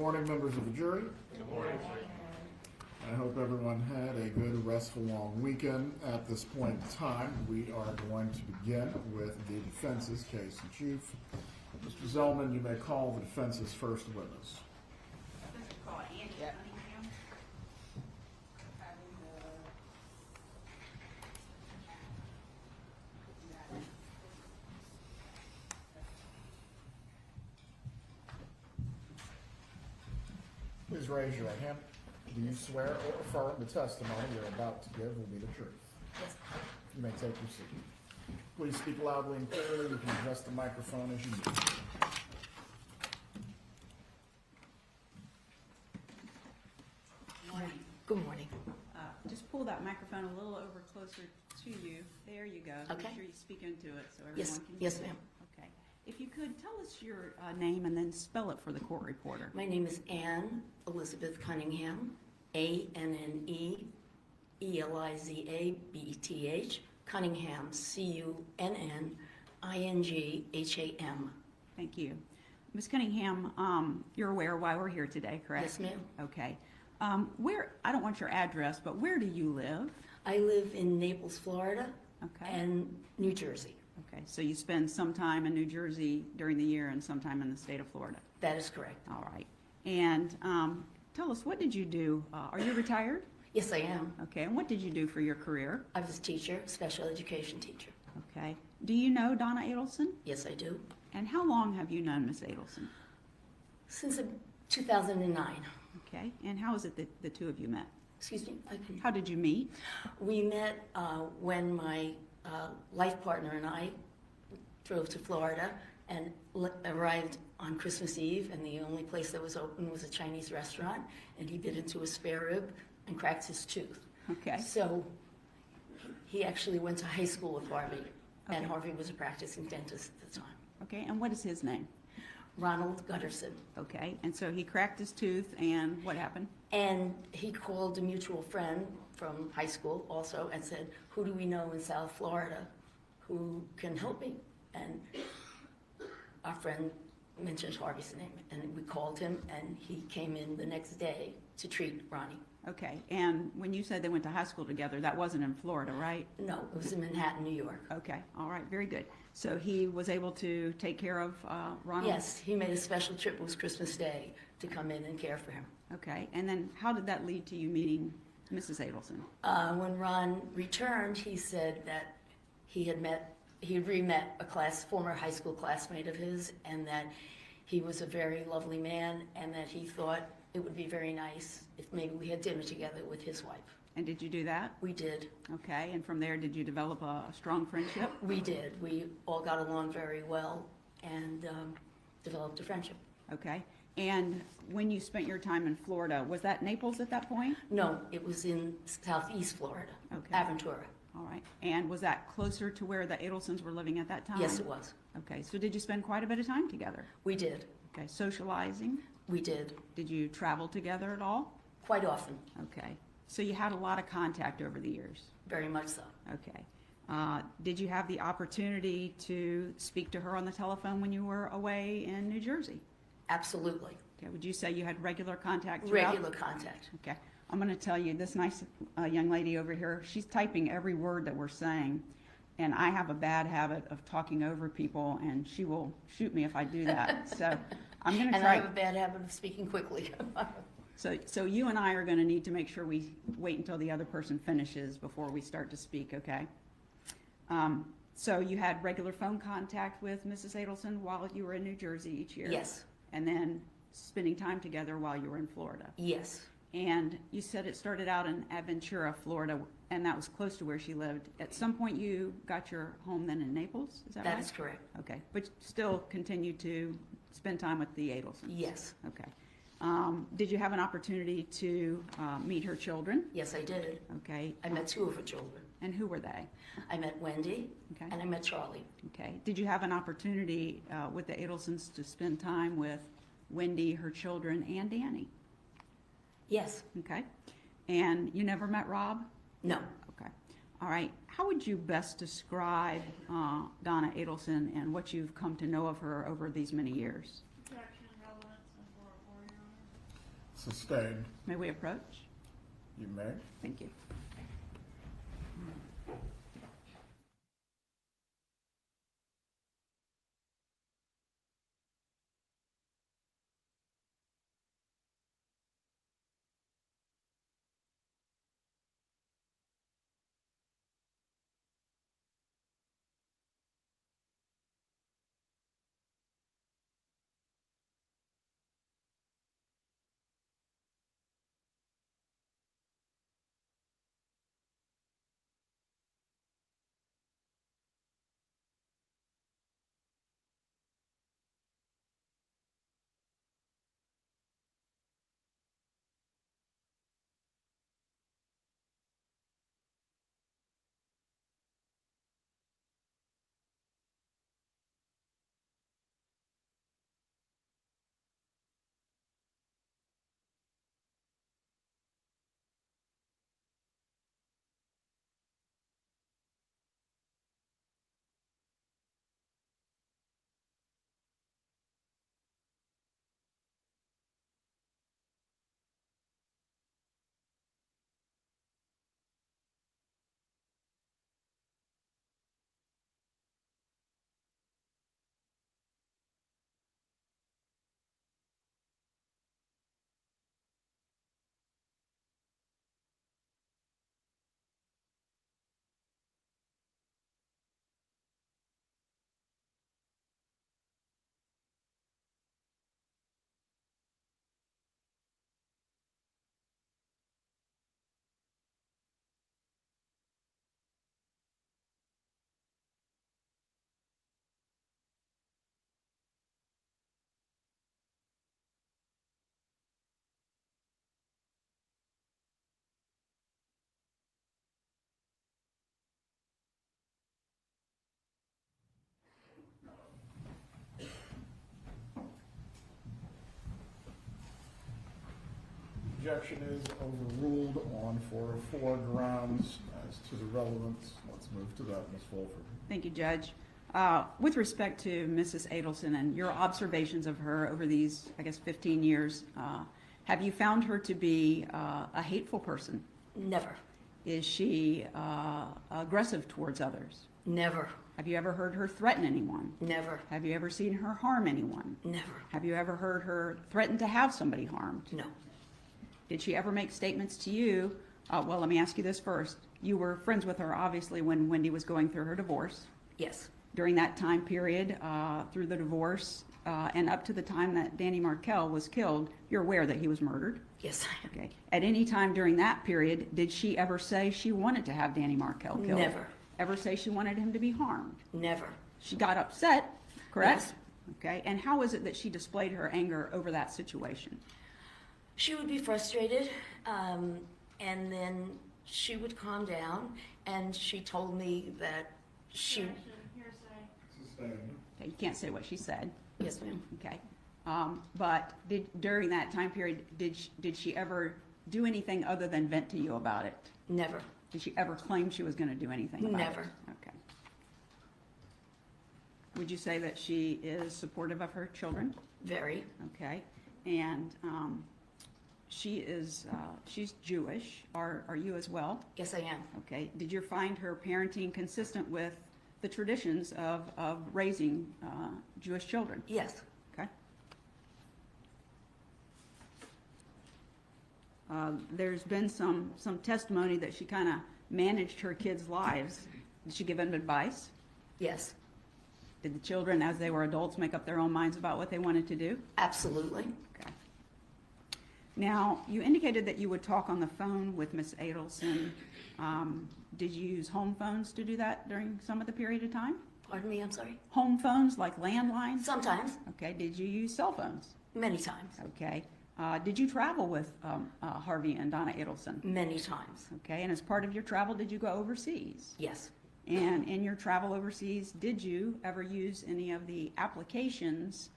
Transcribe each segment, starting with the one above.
morning, members of the jury. Good morning. I hope everyone had a good, restful, long weekend. At this point in time, we are going to begin with the defense's case in chief. Mr. Zellman, you may call the defense's first witness. Yep. Please raise your right hand. Do you swear or affirm the testimony you're about to give will be the truth? Yes. You may take your seat. Please speak loudly and clearly. You can adjust the microphone as you need. Morning. Good morning. Just pull that microphone a little over closer to you. There you go. Okay. Make sure you speak into it so everyone Yes, can hear. yes, ma'am. Okay. If you could, tell us your name and then spell it for the court reporter. My name is Ann Elizabeth Cunningham, ANNE-ELIZABETH, Cunningham, CUNNINGHAM. Thank you. Ms. Cunningham, you're aware why we're here today, correct? Yes, ma'am. Okay. I don't want your address, but where do you live? I live in Naples, Florida, Okay. and New Jersey. Okay, so you spend some time in New Jersey during the year and some time in the state of Florida. That is correct. All right. And tell us, what did you do? Are you retired? Yes, I am. Okay, and what did you do for your career? I was a teacher, special education teacher. Okay. Do you know Donna Adelson? Yes, I do. And how long have you known Miss Adelson? Since 2009. Okay. And how is it that the two of you met? Excuse me? How did you meet? We met when my life partner and I drove to Florida and arrived on Christmas Eve, and the only place that was open was a Chinese restaurant, and he bit into a spare rib and cracked his tooth. Okay. So he actually went to high school with Harvey, and Okay. Harvey was a practicing dentist at the time. Okay. And what is his name? Ronald Guterson. Okay. And so he cracked his tooth, and what happened? And he called a mutual friend from high school also and said, who do we know in South Florida who can help me? And our friend mentioned Harvey's name, and we called him, and he came in the next day to treat Ronnie. Okay. And when you said they went to high school together, that wasn't in Florida, right? No, it was in Manhattan, New York. Okay. All right. Very good. So he was able to take care of Ronald? Yes, he made a special trip, it was Christmas Day, to come in and care for him. Okay. And then how did that lead to you meeting Mrs. Adelson? When Ron returned, he said that he had re-met a former high school classmate of his, and that he was a very lovely man, and that he thought it would be very nice if maybe we had dinner together with his wife. And did you do that? We did. Okay. And from there, did you develop a strong friendship? We did. We all got along very well and developed a friendship. Okay. And when you spent your time in Florida, was that Naples at that point? No, it was in southeast Florida, Okay. Aventura. All right. And was that closer to where the Adelsons were living at that time? Yes, it was. Okay. So did you spend quite a bit of time together? We did. Okay. Socializing? We did. Did you travel together at all? Quite often. Okay. So you had a lot of contact over the years? Very much so. Okay. Did you have the opportunity to speak to her on the telephone when you were away in New Jersey? Absolutely. Okay. Would you say you had regular contact throughout? Regular contact. Okay. I'm going to tell you, this nice young lady over here, she's typing every word that we're saying, and I have a bad habit of talking over people, and she will shoot me if I do that. So I'm going to And try. I have a bad habit of speaking quickly. So you and I are going to need to make sure we wait until the other person finishes before we start to speak, okay? So you had regular phone contact with Mrs. Adelson while you were in New Jersey each year? Yes. And then spending time together while you were in Florida? Yes. And you said it started out in Aventura, Florida, and that was close to where she lived. At some point, you got your home then in Naples, is that right? That is correct. Okay, but still continued to spend time with the Adelsons? Yes. Okay. Did you have an opportunity to meet her children? Yes, I did. Okay. I met two of her children. And who were they? I met Wendy Okay. and I met Charlie. Okay. Did you have an opportunity with the Adelsons to spend time with Wendy, her children, and Danny? Yes. Okay. And you never met Rob? No. Okay. All right. How would you best describe Donna Adelson and what you've come to know of her over these many years? Attraction, relevance, and 404, Your Honor. Sustained. May we approach? You may. Thank you. Objection is overruled on 404 grounds as to the relevance. Let's move to that, Ms. Fulford. Thank you, Judge. With respect to Mrs. Adelson and your observations of her over these, I guess, 15 years, have you found her to be a hateful person? Never. Is she aggressive towards others? Never. Have you ever heard her threaten anyone? Never. Have you ever seen her harm anyone? Never. Have you ever heard her threaten to have somebody harmed? No. Did she ever make statements to you? Well, let me ask you this first. You were friends with her, obviously, when Wendy was going through her divorce. Yes. During that time period, through the divorce, and up to the time that Danny Markell was killed, you're aware that he was murdered? Yes, I am. Okay. At any time during that period, did she ever say she wanted to have Danny Markell killed? Never. Ever say she wanted him to be harmed? Never. She got upset, correct? Yes. Okay. And how is it that she displayed her anger over that situation? She would be frustrated, and then she would calm down, and she told me that she... Sustained. Okay, you can't say what she said. Yes, ma'am. Okay. But during that time period, did she ever do anything other than vent to you about it? Never. Did she ever claim she was going to do anything about it? Never. Okay. Would you say that she is supportive of her children? Very. Okay. And she's Jewish. Are you as well? Yes, I am. Okay. Did you find her parenting consistent with the traditions of raising Jewish children? Yes. Okay. There's been some testimony that she kind of managed her kids' lives. Did she give them advice? Yes. Did the children, as they were adults, make up their own minds about what they wanted to do? Absolutely. Okay. Now, you indicated that you would talk on the phone with Miss Adelson. Did you use home phones to do that during some of the period of time? Pardon me, I'm sorry? Home phones, like landlines? Sometimes. Okay. Did you use cell phones? Many times. Okay. Did you travel with Harvey and Donna Adelson? Many times. Okay. And as part of your travel, did you go overseas? Yes. And in your travel overseas, did you ever use any of the applications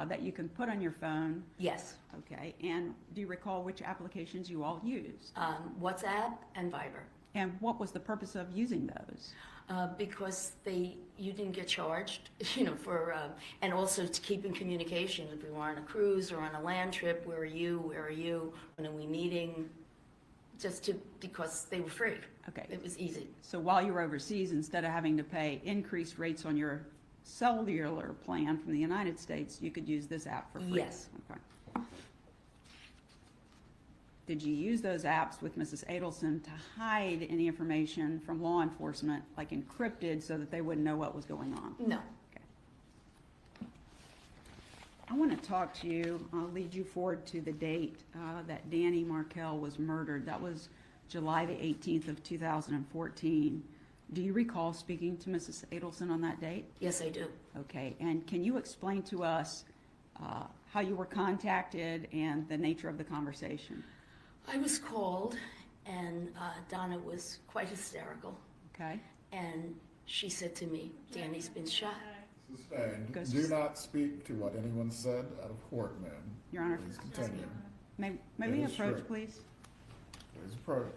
that you can put on your phone? Yes. Okay. And do you recall which applications you all used? WhatsApp and Viber. And what was the purpose of using those? Because you didn't get charged, for, and also to keep in communication. If we were on a cruise or on a land trip, where are you, when are we meeting? Because they were free. Okay. It was easy. So while you were overseas, instead of having to pay increased rates on your cellular plan from the United States, you could use this app for free? Yes. Okay. Did you use those apps with Mrs. Adelson to hide any information from law enforcement, like encrypted, so that they wouldn't know what was going on? No. Okay. I want to talk to you, I'll lead you forward to the date that Danny Markell was murdered. That was July the 18th of 2014. Do you recall speaking to Mrs. Adelson on that date? Yes, I do. Okay, and can you explain to us how you were contacted and the nature of the conversation? I was called, and Donna was quite hysterical. Okay. And she said to me, Danny's been shot. Sustained. Goes- Do not speak to what anyone said out of court, ma'am. Your Honor. Please continue. May It we is approach, true. please? Please approach.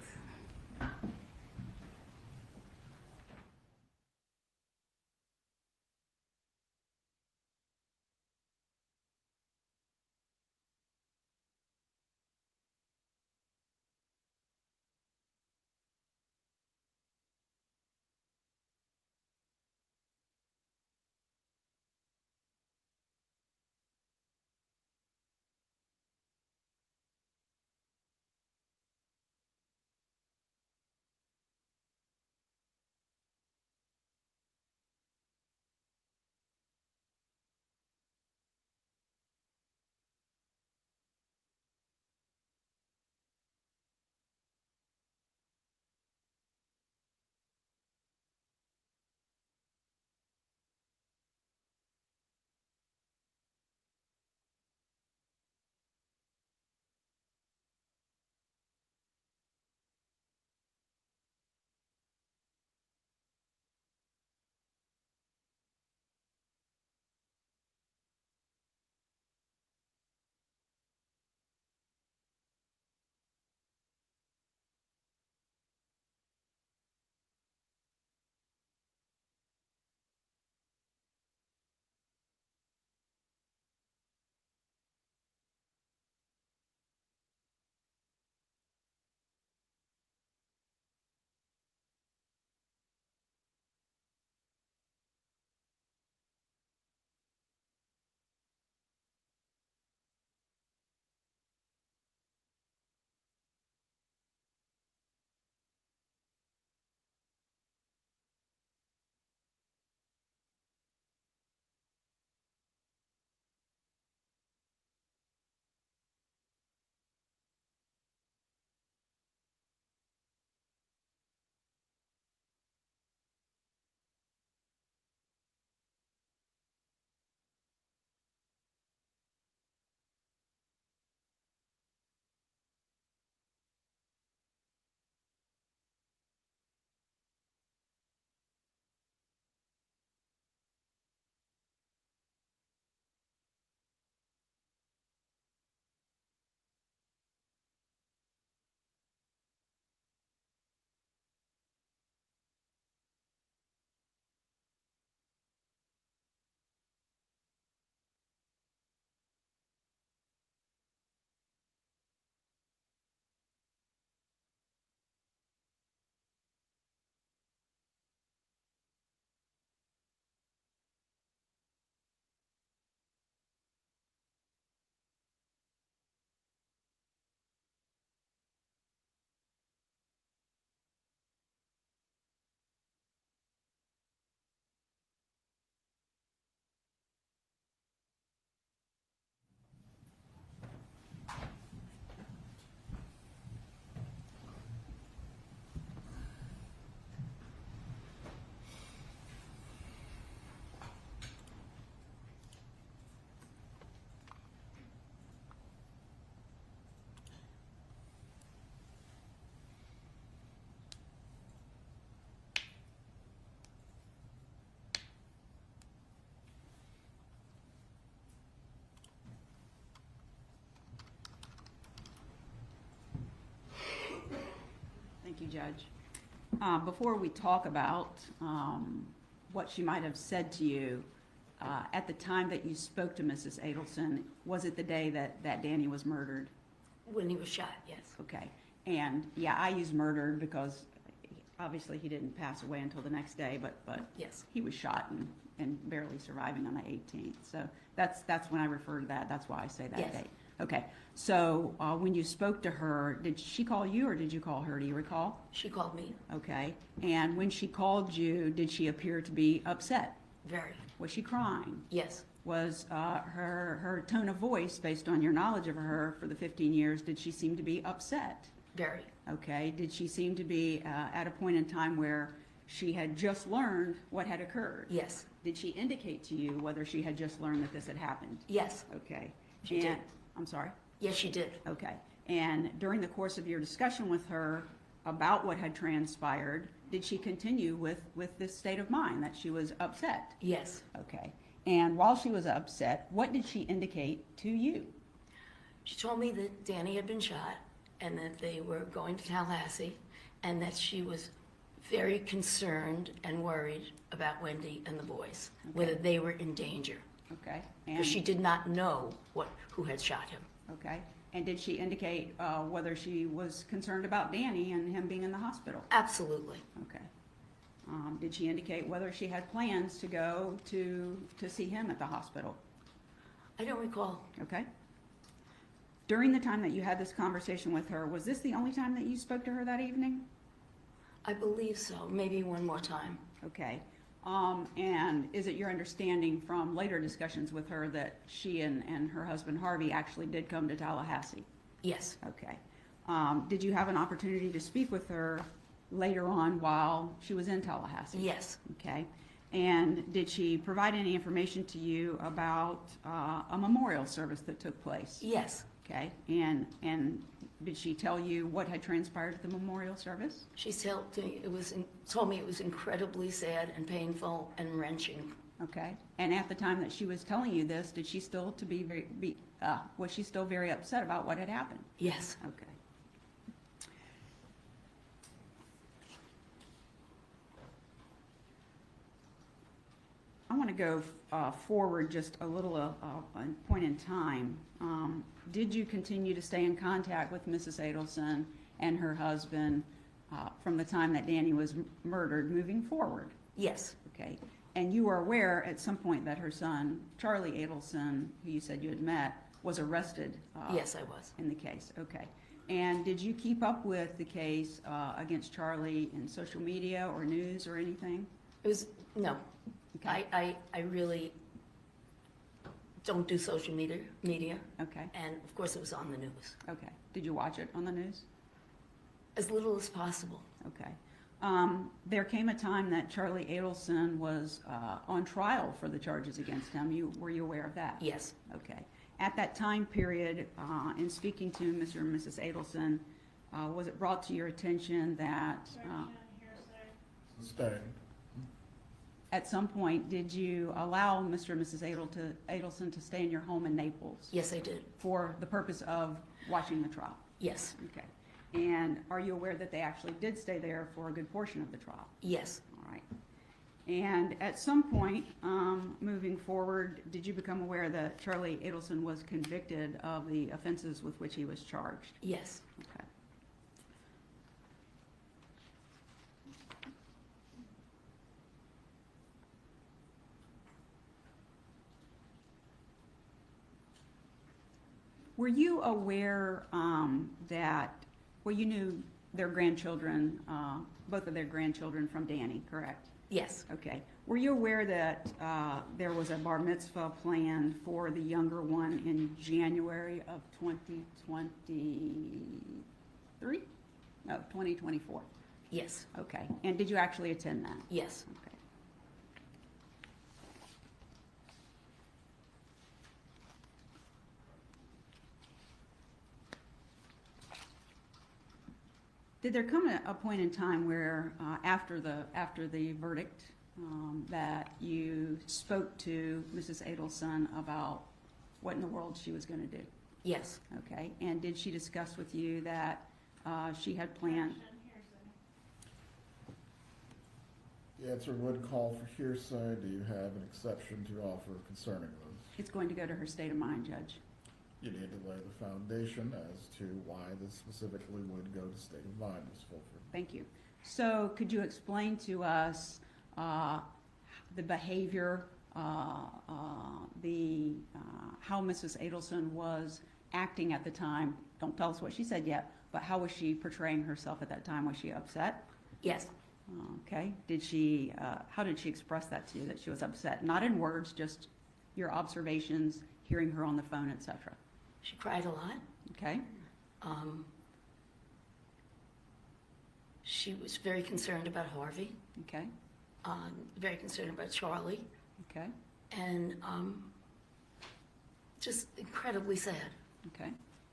Thank you, Judge. Before we talk about what she might have said to you, at the time that you spoke to Mrs. Adelson, was it the day that Danny was murdered? When he was shot, yes. Okay. And, yeah, I use murdered because obviously he didn't pass away until the next day, but Yes. he was shot and barely surviving on the 18th. So that's when I refer to that. That's why I say that Yes. date. Okay. So when you spoke to her, did she call you or did you call her? Do you recall? She called me. Okay. And when she called you, did she appear to be upset? Very. Was she crying? Yes. Was her tone of voice, based on your knowledge of her for the 15 years, did she seem to be upset? Very. Okay. Did she seem to be at a point in time where she had just learned what had occurred? Yes. Did she indicate to you whether she had just learned that this had happened? Yes. Okay. She did. I'm sorry? Yes, she did. Okay. And during the course of your discussion with her about what had transpired, did she continue with this state of mind that she was upset? Yes. Okay. And while she was upset, what did she indicate to you? She told me that Danny had been shot and that they were going to Tallahassee and that she was very concerned and worried about Wendy and the boys, whether they were in danger. Okay. Because she did not know who had shot him. Okay. And did she indicate whether she was concerned about Danny and him being in the hospital? Absolutely. Okay. Did she indicate whether she had plans to go to see him at the hospital? I don't recall. Okay. During the time that you had this conversation with her, was this the only time that you spoke to her that evening? I believe so. Maybe one more time. Okay. And is it your understanding from later discussions with her that she and her husband Harvey actually did come to Tallahassee? Yes. Okay. Did you have an opportunity to speak with her later on while she was in Tallahassee? Yes. Okay. And did she provide any information to you about a memorial service that took place? Yes. Okay. And did she tell you what had transpired at the memorial service? She told me it was incredibly sad and painful and wrenching. Okay. And at the time that she was telling you this, did she still was she still very upset about what had happened? Yes. Okay. I want to go forward just a little point in time. Did you continue to stay in contact with Mrs. Adelson and her husband from the time that Danny was murdered moving forward? Yes. Okay. And you were aware at some point that her son, Charlie Adelson, who you said you had met, was arrested? Yes, I was. In the case. Okay. And did you keep up with the case against Charlie in social media or news or anything? No. Okay. I really don't do social media. Okay. And of course it was on the news. Okay. Did you watch it on the news? As little as possible. Okay. There came a time that Charlie Adelson was on trial for the charges against him. Were you aware of that? Yes. Okay. At that time period, in speaking to Mr. and Mrs. Adelson, was it brought to your attention that Staying. at some point did you allow Mr. and Mrs. Adelson to stay in your home in Naples Yes, I did. for the purpose of watching the trial? Yes. Okay. And are you aware that they actually did stay there for a good portion of the trial? Yes. All right. And at some point, moving forward, did you become aware that Charlie Adelson was convicted of the offenses with which he was charged? Yes. Okay. Were you aware you knew their grandchildren, both of their grandchildren from Danny, correct? Yes. Okay. Were you aware that there was a bar mitzvah planned for the younger one in January of 2023? No, 2024. Yes. Okay. And did you actually attend that? Yes. Okay. Did there come a point in time where, after the verdict, that you spoke to Mrs. Adelson about what in the world she was going to do? Yes. Okay. And did she discuss with you that she had planned? answer would call for hearsay. Do you have an exception to offer concerning those? It's going to go to her state of mind, Judge. You need to lay the foundation as to why this specifically would go to state of mind, Ms. Fulford. Thank you. So could you explain to us the behavior, how Mrs. Adelson was acting at the time? Don't tell us what she said yet, but how was she portraying herself at that time? Was she upset? Yes, Okay. How did she express that to you, that she was upset? Not in words, just your observations, hearing her on the phone, etc. she cried a lot. Okay? She was very concerned about Harvey, Okay? very concerned about Charlie, Okay? and just incredibly sad. Okay.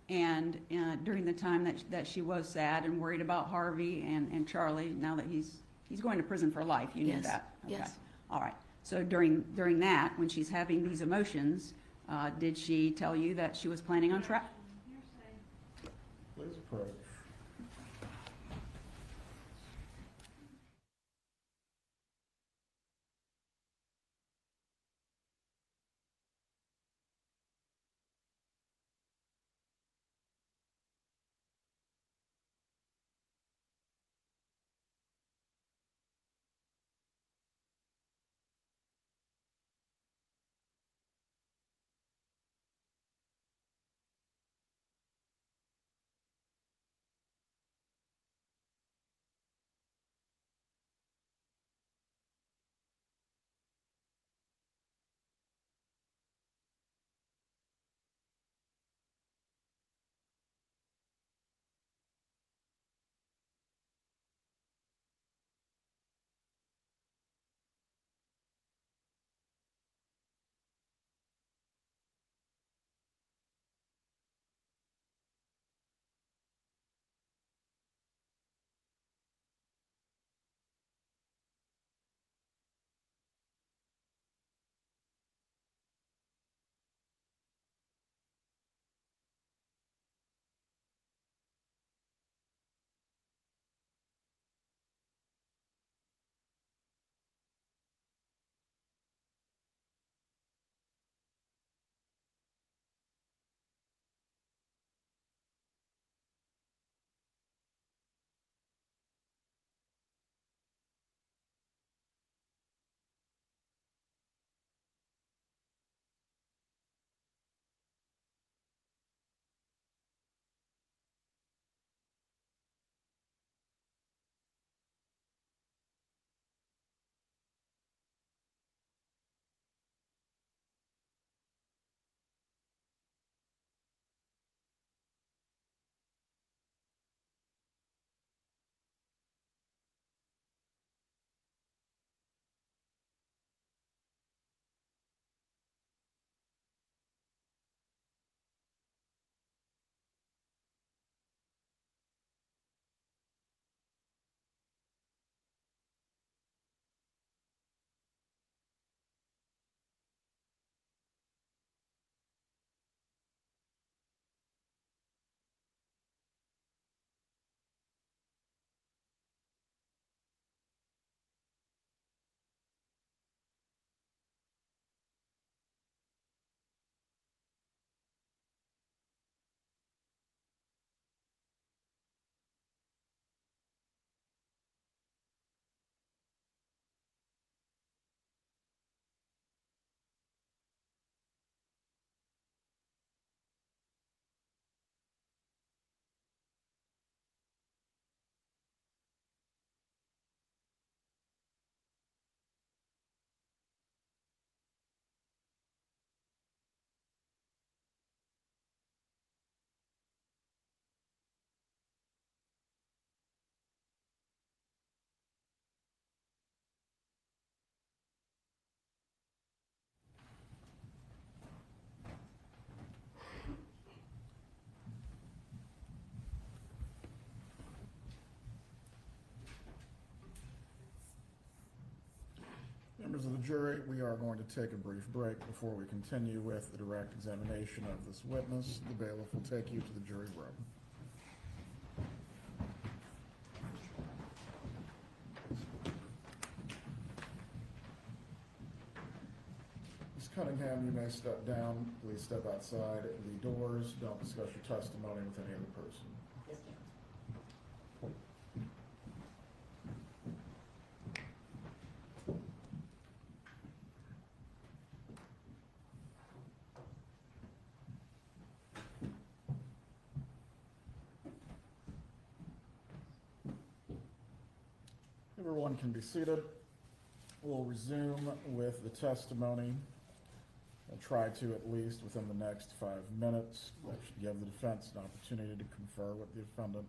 And during the time that she was sad and worried about Harvey and Charlie, now that he's going to prison for life, you knew Yes, that? Okay. yes. All right. So during that, when she's having these emotions, did she tell you that she was planning on Please approach. Members of the jury, we are going to take a brief break before we continue with the direct examination of this witness. The bailiff will take you to the jury room. Cunningham, you may step down. Please step outside the doors. Don't discuss your testimony with any other person. Yes, ma'am. Everyone can be seated. We'll resume with the testimony. I'll try to at least within the next 5 minutes. That should give the defense an opportunity to confer with the defendant.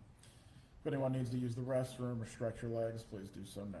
If anyone needs to use the restroom or stretch your legs, please do so now.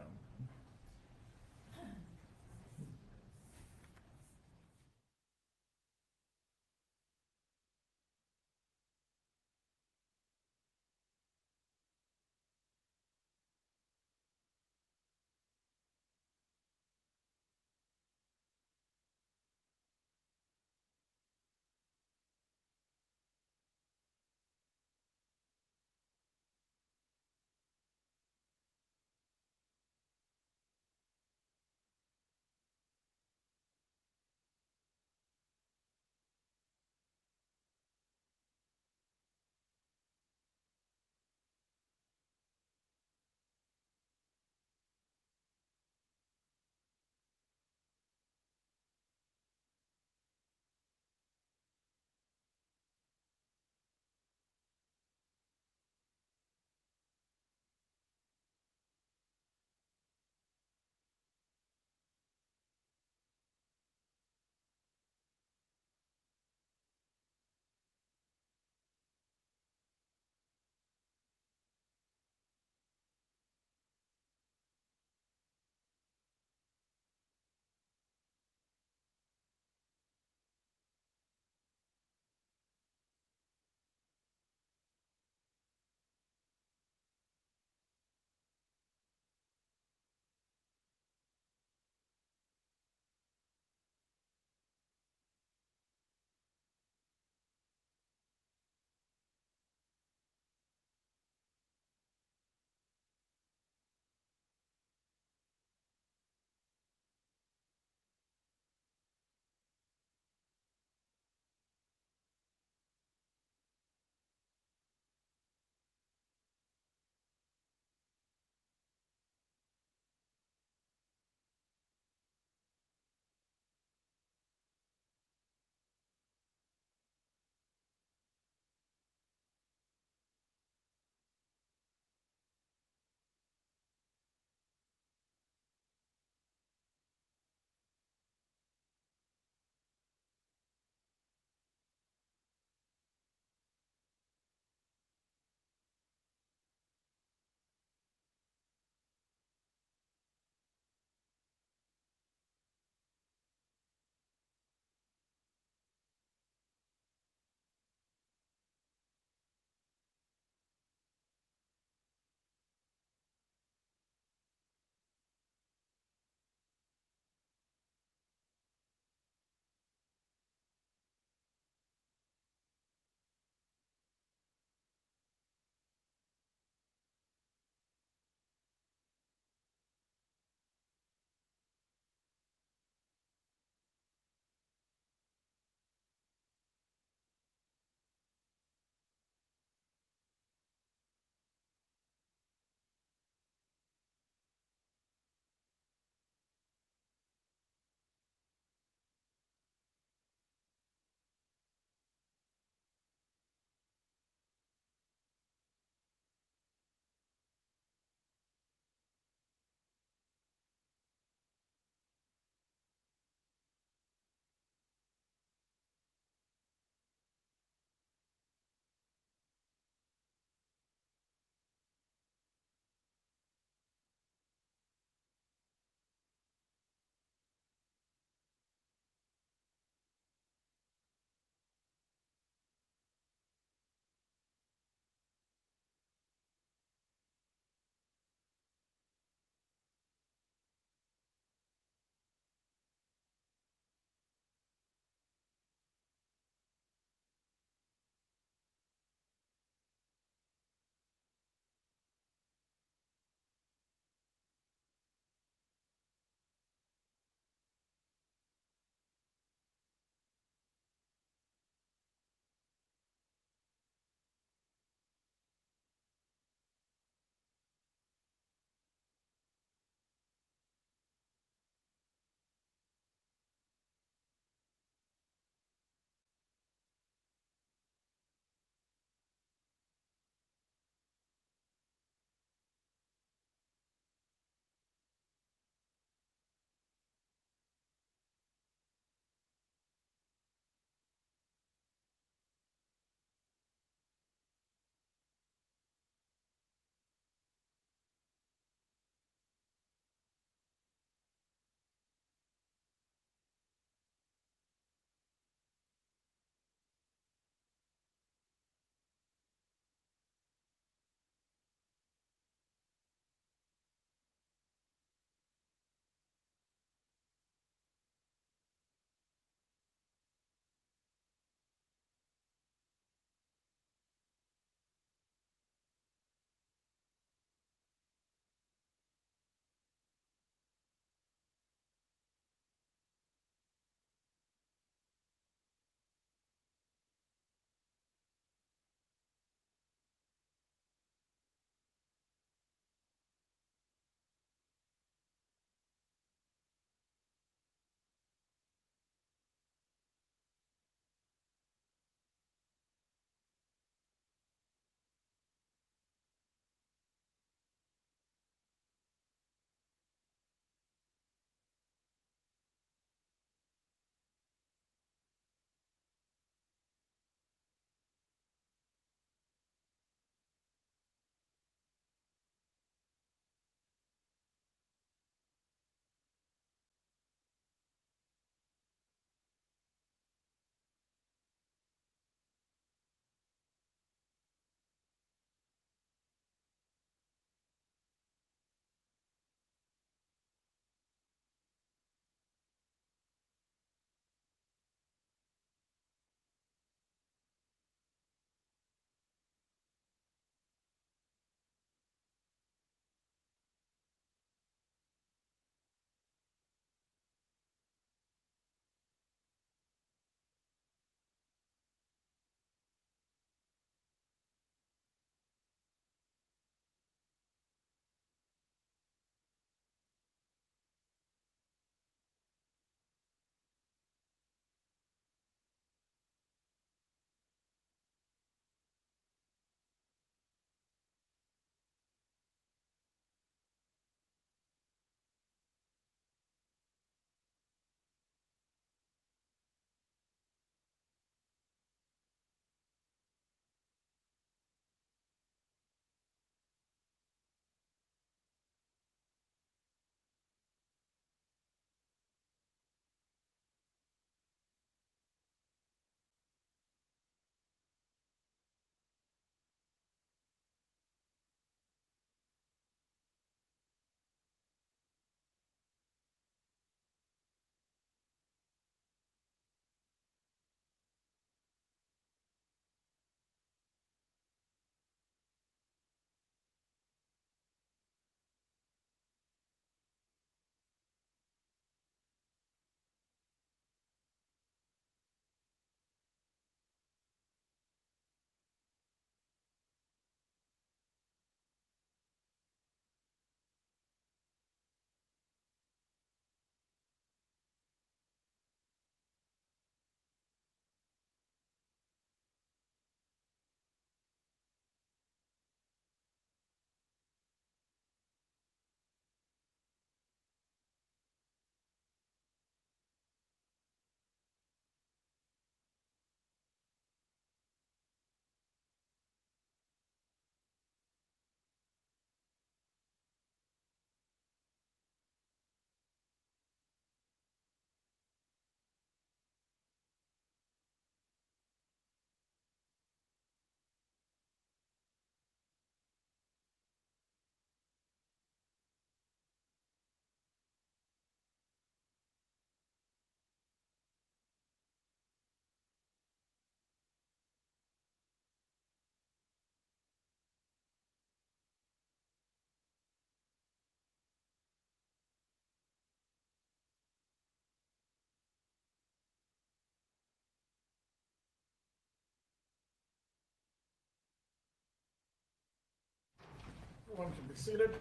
Everyone can be seated.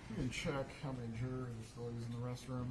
You can check how many jurors are still using the restroom.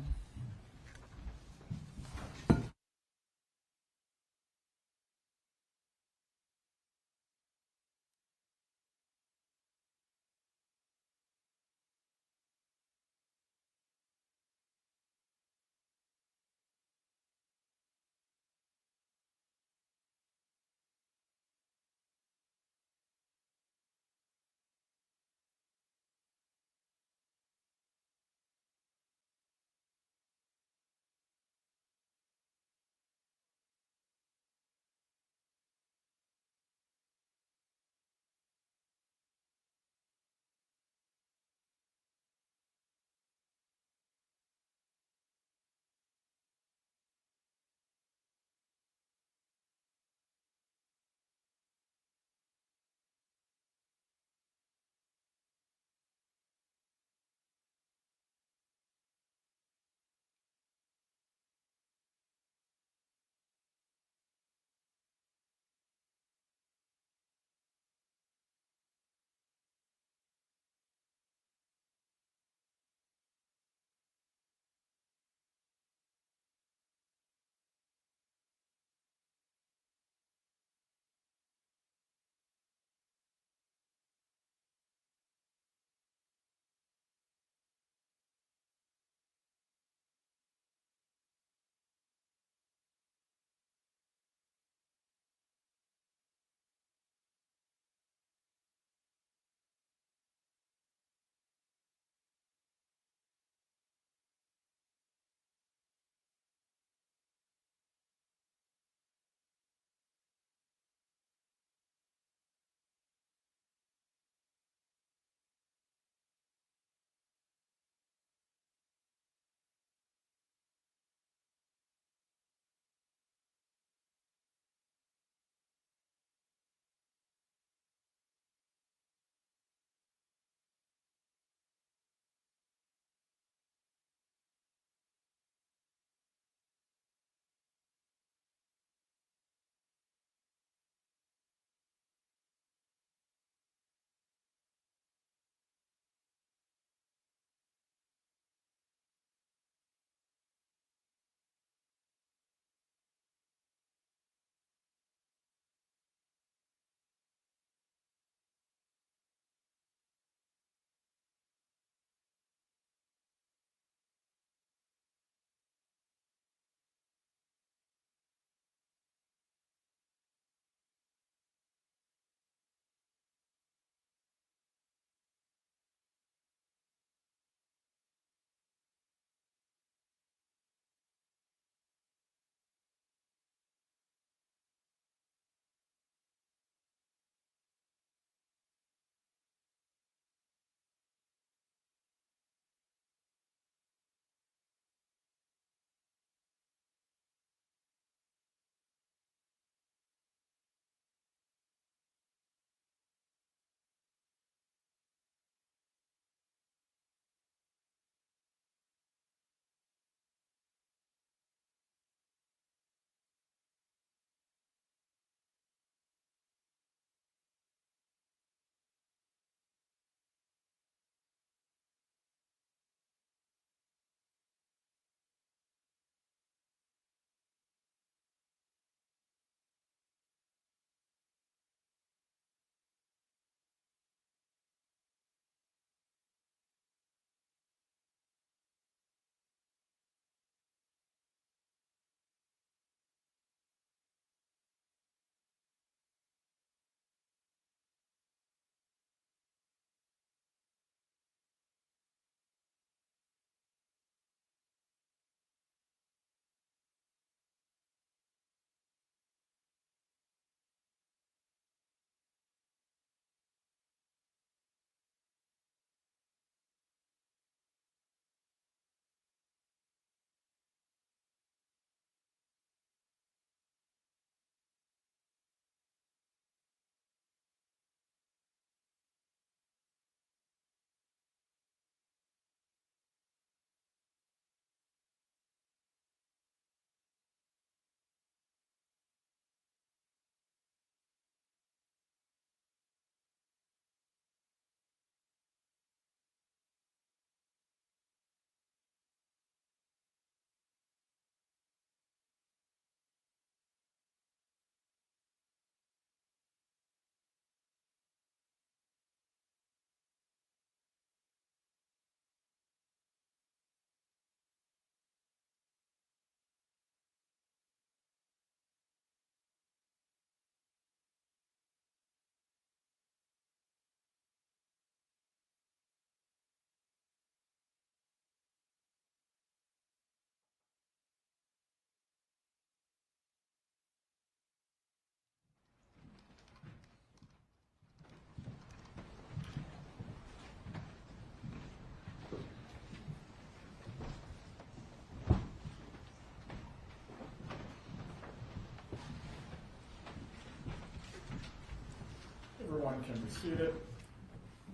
Everyone can be seated.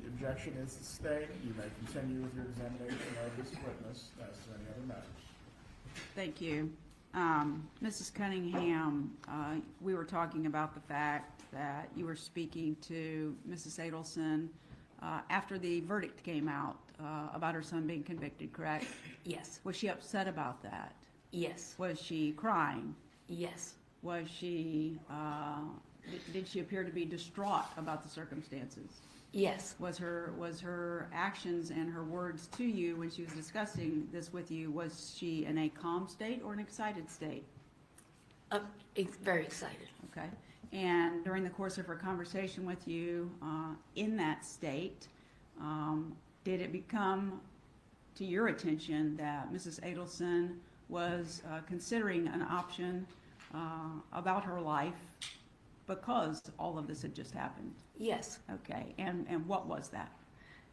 The objection is sustained. You may continue with your examination of this witness as to any other matters. Thank you. Mrs. Cunningham, we were talking about the fact that you were speaking to Mrs. Adelson after the verdict came out about her son being convicted, correct? Yes, Was she upset about that? yes, Was she crying? yes, Was she, did she appear to be distraught about the circumstances? yes. Was her actions and her words to you when she was discussing this with you, was she in a calm state or an excited state? Very excited. Okay. And during the course of her conversation with you, in that state, did it become to your attention that Mrs. Adelson was considering an option about her life because all of this had just happened? Yes, Okay. And what was that?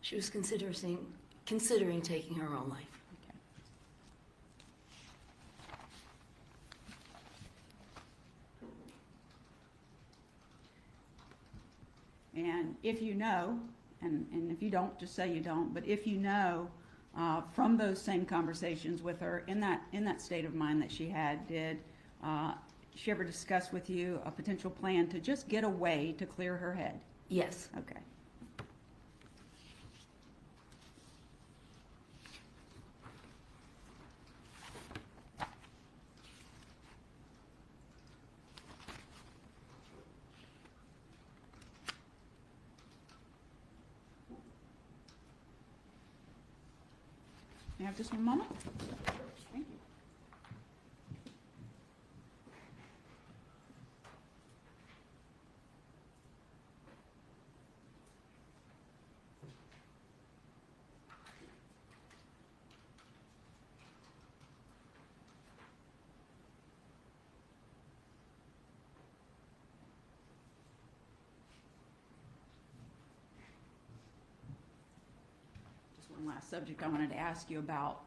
she was considering taking her own life. Okay. And if you know, and if you don't, just say you don't, but if you know from those same conversations with her in that state of mind that she had, did she ever discuss with you a potential plan to just get away to clear her head? Yes, Okay. You have just one moment? Thank you. Just one last subject I wanted to ask you about.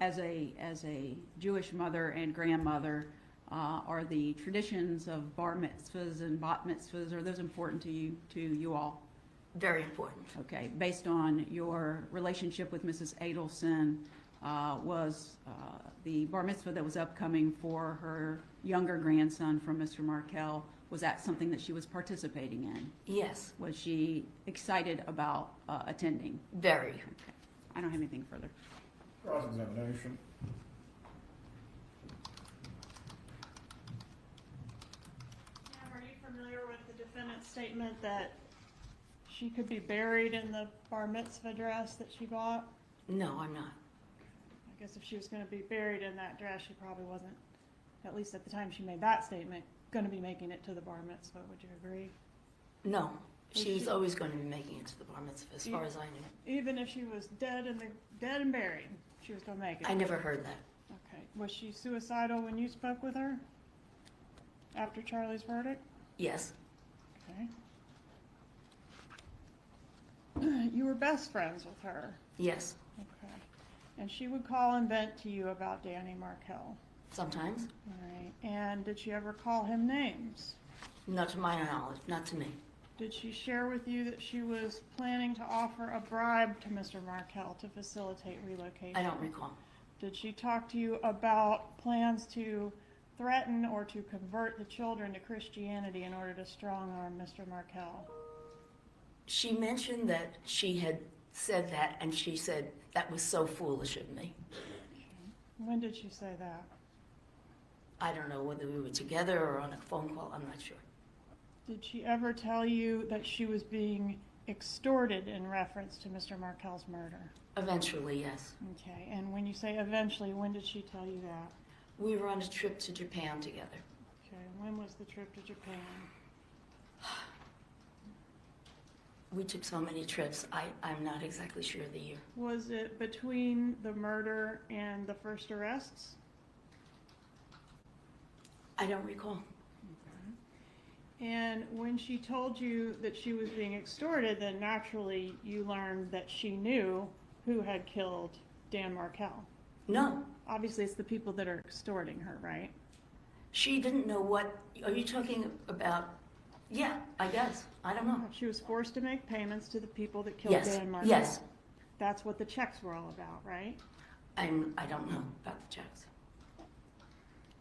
As a Jewish mother and grandmother, are the traditions of bar mitzvahs and bat mitzvahs, are those important to you all? very important. Okay, based on your relationship with Mrs. Adelson, was the bar mitzvah that was upcoming for her younger grandson from Mr. Markel, was that something that she was participating in? Yes, Was she excited about attending? very. Okay. I don't have anything further. Cross-examination. Ma'am, are you familiar with the defendant's statement that she could be buried in the bar mitzvah dress that she bought? No, I'm not. I guess if she was gonna be buried in that dress, she probably wasn't, at least at the time she made that statement, gonna be making it to the bar mitzvah. Would you agree? No, Was she was she- always going to be making it to the bar mitzvah, as far as I knew. Even if she was dead and buried, she was gonna make it? I never heard that. Okay. Was she suicidal when you spoke with her? After Charlie's verdict? Yes, Okay. You were best friends with her? yes, Okay. And she would call and vent to you about Danny Markel? sometimes. All right. And did she ever call him names? Not to my knowledge, not to me. Did she share with you that she was planning to offer a bribe to Mr. Markel to facilitate relocation? I don't recall. Did she talk to you about plans to threaten or to convert the children to Christianity in order to strong-arm Mr. Markel? She mentioned that she had said that, and she said that was so foolish of me. When did she say that? I don't know whether we were together or on a phone call, I'm not sure. Did she ever tell you that she was being extorted in reference to Mr. Markel's murder? Eventually, yes. Okay, and when you say eventually, when did she tell you that? We were on a trip to Japan together. Okay, when was the trip to Japan? We took so many trips, I'm not exactly sure the year. Was it between the murder and the first arrests? I don't recall. And when she told you that she was being extorted, then naturally you learned that she knew who had killed Dan Markel. No, Obviously, it's the people that are extorting her, right? she didn't know what, are you talking about Yeah, I guess. I don't know. She was forced to make payments to the people that killed Yes, Dan Markel. yes. That's what the checks were all about, right? I don't know about the checks.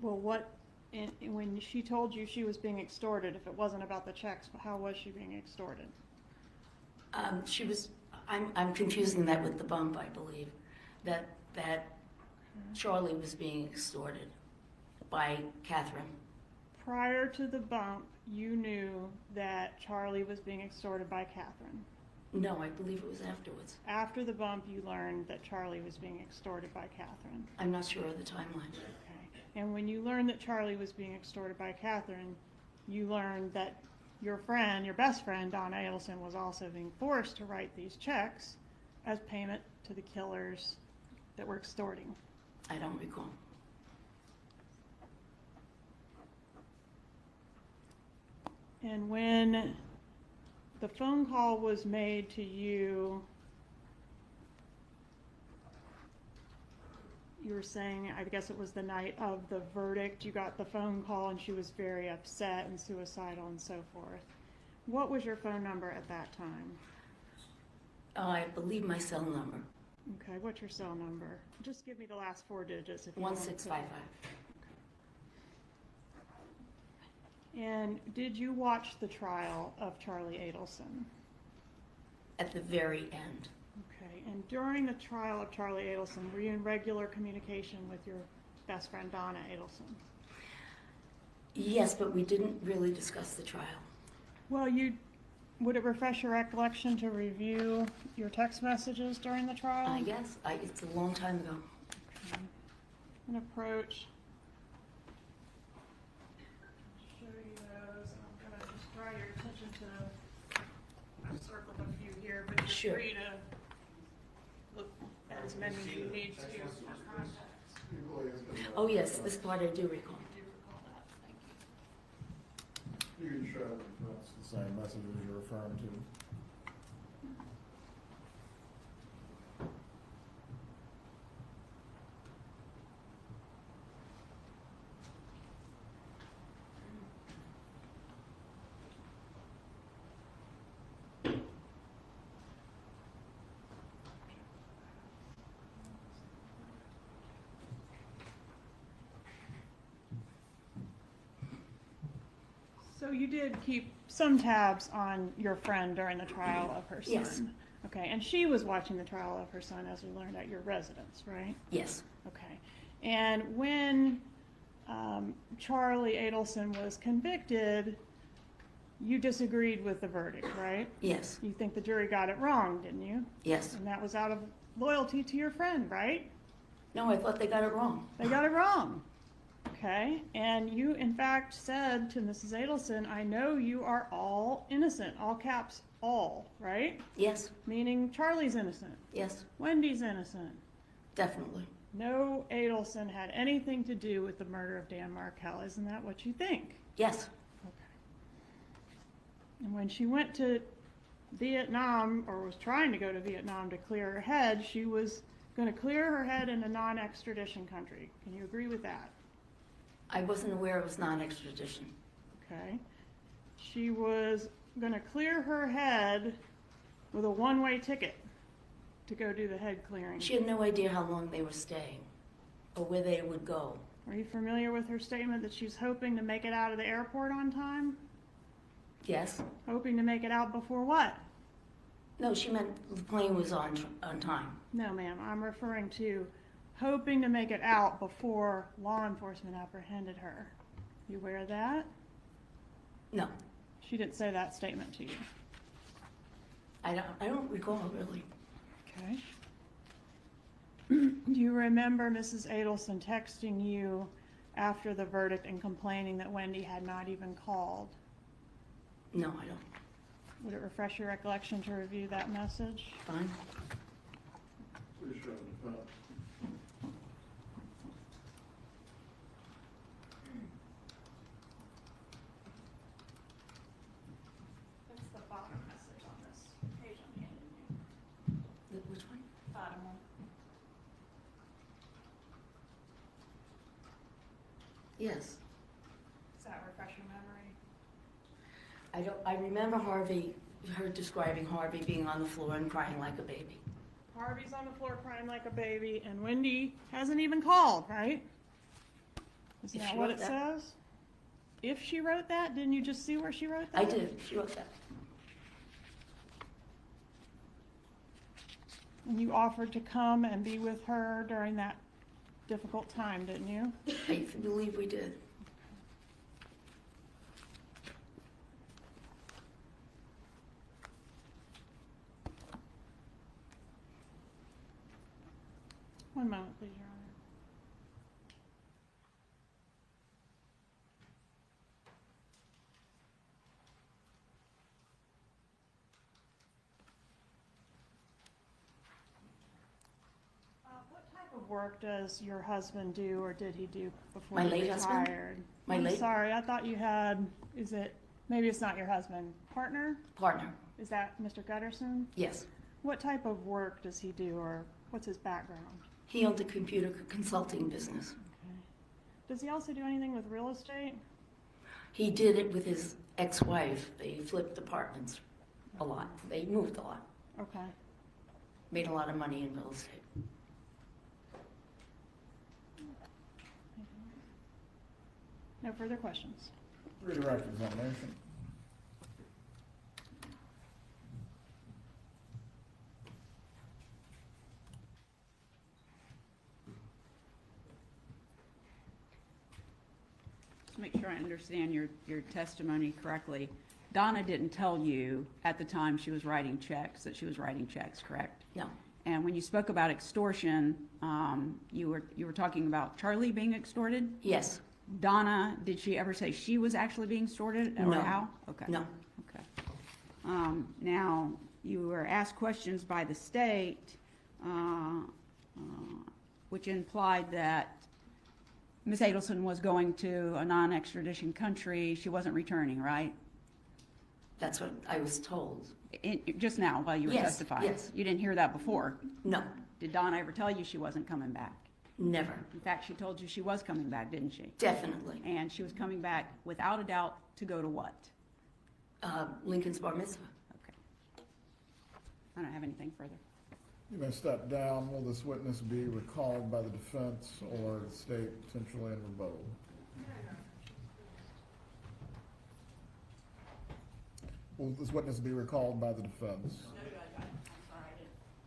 Well, when she told you she was being extorted, if it wasn't about the checks, how was she being extorted? I'm confusing that with the bump, I believe. That Charlie was being extorted by Catherine. Prior to the bump, you knew that Charlie was being extorted by Catherine. No, I believe it was afterwards. After the bump, you learned that Charlie was being extorted by Catherine. I'm not sure of the timeline. Okay. And when you learned that Charlie was being extorted by Catherine, you learned that your friend, your best friend, Donna Adelson, was also being forced to write these checks as payment to the killers that were extorting. I don't recall. And when the phone call was made to you, you were saying, I guess it was the night of the verdict, you got the phone call and she was very upset and suicidal and so forth. What was your phone number at that time? I believe my cell number, Okay, what's your cell number? Just give me the last 4 digits if you want to. 1655. And did you watch the trial of Charlie Adelson? At the very end. Okay, and during the trial of Charlie Adelson, were you in regular communication with your best friend Donna Adelson? Yes, but we didn't really discuss the trial. Well, would it refresh your recollection to review your text messages during the trial? I guess. It's a long time ago. Okay. An approach. Show you those. I'm going to just draw your attention to, I've circled a few here, but you're Sure. free to look at as many as you need to for context. Oh, yes, this part I do recall. Do you recall that? Thank you. You can show if that's the same messages you're referring to. So you did keep some tabs on your friend during the trial of her son? Yes. Okay, and she was watching the trial of her son, as we learned, at your residence, right? Yes. Okay. And when Charlie Adelson was convicted, you disagreed with the verdict, right? Yes. You think the jury got it wrong, didn't you? Yes. And that was out of loyalty to your friend, right? No, I thought they got it wrong. They got it wrong. Okay, and you in fact said to Mrs. Adelson, I know you are all innocent, all caps, all, right? Yes. Meaning Charlie's innocent, Yes. Wendy's innocent. Definitely. No Adelson had anything to do with the murder of Dan Markel. Isn't that what you think? Yes. Okay. And when she went to Vietnam, or was trying to go to Vietnam to clear her head, she was going to clear her head in a non-extradition country. Can you agree with that? I wasn't aware it was non-extradition. Okay. She was going to clear her head with a one-way ticket to go do the head clearing. She had no idea how long they were staying or where they would go. Are you familiar with her statement that she's hoping to make it out of the airport on time? Yes. Hoping to make it out before what? No, she meant the plane was on time. No, ma'am. I'm referring to hoping to make it out before law enforcement apprehended her. You aware of that? No, She didn't say that statement to you. I don't recall really. Okay. Do you remember Mrs. Adelson texting you after the verdict and complaining that Wendy had not even called? No, I don't. Would it refresh your recollection to review that message? Fine. Please show the front. That's the bottom message on this page I'm handing you. Which one? Bottom one. Yes. Does that refresh your memory? I remember her describing Harvey being on the floor and crying like a baby. Harvey's on the floor crying like a baby, and Wendy hasn't even called, right? Isn't If that she what wrote it that. says? If she wrote that, didn't you just see where she wrote that? I did, she wrote that. And you offered to come and be with her during that difficult time, didn't you? I believe we did. One moment, please, Your Honor. What type of work does your husband do, or did he do before My he late husband? retired? My I'm late- sorry, I thought you had, maybe it's not your husband, partner? Partner, Is that Mr. Guterson? yes. What type of work does he do, or what's his background? He owned a computer consulting business. Okay. Does he also do anything with real estate? He did it with his ex-wife. They flipped apartments a lot. They moved a lot. Okay. Made a lot of money in real estate. No further questions. Redirect examination. Just make sure I understand your testimony correctly. Donna didn't tell you at the time she was writing checks that she was writing checks, correct? No, And when you spoke about extortion, you were talking about Charlie being extorted? yes, Donna, did she ever say she was actually being extorted or No. how? Okay. no, Okay. Now, you were asked questions by the state, which implied that Ms. Adelson was going to a non-extradition country. She wasn't returning, right? that's what I was told. Just now, while you were Yes, testifying? yes. You didn't hear that before? No, Did Donna ever tell you she wasn't coming back? never, In fact, she told you she was coming back, didn't she? definitely. And she was coming back without a doubt to go to what? Lincoln's bar mitzvah. Okay. I don't have anything further. You may step down. Will this witness be recalled by the defense or the state potentially in rebuttal? Will this witness be recalled by the defense?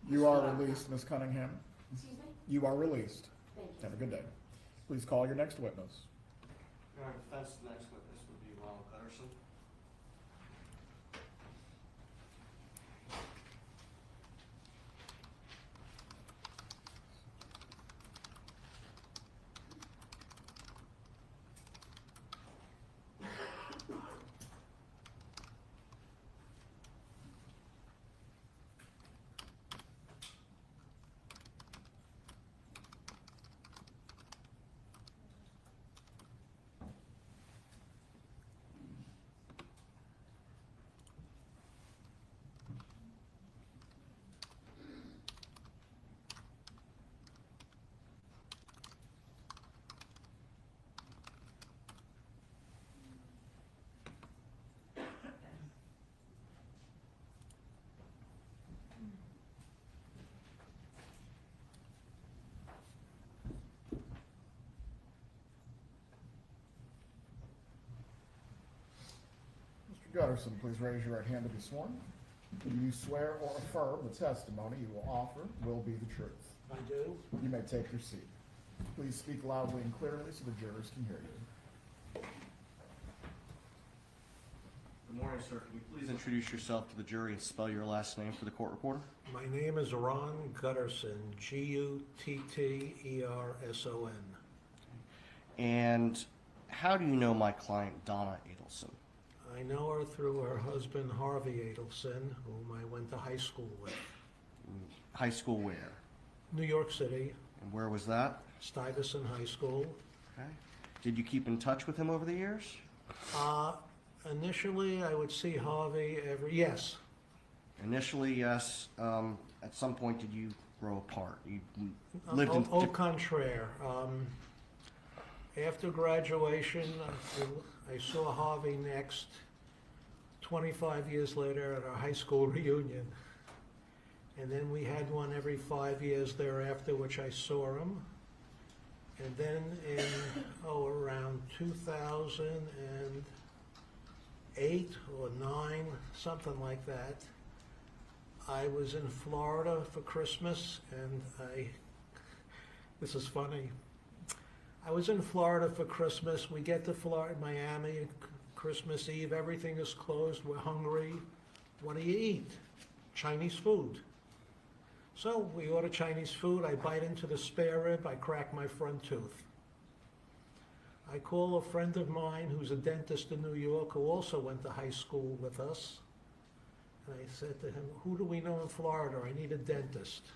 You are released, Ms. Cunningham. Excuse me? You are released. Thank you. Have a good day. Please call your next witness. Your Honor, defense, the next witness would be Ronald Guterson. Mr. Guterson, please raise your right hand to be sworn. Do you swear or affirm the testimony you will offer will be the truth? I do. You may take your seat. Please speak loudly and clearly so the jurors can hear you. Good morning, sir. Can you please introduce yourself to the jury and spell your last name for the court reporter? My name is Ron Guterson, Gutterson. And how do you know my client, Donna Adelson? I know her through her husband, Harvey Adelson, whom I went to high school with. High school where? New York City, And where was that? Stuyvesant High School. Okay. Did you keep in touch with him over the years? Initially, I would see Harvey yes. Initially, yes. At some point, did you grow apart? You lived in... Au contraire. After graduation, I saw Harvey next 25 years later at our high school reunion. And then we had one every 5 years thereafter, which I saw him. And then in, around 2008 or 9, something like that, I was in Florida for Christmas, and this is funny. I was in Florida for Christmas. We get to Florida, Miami, Christmas Eve, everything is closed, we're hungry. What do you eat? Chinese food. So we order Chinese food, I bite into the spare rib, I crack my front tooth. I call a friend of mine who's a dentist in New York, who also went to high school with us. And I said to him, who do we know in Florida? I need a dentist.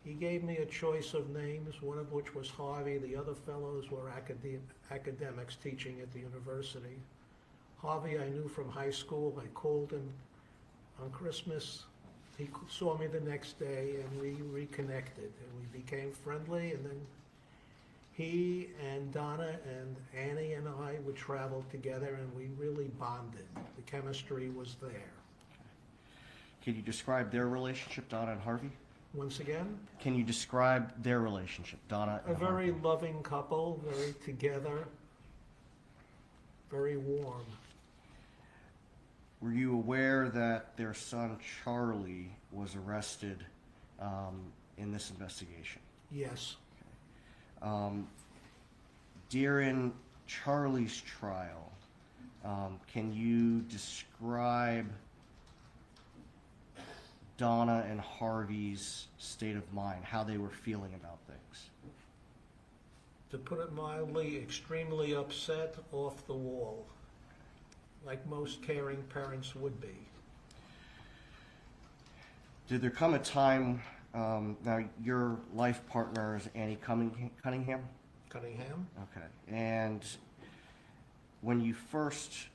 He gave me a choice of names, one of which was Harvey. The other fellows were academics teaching at the university. Harvey I knew from high school. I called him on Christmas. He saw me the next day, and we reconnected, and we became friendly, and then he and Donna and Annie and I would travel together, and we really bonded. The chemistry was there. Can you describe their relationship, Donna and Harvey? Once again, Can you describe their relationship, Donna a and very Harvey? loving couple, very together, very warm. Were you aware that their son Charlie was arrested in this investigation? Yes. During Charlie's trial, can you describe Donna and Harvey's state of mind, how they were feeling about things? To put it mildly, extremely upset, off the wall, like most caring parents would be. Did there come a time, now your life partner is Annie Cunningham? Cunningham? Okay, and when you first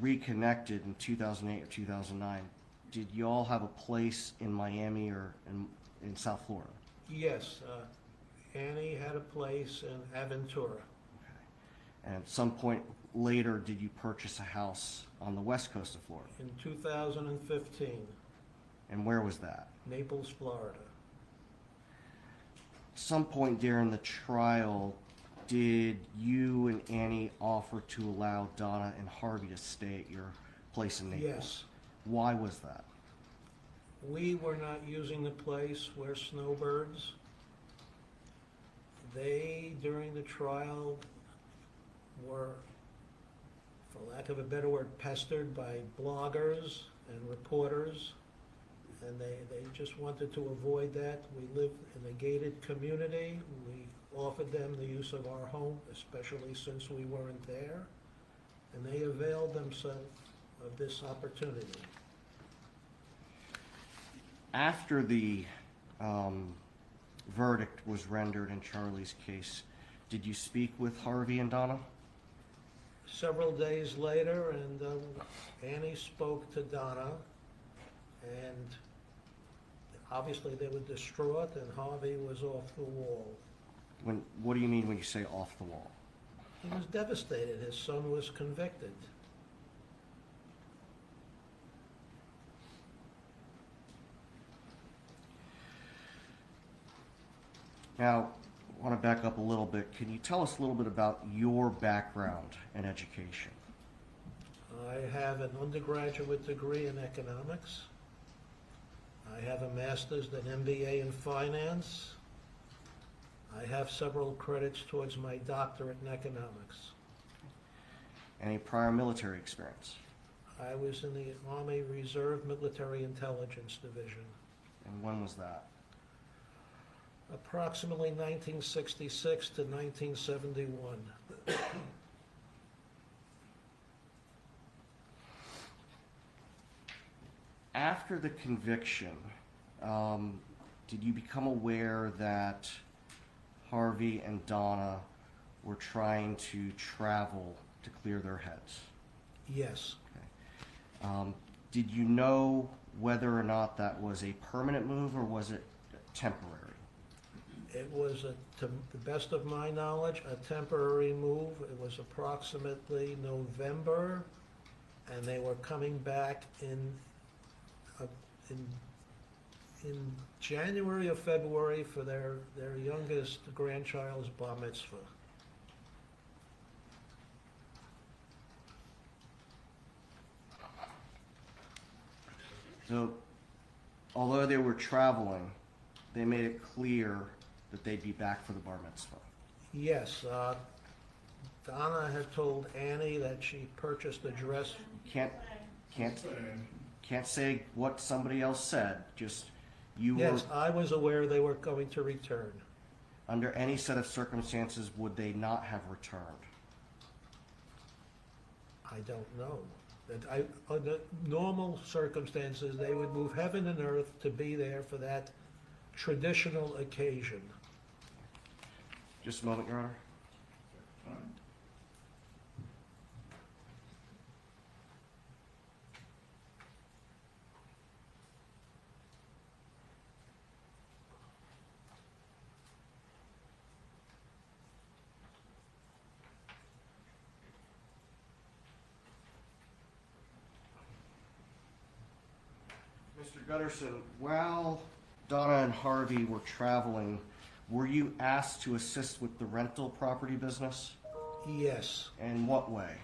reconnected in 2008 or 2009, did you all have a place in Miami or in South Florida? Yes. Annie had a place in Aventura. Okay. And at some point later, did you purchase a house on the west coast of Florida? In 2015, And where was that? Naples, Florida. At some point during the trial, did you and Annie offer to allow Donna and Harvey to stay at your place in Naples? Yes. Why was that? We were not using the place. We're snowbirds. They, during the trial, were, for lack of a better word, pestered by bloggers and reporters, and they just wanted to avoid that. We live in a gated community. We offered them the use of our home, especially since we weren't there, and they availed themselves of this opportunity. After the verdict was rendered in Charlie's case, did you speak with Harvey and Donna? Several days later, and Annie spoke to Donna, and obviously they were distraught, and Harvey was off the wall. What do you mean when you say off the wall? He was devastated. His son was convicted. Now, I want to back up a little bit. Can you tell us a little bit about your background and education? I have an undergraduate degree in economics. I have a master's and MBA in finance. I have several credits towards my doctorate in economics. Any prior military experience? I was in the Army Reserve Military Intelligence Division. And when was that? Approximately 1966 to 1971. After the conviction, did you become aware that Harvey and Donna were trying to travel to clear their heads? Yes. Did you know whether or not that was a permanent move or was it temporary? It was, to the best of my knowledge, a temporary move. It was approximately November and they were coming back in January or February for their youngest grandchild's bar mitzvah. So, although they were traveling, they made it clear that they'd be back for the bar mitzvah. Yes, Donna had told Annie that she purchased a dress. Can't say what somebody else said, just you were, Yes, I was aware they were going to return. under any set of circumstances, would they not have returned? I don't know. Under normal circumstances, they would move heaven and earth to be there for that traditional occasion. Just a moment, Your Honor. Fine. Mr. Guterson, while Donna and Harvey were traveling, were you asked to assist with the rental property business? Yes. In what way?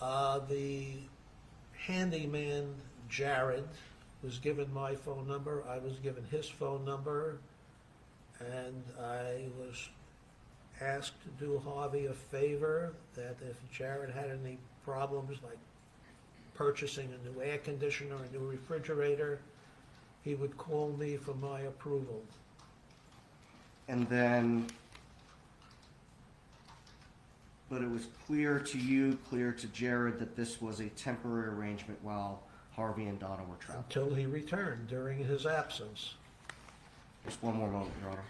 The handyman, Jared, was given my phone number. I was given his phone number. And I was asked to do Harvey a favor, that if Jared had any problems, like purchasing a new air conditioner, a new refrigerator, he would call me for my approval. And then, but it was clear to you, clear to Jared, that this was a temporary arrangement while Harvey and Donna were traveling. Until he returned during his absence. Just one more moment, Your Honor.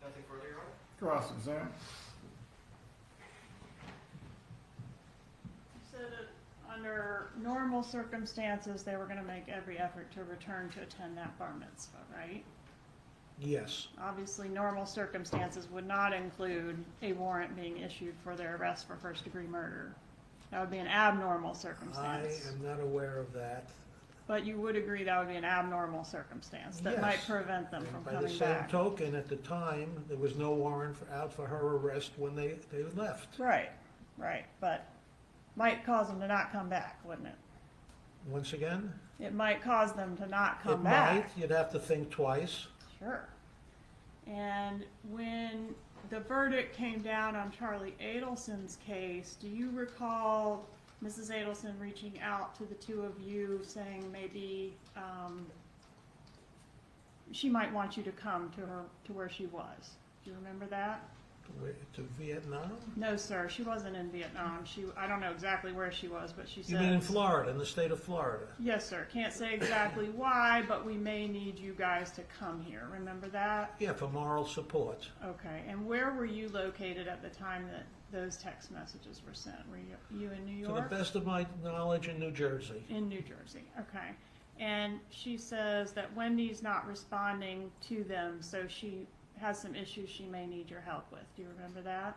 Nothing further, Your Honor? Cross-exam. You said that under normal circumstances, they were gonna make every effort to return to attend that bar mitzvah, right? Yes. Obviously, normal circumstances would not include a warrant being issued for their arrest for first-degree murder. That would be an abnormal I circumstance. am not aware of that. But you would agree that would be an abnormal circumstance that might Yes. prevent them from And by the coming same back. token, at the time, there was no warrant out for her arrest when they left. Right, right, but might cause them to not come back, wouldn't it? Once again, It might cause them to not it come might, back. you'd have to think twice. Sure. And when the verdict came down on Charlie Adelson's case, do you recall Mrs. Adelson reaching out to the two of you saying maybe she might want you to come to where she was? Do you remember that? To Vietnam? No, sir, she wasn't in Vietnam. I don't know exactly where she was, but she said. You mean in Florida, in the state of Florida? Yes, sir. Can't say exactly why, but we may need you guys to come here. Remember that? Yeah, for moral support. Okay. And where were you located at the time that those text messages were sent? Were you in New To the York? best of my knowledge, in New Jersey. In New Jersey. Okay. And she says that Wendy's not responding to them, so she has some issues she may need your help with. Do you remember that?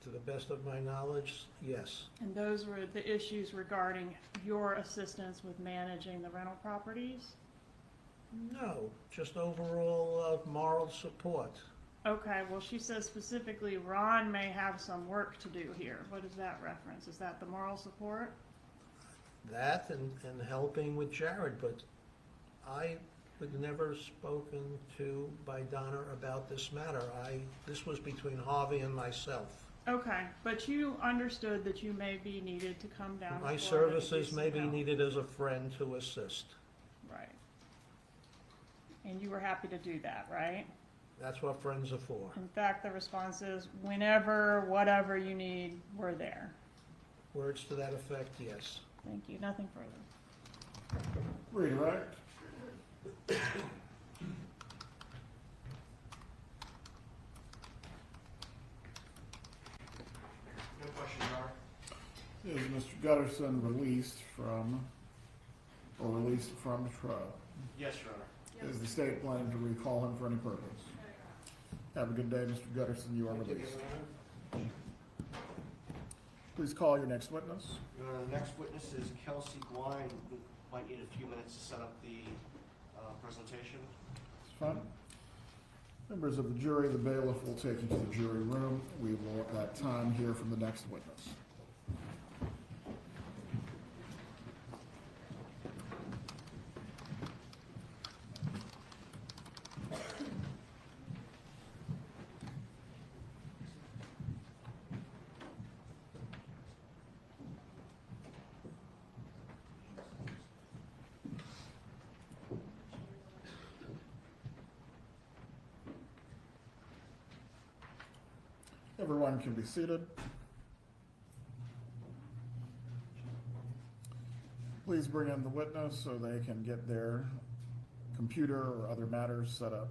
To the best of my knowledge, yes. And those were the issues regarding your assistance with managing the rental properties? No, just overall moral support. Okay, well, she says specifically Ron may have some work to do here. What is that reference? Is that the moral support? That and helping with Jared, but I was never spoken to by Donna about this matter. This was between Harvey and myself. Okay, but you understood that you may be needed to come down. My to Florida to do services some may be help. needed as a friend to assist. Right. And you were happy to do that, right? That's what friends are for. In fact, the response is, whenever, whatever you need, we're there. Words to that effect, yes. Thank you. Nothing further. Redirect. No question, Your Honor. Is Mr. Guterson released from trial? Yes, Your Honor. Is the state planning to recall him for any purpose? Have a good day, Mr. Guterson, you are Thank you, released. Your Honor. Please call your next witness. Your Honor, the next witness is Kelsey Gwine. We might need a few minutes to set up the presentation. It's fine. Members of the jury, the bailiff will take you to the jury room. We will at that time hear from the next witness. Everyone can be seated. Please bring in the witness so they can get their computer or other matters set up.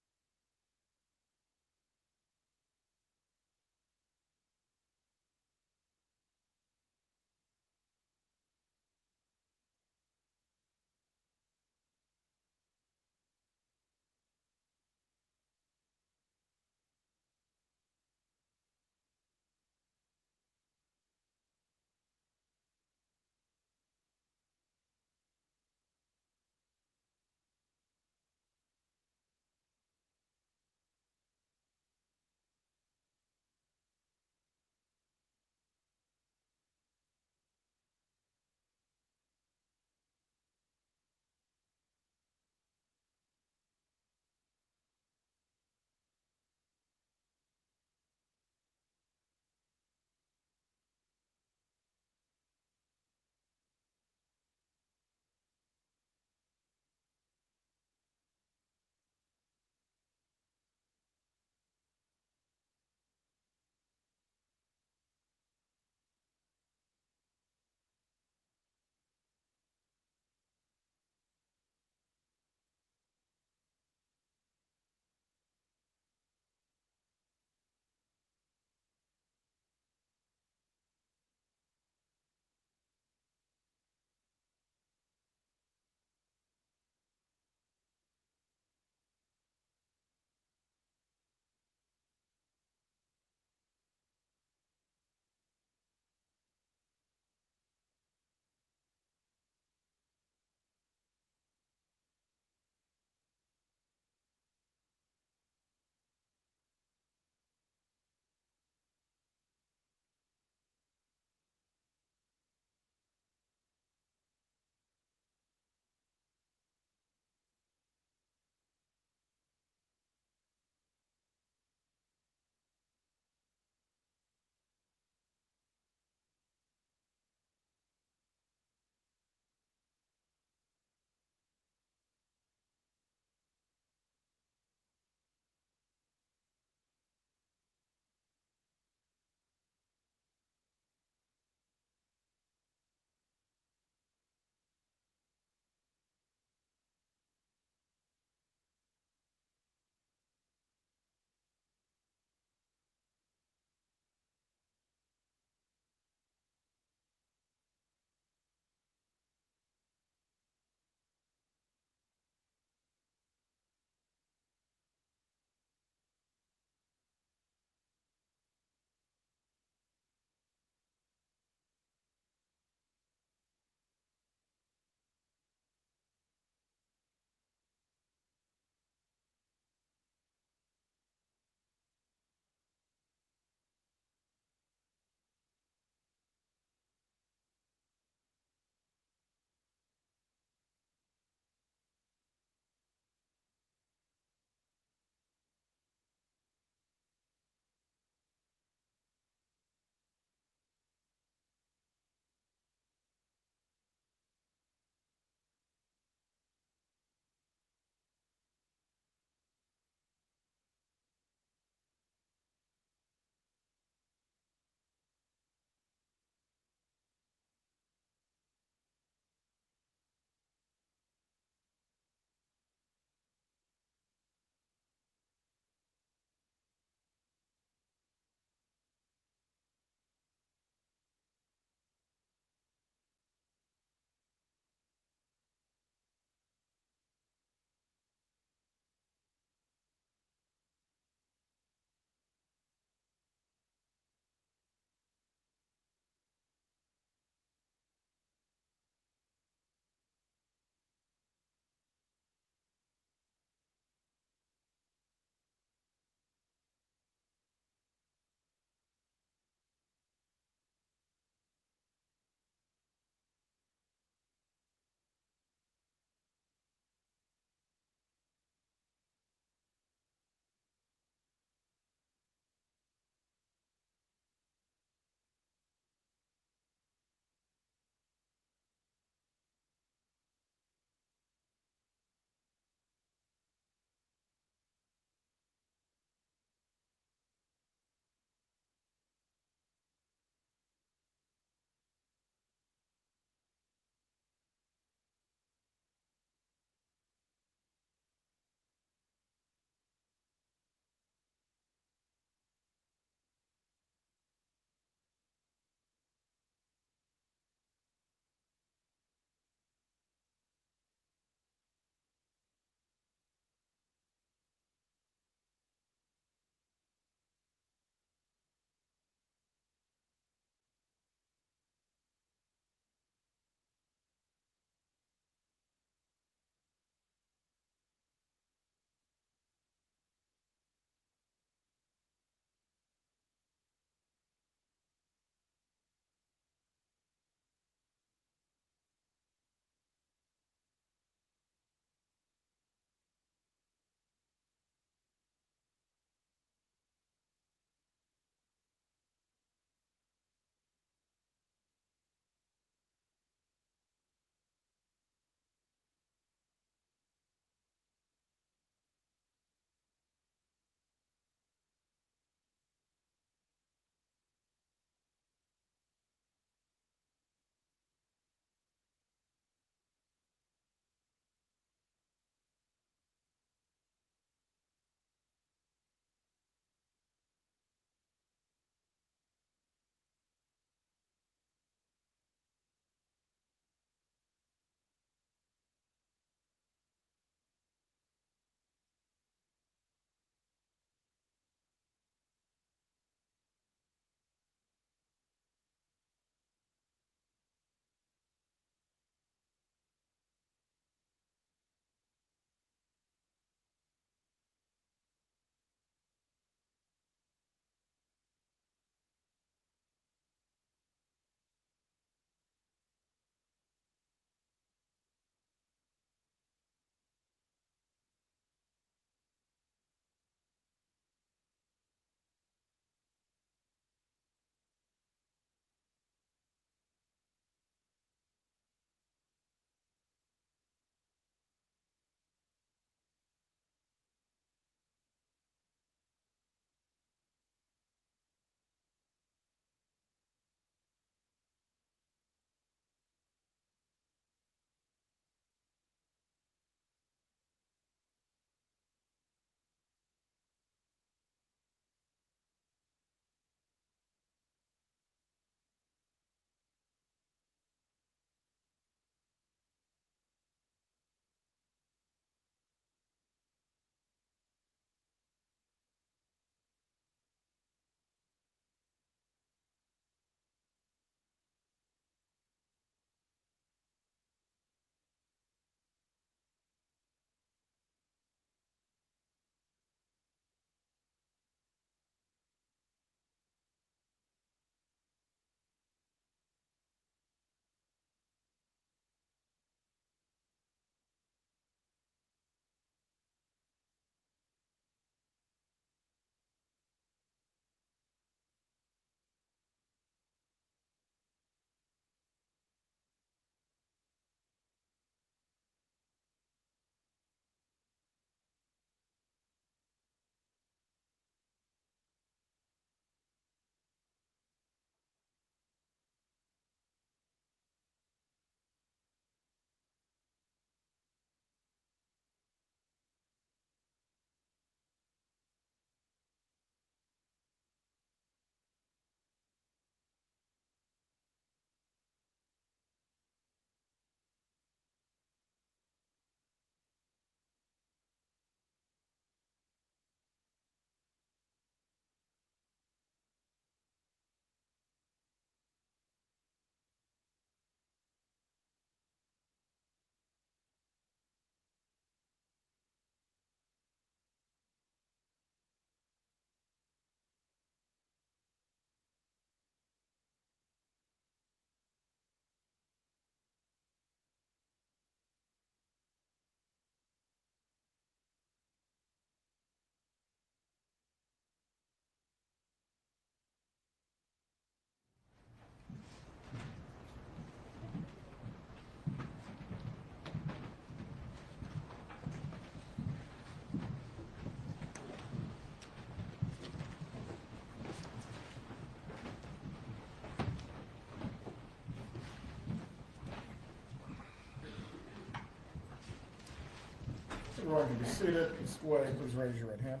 You're going to be seated. Ms. Guay, please raise your right hand.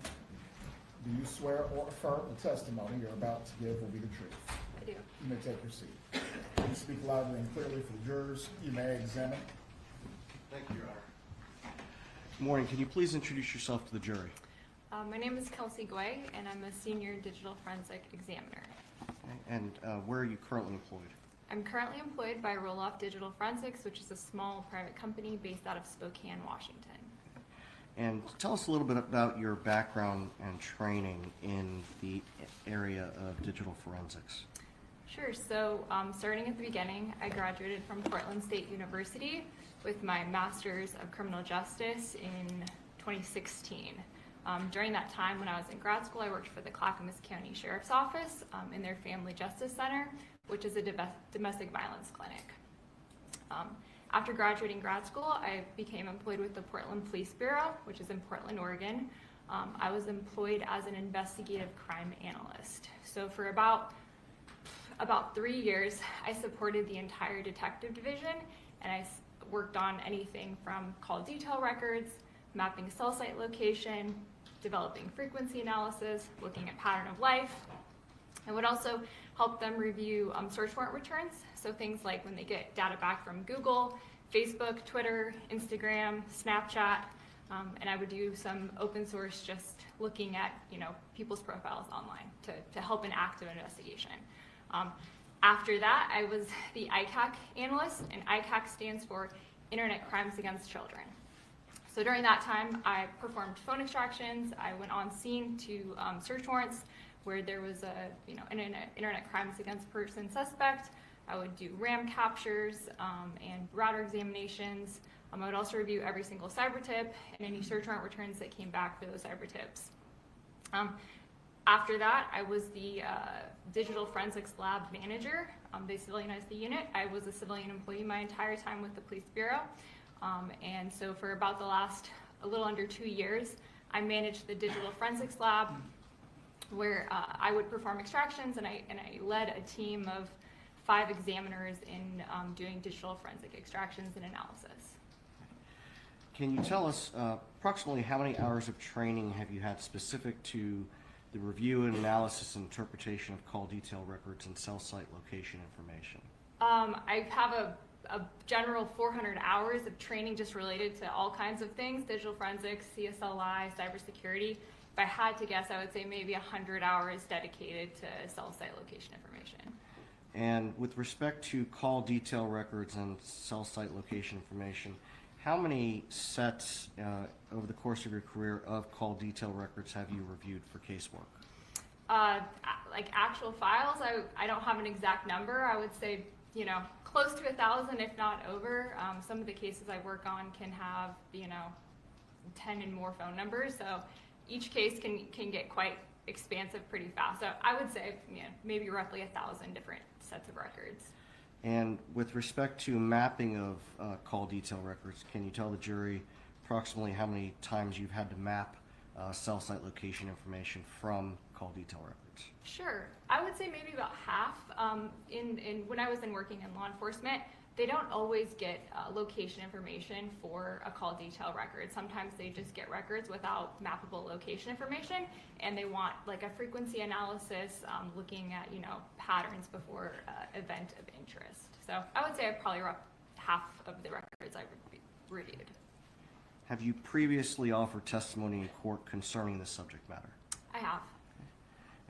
Do you swear or affirm the testimony you're about to give will be the truth? I do. You may take your seat. Please speak loudly and clearly for the jurors. You may examine. Thank you, Your Honor. Good morning. Can you please introduce yourself to the jury? My name is Kelsey Guay, and I'm a senior digital forensic examiner. Okay. And where are you currently employed? I'm currently employed by Roll-Off Digital Forensics, which is a small private company based out of Spokane, Washington. And tell us a little bit about your background and training in the area of digital forensics. Sure. So starting at the beginning, I graduated from Portland State University with my Master's of Criminal Justice in 2016. During that time when I was in grad school, I worked for the Clackamas County Sheriff's Office in their Family Justice Center, which is a domestic violence clinic. After graduating grad school, I became employed with the Portland Police Bureau, which is in Portland, Oregon. I was employed as an investigative crime analyst. So for about 3 years, I supported the entire detective division, and I worked on anything from call detail records, mapping cell site location, developing frequency analysis, looking at pattern of life. I would also help them review search warrant returns, so things like when they get data back from Google, Facebook, Twitter, Instagram, Snapchat, and I would do some open source, just looking at people's profiles online to help an active investigation. After that, I was the ICAC analyst, and ICAC stands for Internet Crimes Against Children. So during that time, I performed phone extractions. I went on scene to search warrants where there was an internet crimes against person suspect. I would do RAM captures and router examinations. I would also review every single cyber tip and any search warrant returns that came back for those cyber tips. After that, I was the digital forensics lab manager. They civilianized the unit. I was a civilian employee my entire time with the police bureau. And so for about the last a little under 2 years, I managed the digital forensics lab, where I would perform extractions, and I led a team of 5 examiners in doing digital forensic extractions and analysis. Can you tell us approximately how many hours of training have you had specific to the review and analysis and interpretation of call detail records and cell site location information? I have a general 400 hours of training just related to all kinds of things: digital forensics, CSLI, cybersecurity. If I had to guess, I would say maybe 100 hours dedicated to cell site location information. And with respect to call detail records and cell site location information, how many sets over the course of your career of call detail records have you reviewed for casework? Like actual files, I don't have an exact number. I would say, close to 1,000, if not over. Some of the cases I work on can have, 10 and more phone numbers. So each case can get quite expansive pretty fast. So I would say, maybe roughly 1,000 different sets of records. And with respect to mapping of call detail records, can you tell the jury approximately how many times you've had to map cell site location information from call detail records? Sure. I would say maybe about half. When I was working in law enforcement, they don't always get location information for a call detail record. Sometimes they just get records without mappable location information, and they want like a frequency analysis, looking at patterns before event of interest. So I would say probably half of the records I've reviewed. Have you previously offered testimony in court concerning this subject matter? I have.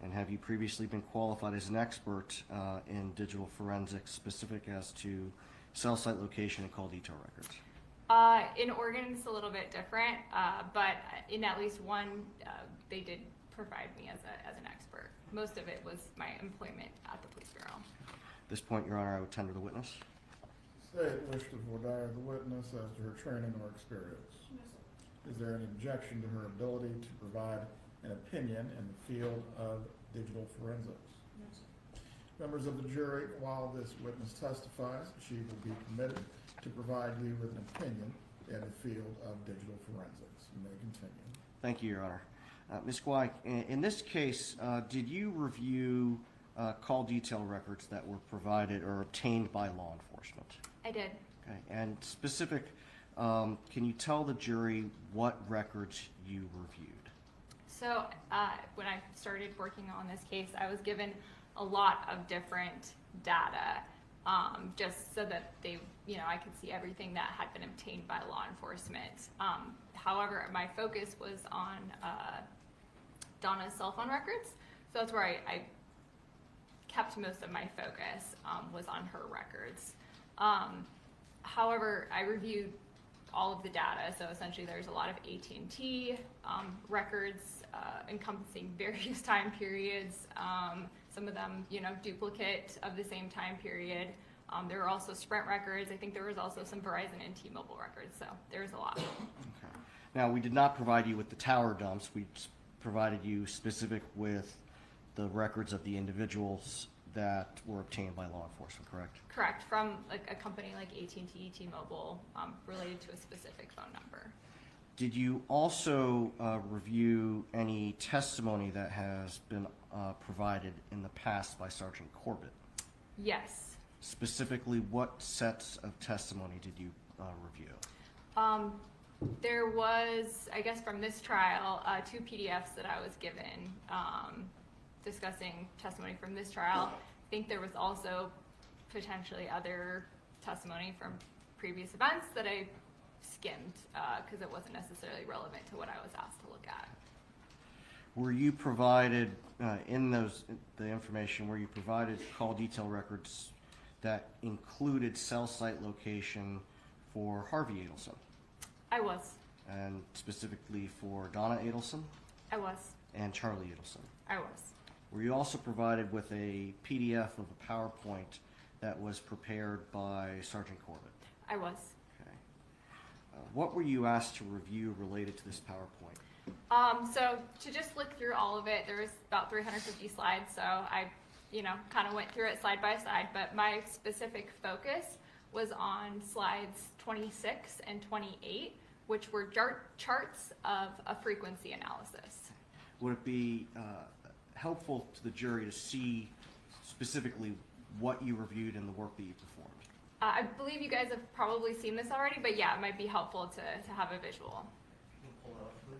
And have you previously been qualified as an expert in digital forensics, specific as to cell site location and call detail records? In Oregon, it's a little bit different, but in at least one, they did provide me as an expert. Most of it was my employment at the police bureau. At this point, Your Honor, I would tender the witness. State wish to voir dire the witness as to her training or experience. Is there any objection to her ability to provide an opinion in the field of digital forensics? No, sir. Members of the jury, while this witness testifies, she will be permitted to provide you with an opinion in the field of digital forensics. You may continue. Thank you, Your Honor. Ms. Guay, in this case, did you review call detail records that were provided or obtained by law enforcement? I did. Okay, and specific Can you tell the jury what records you reviewed? So when I started working on this case, I was given a lot of different data, just so that I could see everything that had been obtained by law enforcement. However, my focus was on Donna's cell phone records, so that's where I kept most of my focus, was on her records. However, I reviewed all of the data, so essentially there's a lot of AT&T records encompassing various time periods, some of them, duplicate of the same time period. There were also Sprint records. I think there was also some Verizon and T-Mobile records, so there's a lot. Okay. Now, we did not provide you with the tower dumps. We provided you specific with the records of the individuals that were obtained by law enforcement, correct? Correct, from like a company like AT&T, T-Mobile, related to a specific phone number. Did you also review any testimony that has been provided in the past by Sergeant Corbett? Yes. Specifically, what sets of testimony did you review? There was, I guess from this trial, 2 PDFs that I was given discussing testimony from this trial. I think there was also potentially other testimony from previous events that I skimmed because it wasn't necessarily relevant to what I was asked to look at. Were you provided the information, were you provided call detail records that included cell site location for Harvey Adelson? I was. And specifically for Donna Adelson? I was. And Charlie Adelson? I was. Were you also provided with a PDF of a PowerPoint that was prepared by Sergeant Corbett? I was. Okay. What were you asked to review related to this PowerPoint? So to just look through all of it, there was about 350 slides, so I, kind of went through it slide by slide, but my specific focus was on slides 26 and 28, which were charts of a frequency analysis. Would it be helpful to the jury to see specifically what you reviewed and the work that you performed? I believe you guys have probably seen this already, but yeah, it might be helpful to have a visual. Can you pull that up, please?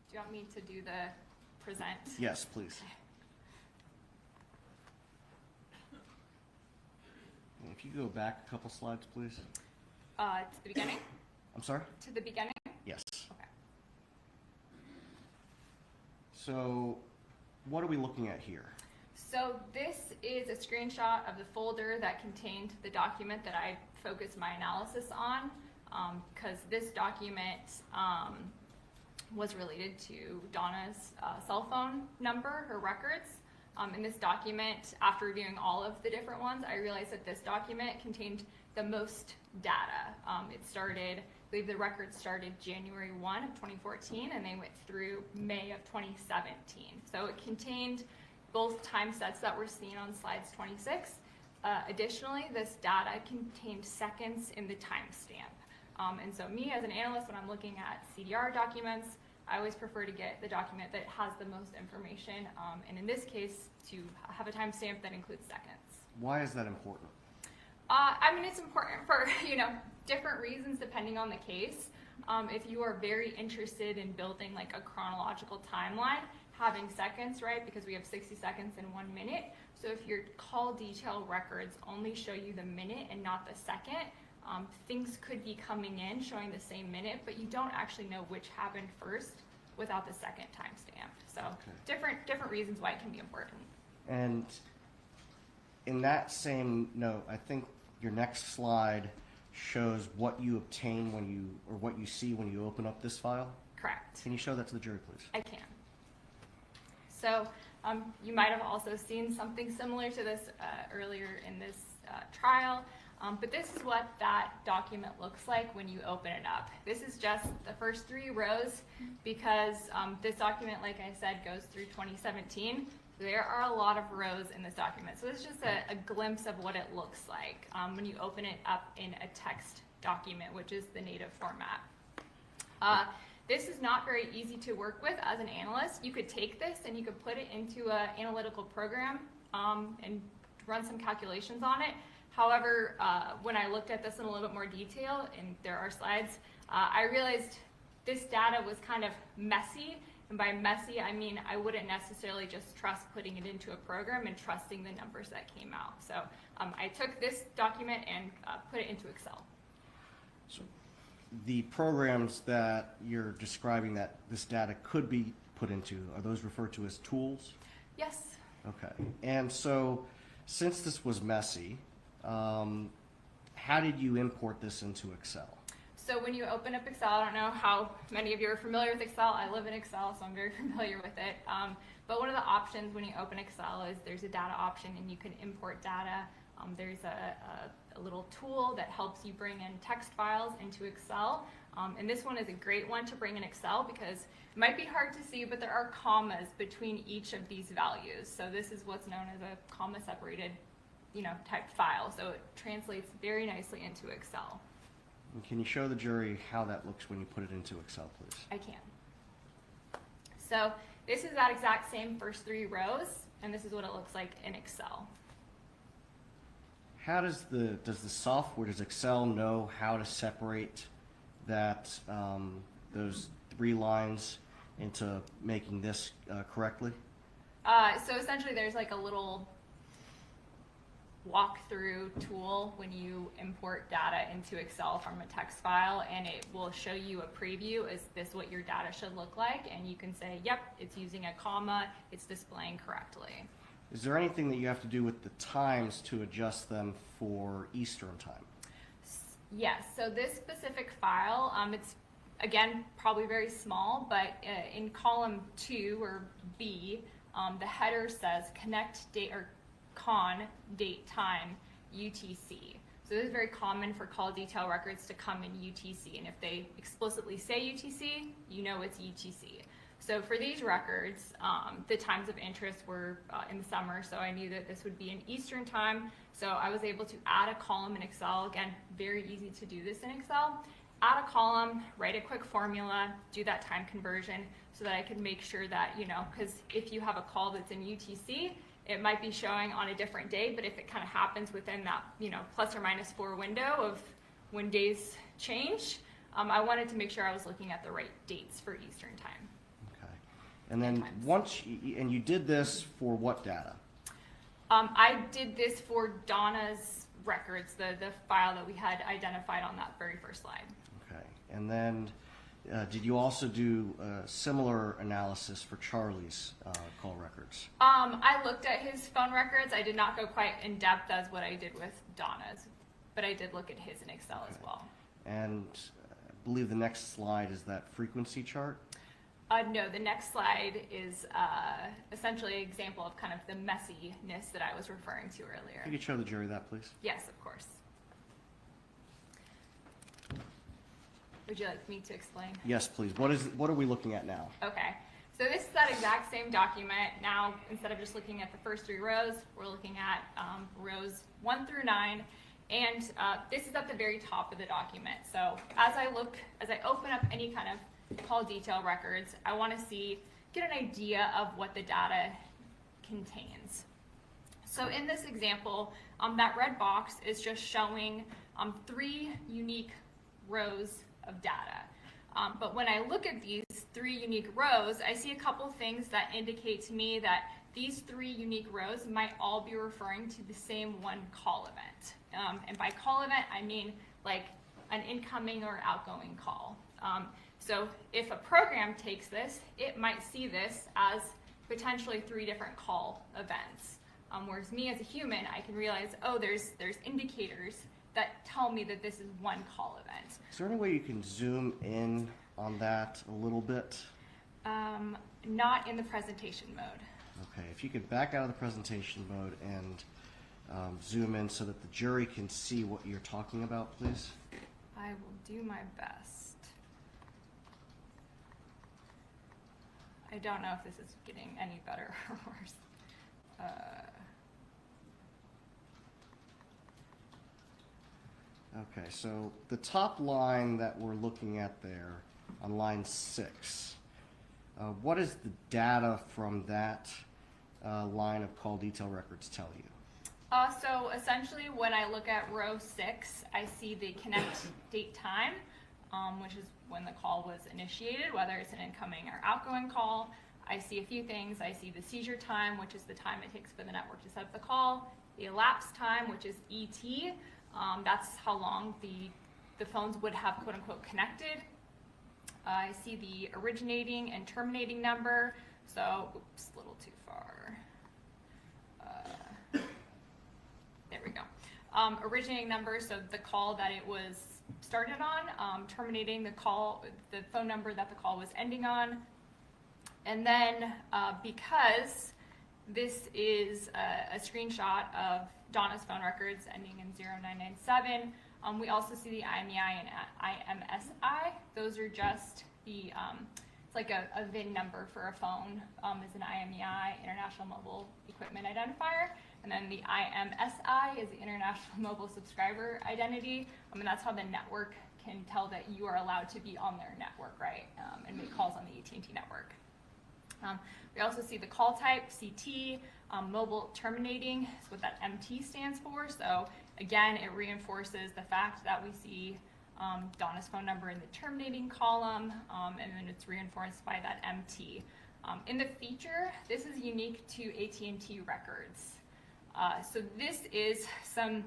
Do you want me to do the present? Yes, please. And if you go back a couple slides, please. To the beginning? I'm sorry? To the beginning? Yes. Okay. So, what are we looking at here? So this is a screenshot of the folder that contained the document that I focused my analysis on, because this document was related to Donna's cell phone number, her records. In this document, after reviewing all of the different ones, I realized that this document contained the most data. It started, I believe the records started January 1 of 2014, and they went through May of 2017. So it contained both time sets that were seen on slides 26. Additionally, this data contained seconds in the timestamp. And so me as an analyst, when I'm looking at CDR documents, I always prefer to get the document that has the most information, and in this case, to have a timestamp that includes seconds. Why is that important? I mean, it's important for, different reasons depending on the case. If you are very interested in building like a chronological timeline, having seconds, right, because we have 60 seconds in 1 minute. So if your call detail records only show you the minute and not the second, things could be coming in showing the same minute, but you don't actually know which happened first without the second timestamp. So Okay. different reasons why it can be important. And in that same note, I think your next slide shows what you obtain or what you see when you open up this file. Correct. Can you show that to the jury, please? I can. So you might have also seen something similar to this earlier in this trial, but this is what that document looks like when you open it up. This is just the first 3 rows because this document, like I said, goes through 2017. There are a lot of rows in this document. So it's just a glimpse of what it looks like when you open it up in a text document, which is the native format. This is not very easy to work with as an analyst. You could take this and you could put it into an analytical program and run some calculations on it. However, when I looked at this in a little bit more detail, and there are slides, I realized this data was kind of messy. And by messy, I mean I wouldn't necessarily just trust putting it into a program and trusting the numbers that came out. So I took this document and put it into Excel. So the programs that you're describing that this data could be put into, are those referred to as tools? Yes. Okay. And so since this was messy, how did you import this into Excel? So when you open up Excel, I don't know how many of you are familiar with Excel. I live in Excel, so I'm very familiar with it. But one of the options when you open Excel is there's a data option and you can import data. There's a little tool that helps you bring in text files into Excel. And this one is a great one to bring in Excel because it might be hard to see, but there are commas between each of these values. So this is what's known as a comma separated, type file. So it translates very nicely into Excel. And can you show the jury how that looks when you put it into Excel, please? I can. So this is that exact same first 3 rows, and this is what it looks like in Excel. How does the software, does Excel know how to separate that those 3 lines into making this correctly? So essentially there's like a little walkthrough tool when you import data into Excel from a text file, and it will show you a preview. Is this what your data should look like? And you can say, yep, it's using a comma, it's displaying correctly. Is there anything that you have to do with the times to adjust them for Eastern time? Yes, so this specific file, it's again probably very small, but in column 2 or B, the header says connect date or con date time UTC. So this is very common for call detail records to come in UTC, and if they explicitly say UTC, you know it's UTC. So for these records, the times of interest were in the summer, so I knew that this would be in Eastern time. So I was able to add a column in Excel. Again, very easy to do this in Excel. Add a column, write a quick formula, do that time conversion so that I could make sure that, because if you have a call that's in UTC, it might be showing on a different day, but if it kind of happens within that, plus or minus 4 window of when days change, I wanted to make sure I was looking at the right dates for Eastern time. Okay. And then and you did this for what data? I did this for Donna's records, the file that we had identified on that very first slide. Okay. And then did you also do a similar analysis for Charlie's call records? I looked at his phone records. I did not go quite in depth as what I did with Donna's, but I did look at his in Excel as well. And I believe the next slide is that frequency chart? No, the next slide is essentially an example of kind of the messiness that I was referring to earlier. You could show the jury that, please. Yes, of course. Would you like me to explain? Yes, please. What are we looking at now? Okay, so this is that exact same document. Now, instead of just looking at the first 3 rows, we're looking at rows 1 through 9, and this is at the very top of the document. So as I open up any kind of call detail records, I want to get an idea of what the data contains. So in this example, that red box is just showing 3 unique rows of data. But when I look at these 3 unique rows, I see a couple things that indicate to me that these 3 unique rows might all be referring to the same one call event. And by call event, I mean like an incoming or outgoing call. So if a program takes this, it might see this as potentially 3 different call events. Whereas me as a human, I can realize, oh, there's indicators that tell me that this is one call event. Is there any way you can zoom in on that a little bit? Not in the presentation mode. Okay, if you could back out of the presentation mode and zoom in so that the jury can see what you're talking about, please. I will do my best. I don't know if this is getting any better or worse. Okay, so the top line that we're looking at there on line 6. What does the data from that line of call detail records tell you? So essentially, when I look at row 6, I see the connect date time, which is when the call was initiated, whether it's an incoming or outgoing call. I see a few things. I see the seizure time, which is the time it takes for the network to set up the call. The elapsed time, which is ET. That's how long the phones would have quote unquote connected. I see the originating and terminating number. So, oops, a little too far. There we go. Originating number, so the call that it was started on. Terminating the call, the phone number that the call was ending on. And then because this is a screenshot of Donna's phone records ending in 0997, we also see the IMEI and IMSI. Those are just the, it's like a VIN number for a phone, is an IMEI, International Mobile Equipment Identifier. And then the IMSI is the International Mobile Subscriber Identity. And that's how the network can tell that you are allowed to be on their network, right? And make calls on the AT&T network. We also see the call type, CT, mobile terminating is what that MT stands for. So again, it reinforces the fact that we see Donna's phone number in the terminating column, and then it's reinforced by that MT. In the feature, this is unique to AT&T records. So this is some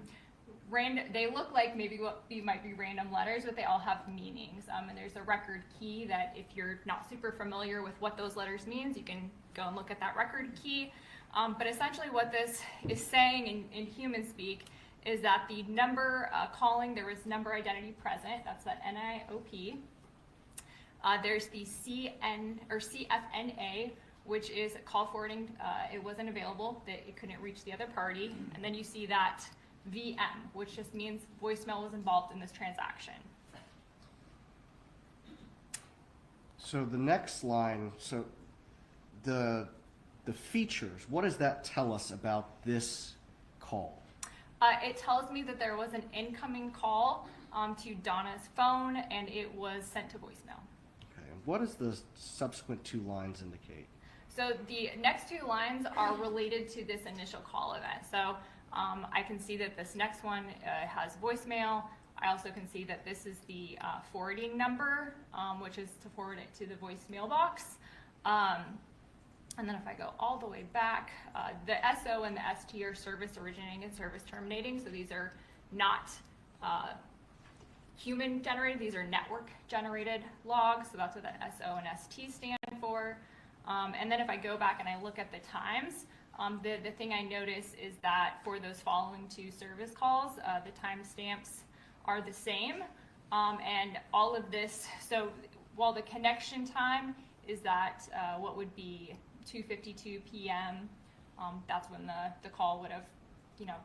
random, they look like maybe what might be random letters, but they all have meanings. And there's a record key that if you're not super familiar with what those letters means, you can go and look at that record key. But essentially what this is saying in human speak is that the number calling, there was number identity present, that's that NIOP. There's the CN or CFNA, which is call forwarding, it wasn't available, that it couldn't reach the other party. And then you see that VM, which just means voicemail was involved in this transaction. So the next line, so the features, what does that tell us about this call? It tells me that there was an incoming call to Donna's phone and it was sent to voicemail. Okay, and what does the subsequent 2 lines indicate? So the next 2 lines are related to this initial call event. So I can see that this next one has voicemail. I also can see that this is the forwarding number, which is to forward it to the voicemail box. And then if I go all the way back, the SO and the ST are service originating and service terminating. So these are not human generated, these are network generated logs. So that's what that SO and ST stand for. And then if I go back and I look at the times, the thing I notice is that for those following 2 service calls, the timestamps are the same. And all of this, so while the connection time is that what would be 2:52 p.m., that's when the call would have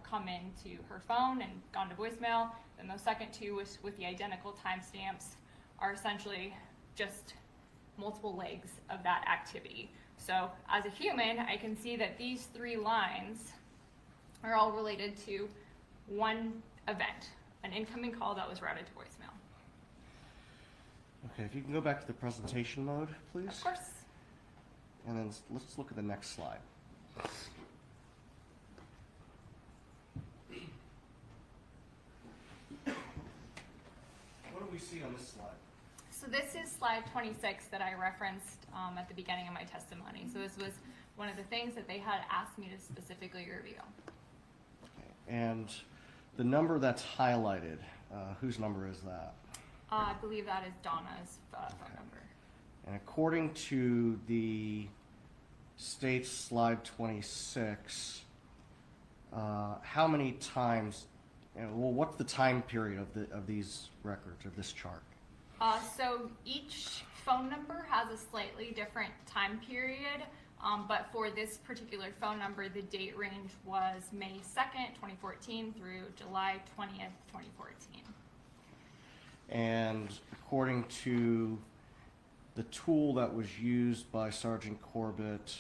come into her phone and gone to voicemail. Then those second 2 with the identical timestamps are essentially just multiple legs of that activity. So as a human, I can see that these 3 lines are all related to one event, an incoming call that was routed to voicemail. Okay, if you can go back to the presentation mode, please. Of course. And then let's look at the next slide. What do we see on this slide? So this is slide 26 that I referenced at the beginning of my testimony. So this was one of the things that they had asked me to specifically review. Okay. And the number that's highlighted, whose number is that? I believe that is Donna's phone number. And according to the state's slide 26, how many times, well, what's the time period of these records, of this chart? So each phone number has a slightly different time period, but for this particular phone number, the date range was May 2nd, 2014 through July 20th, 2014. And according to the tool that was used by Sergeant Corbett,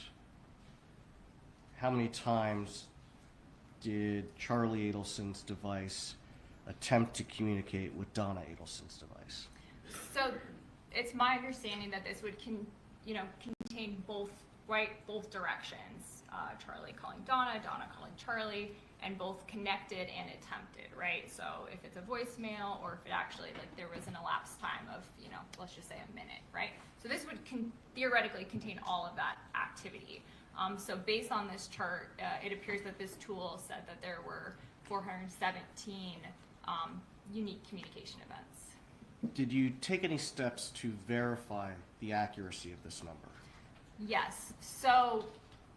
how many times did Charlie Adelson's device attempt to communicate with Donna Adelson's device? So it's my understanding that this would contain both directions. Charlie calling Donna, Donna calling Charlie, and both connected and attempted, right? So if it's a voicemail, or if it actually, like, there was an elapsed time of, let's just say a minute, right? So this would theoretically contain all of that activity. So based on this chart, it appears that this tool said that there were 417 unique communication events. Did you take any steps to verify the accuracy of this number? Yes. So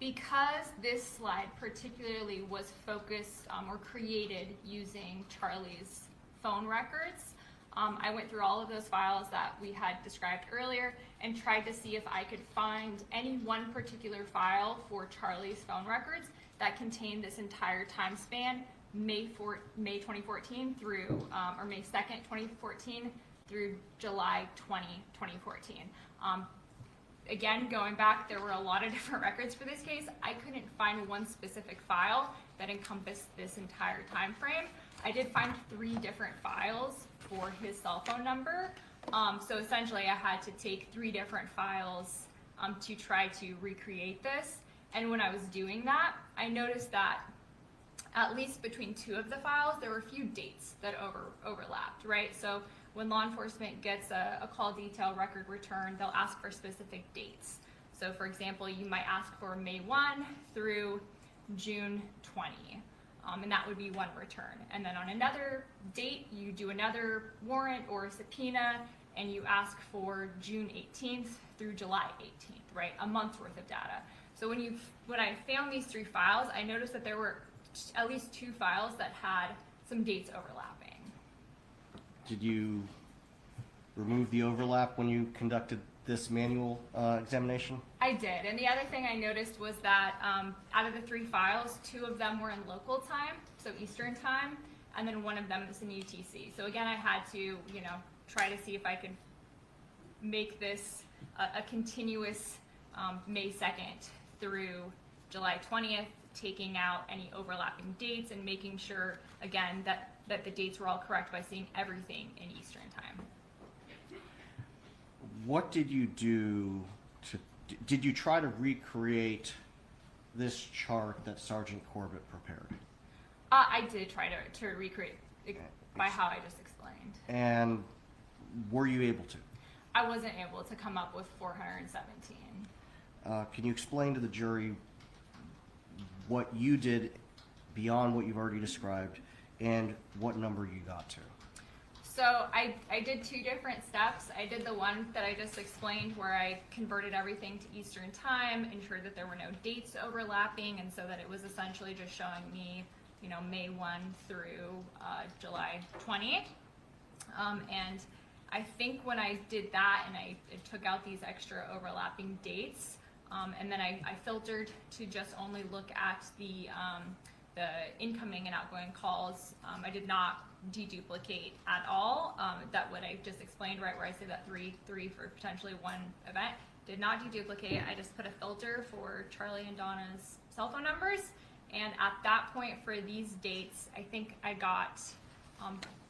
because this slide particularly was focused or created using Charlie's phone records, I went through all of those files that we had described earlier and tried to see if I could find any one particular file for Charlie's phone records that contained this entire time span, May 2014 through, or May 2nd, 2014 through July 2014. Again, going back, there were a lot of different records for this case. I couldn't find one specific file that encompassed this entire time frame. I did find 3 different files for his cell phone number. So essentially I had to take 3 different files to try to recreate this. And when I was doing that, I noticed that at least between 2 of the files, there were a few dates that overlapped, right? So when law enforcement gets a call detail record return, they'll ask for specific dates. So for example, you might ask for May 1 through June 20. And that would be one return. And then on another date, you do another warrant or a subpoena, and you ask for June 18th through July 18th, right? A month's worth of data. So when I found these 3 files, I noticed that there were at least 2 files that had some dates overlapping. Did you remove the overlap when you conducted this manual examination? I did, and the other thing I noticed was that out of the 3 files, 2 of them were in local time, so Eastern time, and then one of them is in UTC. So again, I had to, try to see if I could make this a continuous May 2nd through July 20th, taking out any overlapping dates and making sure, again, that the dates were all correct by seeing everything in Eastern time. What did you do did you try to recreate this chart that Sergeant Corbett prepared? I did try to recreate it by how I just explained. And were you able to? I wasn't able to come up with 417. Can you explain to the jury what you did beyond what you've already described and what number you got to? So I did 2 different steps. I did the one that I just explained where I converted everything to Eastern time, ensured that there were no dates overlapping, and so that it was essentially just showing me, May 1 through July 20th. And I think when I did that and I took out these extra overlapping dates, and then I filtered to just only look at the incoming and outgoing calls. I did not deduplicate at all. That what I just explained, right, where I say that three for potentially one event. Did not deduplicate. I just put a filter for Charlie and Donna's cell phone numbers. And at that point, for these dates, I think I got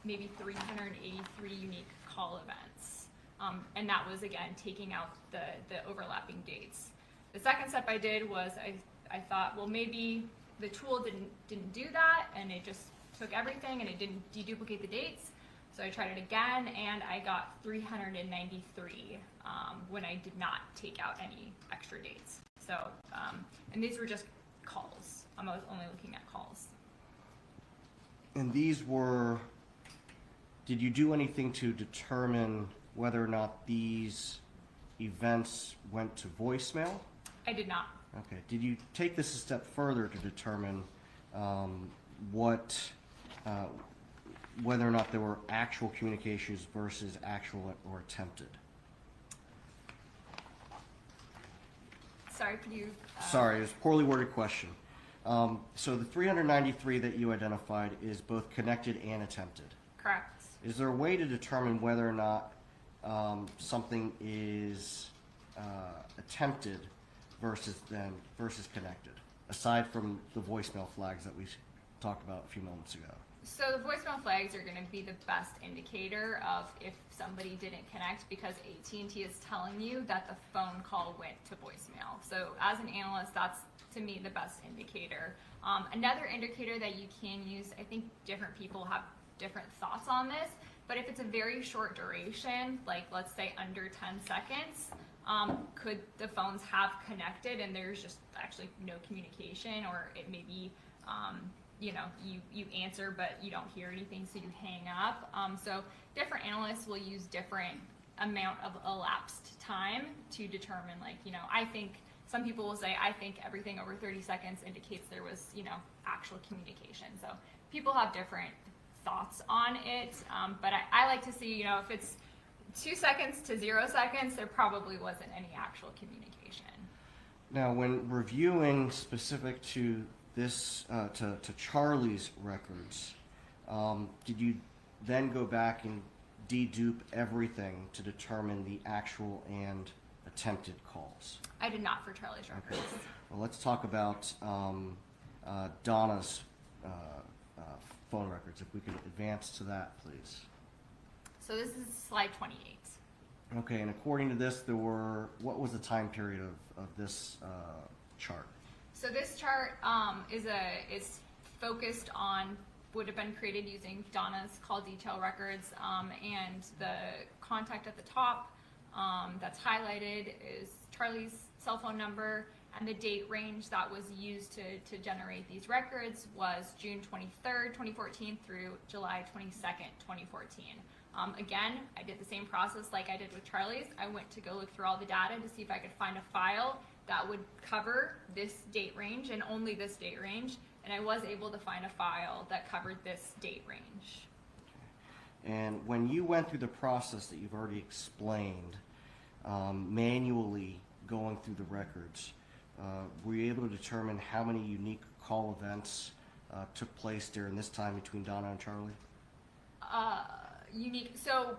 maybe 383 unique call events. And that was, again, taking out the overlapping dates. The second step I did was I thought, well, maybe the tool didn't do that, and it just took everything and it didn't deduplicate the dates. So I tried it again, and I got 393 when I did not take out any extra dates. So, and these were just calls. I was only looking at calls. And these were, did you do anything to determine whether or not these events went to voicemail? I did not. Okay. Did you take this a step further to determine whether or not there were actual communications versus actual or attempted? Sorry, could you? Sorry, it was a poorly worded question. So the 393 that you identified is both connected and attempted. Correct. Is there a way to determine whether or not something is attempted versus connected, aside from the voicemail flags that we talked about a few moments ago? So the voicemail flags are going to be the best indicator of if somebody didn't connect, because AT&T is telling you that the phone call went to voicemail. So as an analyst, that's to me the best indicator. Another indicator that you can use, I think different people have different thoughts on this, but if it's a very short duration, like let's say under 10 seconds, could the phones have connected and there's just actually no communication, or it may be you know, you answer but you don't hear anything, so you hang up. So different analysts will use different amount of elapsed time to determine, like, you know, I think some people will say, I think everything over 30 seconds indicates there was, you know, actual communication. So people have different thoughts on it, but I like to see, you know, if it's 2 seconds to 0 seconds, there probably wasn't any actual communication. Now, when reviewing specific to this, to Charlie's records, did you then go back and dedupe everything to determine the actual and attempted calls? I did not for Charlie's records. Okay. Well, let's talk about Donna's phone records. If we could advance to that, please. So this is slide 28. Okay, and according to this, there were, what was the time period of this chart? So this chart is focused on, would have been created using Donna's call detail records, and the contact at the top that's highlighted is Charlie's cell phone number, and the date range that was used to generate these records was June 23rd, 2014 through July 22nd, 2014. Again, I did the same process like I did with Charlie's. I went to go look through all the data to see if I could find a file that would cover this date range and only this date range, and I was able to find a file that covered this date range. And when you went through the process that you've already explained, manually going through the records, were you able to determine how many unique call events took place during this time between Donna and Charlie? Unique. So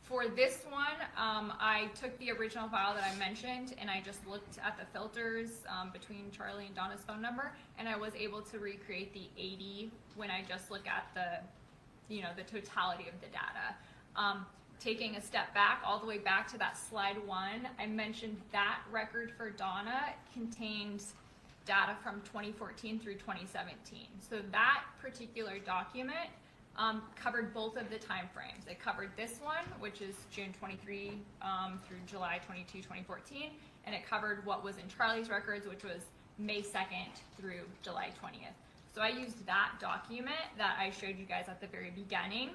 for this one, I took the original file that I mentioned and I just looked at the filters between Charlie and Donna's phone number, and I was able to recreate the 80 when I just look at the, you know, the totality of the data. Taking a step back, all the way back to that slide 1, I mentioned that record for Donna contained data from 2014 through 2017. So that particular document covered both of the time frames. It covered this one, which is June 23 through July 22, 2014, and it covered what was in Charlie's records, which was May 2nd through July 20th. So I used that document that I showed you guys at the very beginning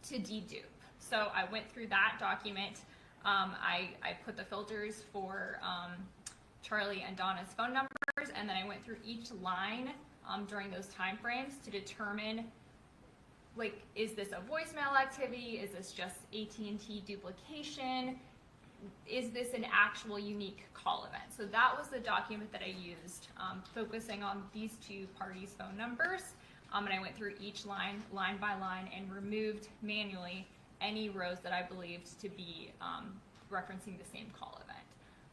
to dedupe. So I went through that document. I put the filters for Charlie and Donna's phone numbers, and then I went through each line during those time frames to determine, like, is this a voicemail activity? Is this just AT&T duplication? Is this an actual unique call event? So that was the document that I used, focusing on these two parties' phone numbers. And I went through each line by line, and removed manually any rows that I believed to be referencing the same call event.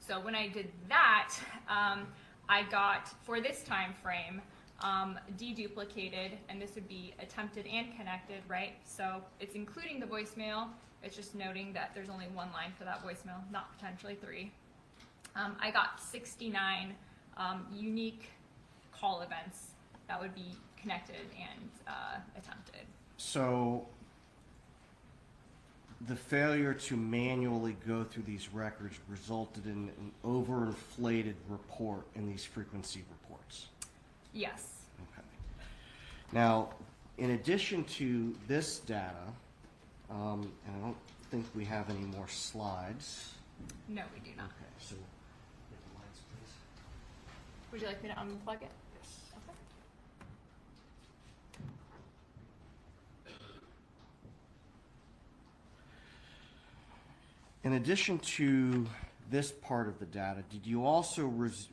So when I did that, I got, for this time frame, deduplicated, and this would be attempted and connected, right? So it's including the voicemail. It's just noting that there's only one line for that voicemail, not potentially 3. I got 69 unique call events that would be connected and attempted. So the failure to manually go through these records resulted in an overinflated report in these frequency reports. Yes. Okay. Now, in addition to this data, and I don't think we have any more slides. No, we do not. Okay, so get the lights, please. Would you like me to unplug it? Yes. Okay. In addition to this part of the data, did you also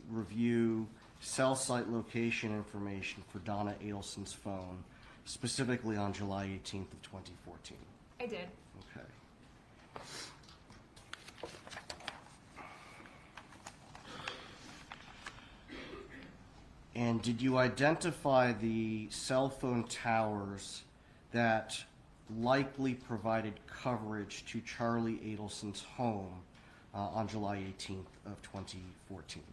review cell site location information for Donna Adelson's phone, specifically on July 18th of 2014? I did. Okay. And did you identify the cell phone towers that likely provided coverage to Charlie Adelson's home on July 18th of 2014?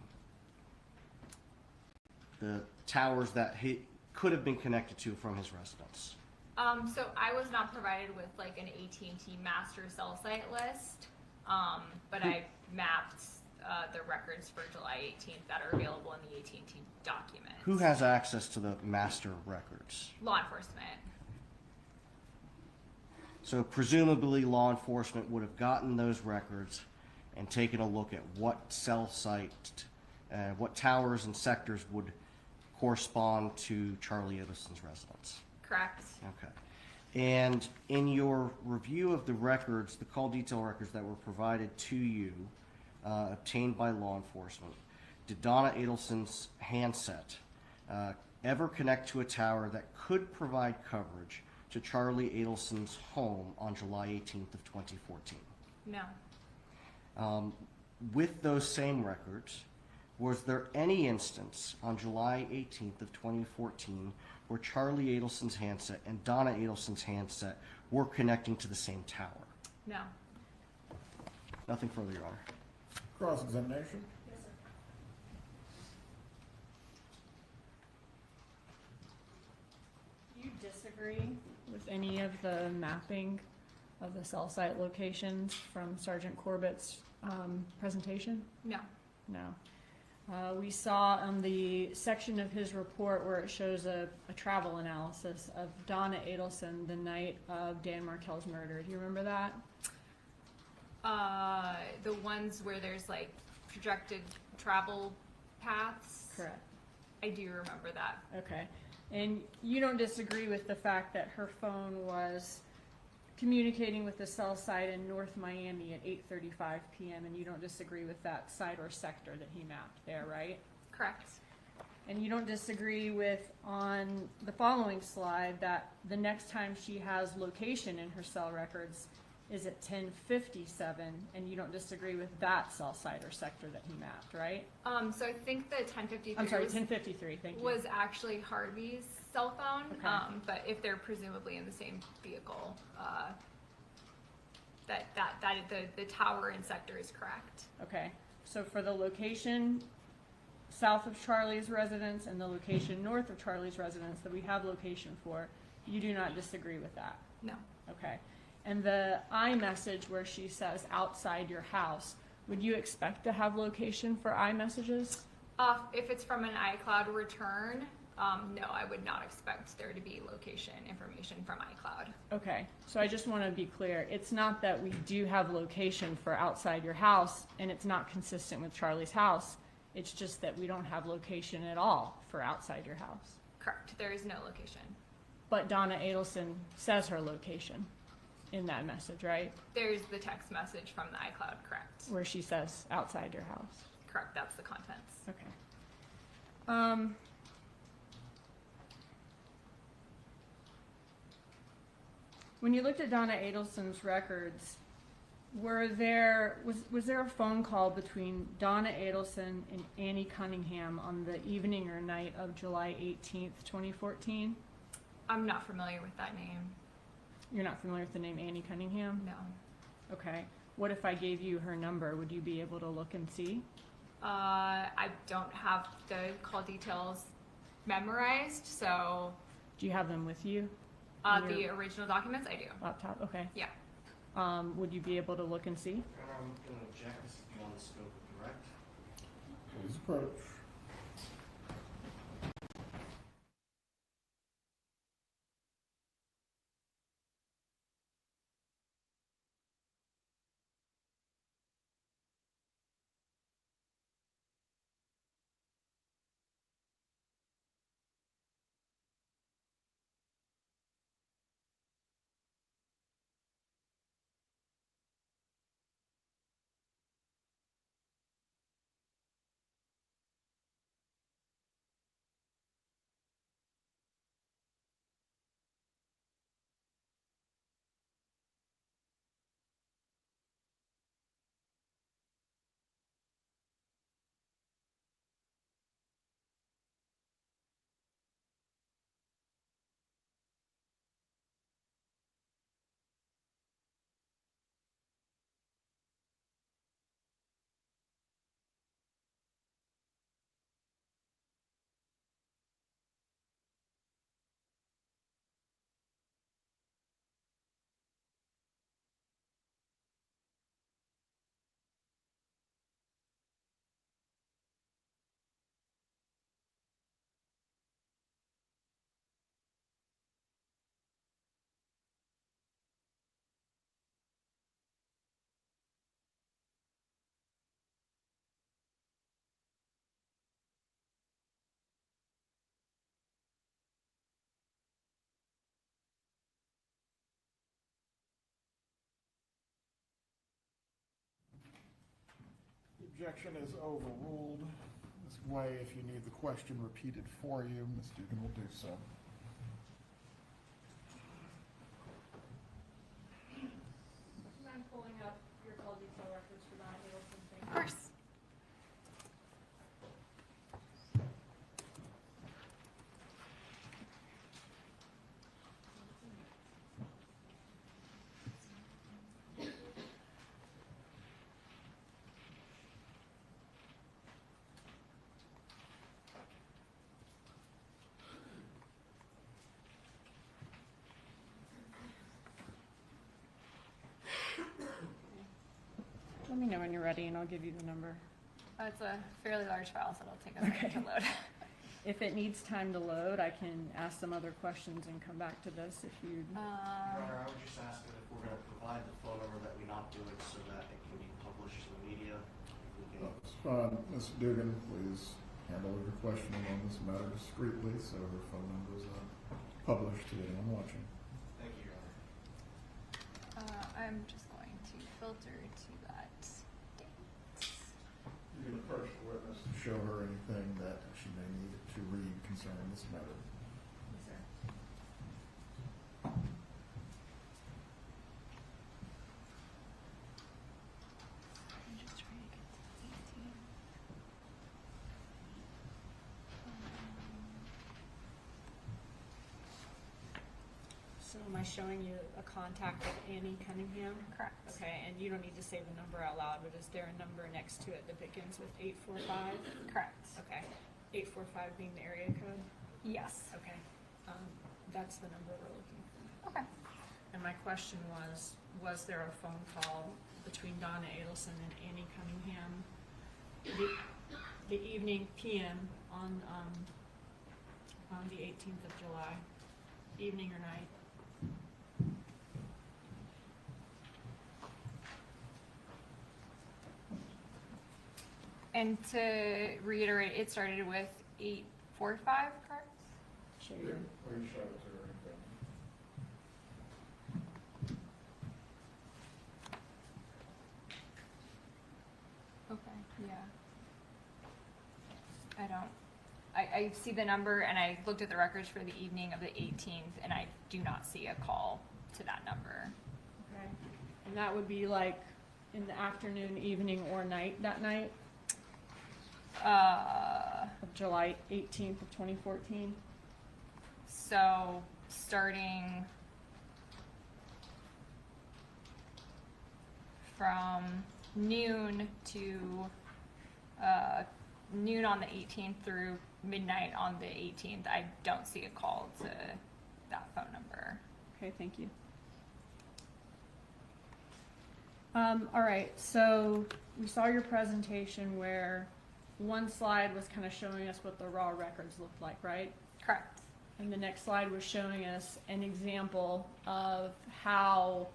The towers that he could have been connected to from his residence. So I was not provided with like an AT&T master cell site list, but I mapped the records for July 18th that are available in the AT&T document. Who has access to the master records? Law enforcement. So presumably law enforcement would have gotten those records and taken a look at what cell site, what towers and sectors would correspond to Charlie Edison's residence. Correct. Okay. And in your review of the records, the call detail records that were provided to you, obtained by law enforcement, did Donna Adelson's handset ever connect to a tower that could provide coverage to Charlie Adelson's home on July 18th of 2014? No. With those same records, was there any instance on July 18th of 2014 where Charlie Adelson's handset and Donna Adelson's handset were connecting to the same tower? No. Nothing further, Your Honor. Cross-examination? Do you disagree with any of the mapping of the cell site locations from Sergeant Corbett's presentation? No. No. We saw on the section of his report where it shows a travel analysis of Donna Adelson the night of Dan Markel's murder. Do you remember that? The ones where there's like projected travel paths. Correct. I do remember that. Okay. And you don't disagree with the fact that her phone was communicating with the cell site in North Miami at 8:35 p.m. and you don't disagree with that site or sector that he mapped there, right? Correct. And you don't disagree with, on the following slide, that the next time she has location in her cell records is at 10:57, and you don't disagree with that cell site or sector that he mapped, right? So I think the 1053 I'm sorry, was, 10:53, thank you. was actually Harvey's cell phone. Okay. But if they're presumably in the same vehicle, the tower and sector is correct. Okay, so for the location south of Charlie's residence and the location north of Charlie's residence that we have location for, you do not disagree with that? No. Okay. And the iMessage where she says outside your house, would you expect to have location for iMessages? If it's from an iCloud return, no, I would not expect there to be location information from iCloud. Okay, so I just want to be clear. It's not that we do have location for outside your house and it's not consistent with Charlie's house. It's just that we don't have location at all for outside your house. Correct. There is no location. But Donna Adelson says her location in that message, right? There's the text message from the iCloud, correct? Where she says outside your house. Correct, that's the contents. Okay. When you looked at Donna Adelson's records, was there a phone call between Donna Adelson and Annie Cunningham on the evening or night of July 18th, 2014? I'm not familiar with that name. You're not familiar with the name Annie Cunningham? No. Okay. What if I gave you her number? Would you be able to look and see? I don't have the call details memorized, so Do you have them with you? the original documents, I do. Laptop, okay. Yeah. Would you be able to look and see? I'm going to object. This is beyond the scope of direct. Please approach. Objection is overruled. Ms. Way, if you need the question repeated for you, Ms. Dugan will do so. I'm pulling up your call detail records for Donna Adelson. Of course. Let me know when you're ready and I'll give you the number. It's a fairly large file, so it'll take a second to load. If it needs time to load, I can ask some other questions and come back to this if you. Your Honor, I would just ask that if we're going to provide the phone number, that we not do it so that it can be published to the media. We can- That's fine. Ms. Dugan, please handle your questioning on this matter discreetly so her phone number is not published to anyone watching. Thank you, Your Honor. I'm just going to filter to that date. You can approach the witness to show her anything that she may need to read concerning this matter. Yes, sir. I'm just trying to get to the 18. So am I showing you a contact with Annie Cunningham? Correct. Okay, and you don't need to say the number out loud, but is there a number next to it that begins with 845? Correct. Okay, 845 being the area code? Yes. Okay, that's the number we're looking for. Okay. And my question was there a phone call between Donna Adelson and Annie Cunningham the evening PM on the 18th of July, evening or night? And to reiterate, it started with 845, correct? Shagrin. Or you show it to her anything. Okay, yeah. I see the number and I looked at the records for the evening of the 18th and I do not see a call to that number. Okay. And that would be like in the afternoon, evening, or night that night of July 18th of 2014? So starting from noon to noon on the 18th through midnight on the 18th, I don't see a call to that phone number. Okay, thank you. All right, so we saw your presentation where one slide was kind of showing us what the raw records looked like, right? Correct. And the next slide was showing us an example of how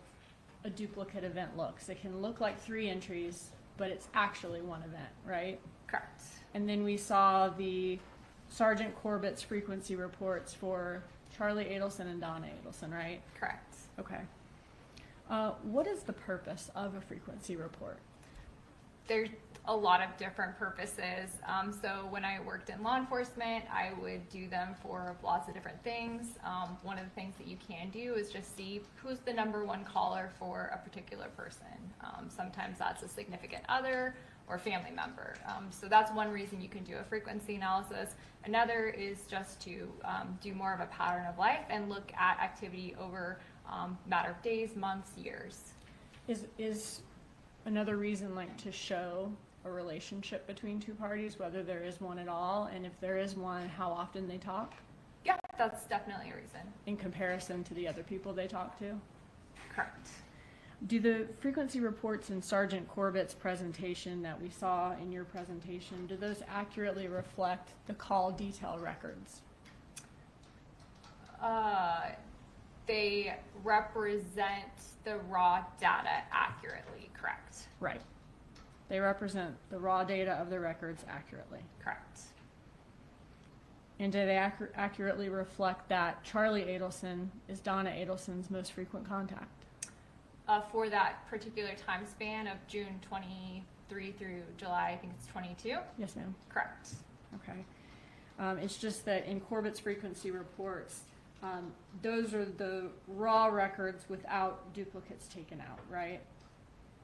a duplicate event looks. It can look like 3 entries, but it's actually one event, right? Correct. And then we saw the Sergeant Corbett's frequency reports for Charlie Adelson and Donna Adelson, right? Correct. Okay. What is the purpose of a frequency report? There's a lot of different purposes. So when I worked in law enforcement, I would do them for lots of different things. One of the things that you can do is just see who's the #1 caller for a particular person. Sometimes that's a significant other or family member. So that's one reason you can do a frequency analysis. Another is just to do more of a pattern of life and look at activity over matter of days, months, years. Is another reason like to show a relationship between 2 parties, whether there is one at all, and if there is one, how often they talk Yeah, that's definitely a reason. in comparison to the other people they talk to? Correct. Do the frequency reports in Sergeant Corbett's presentation that we saw in your presentation, do those accurately reflect the call detail records? They represent the raw data accurately, correct? Right. They represent the raw data of the records accurately. Correct. And do they accurately reflect that Charlie Adelson is Donna Adelson's most frequent contact? For that particular time span of June 2014 3 through July, I think it's 22. Yes, ma'am. Correct. Okay. It's just that in Corbett's frequency reports, those are the raw records without duplicates taken out, right?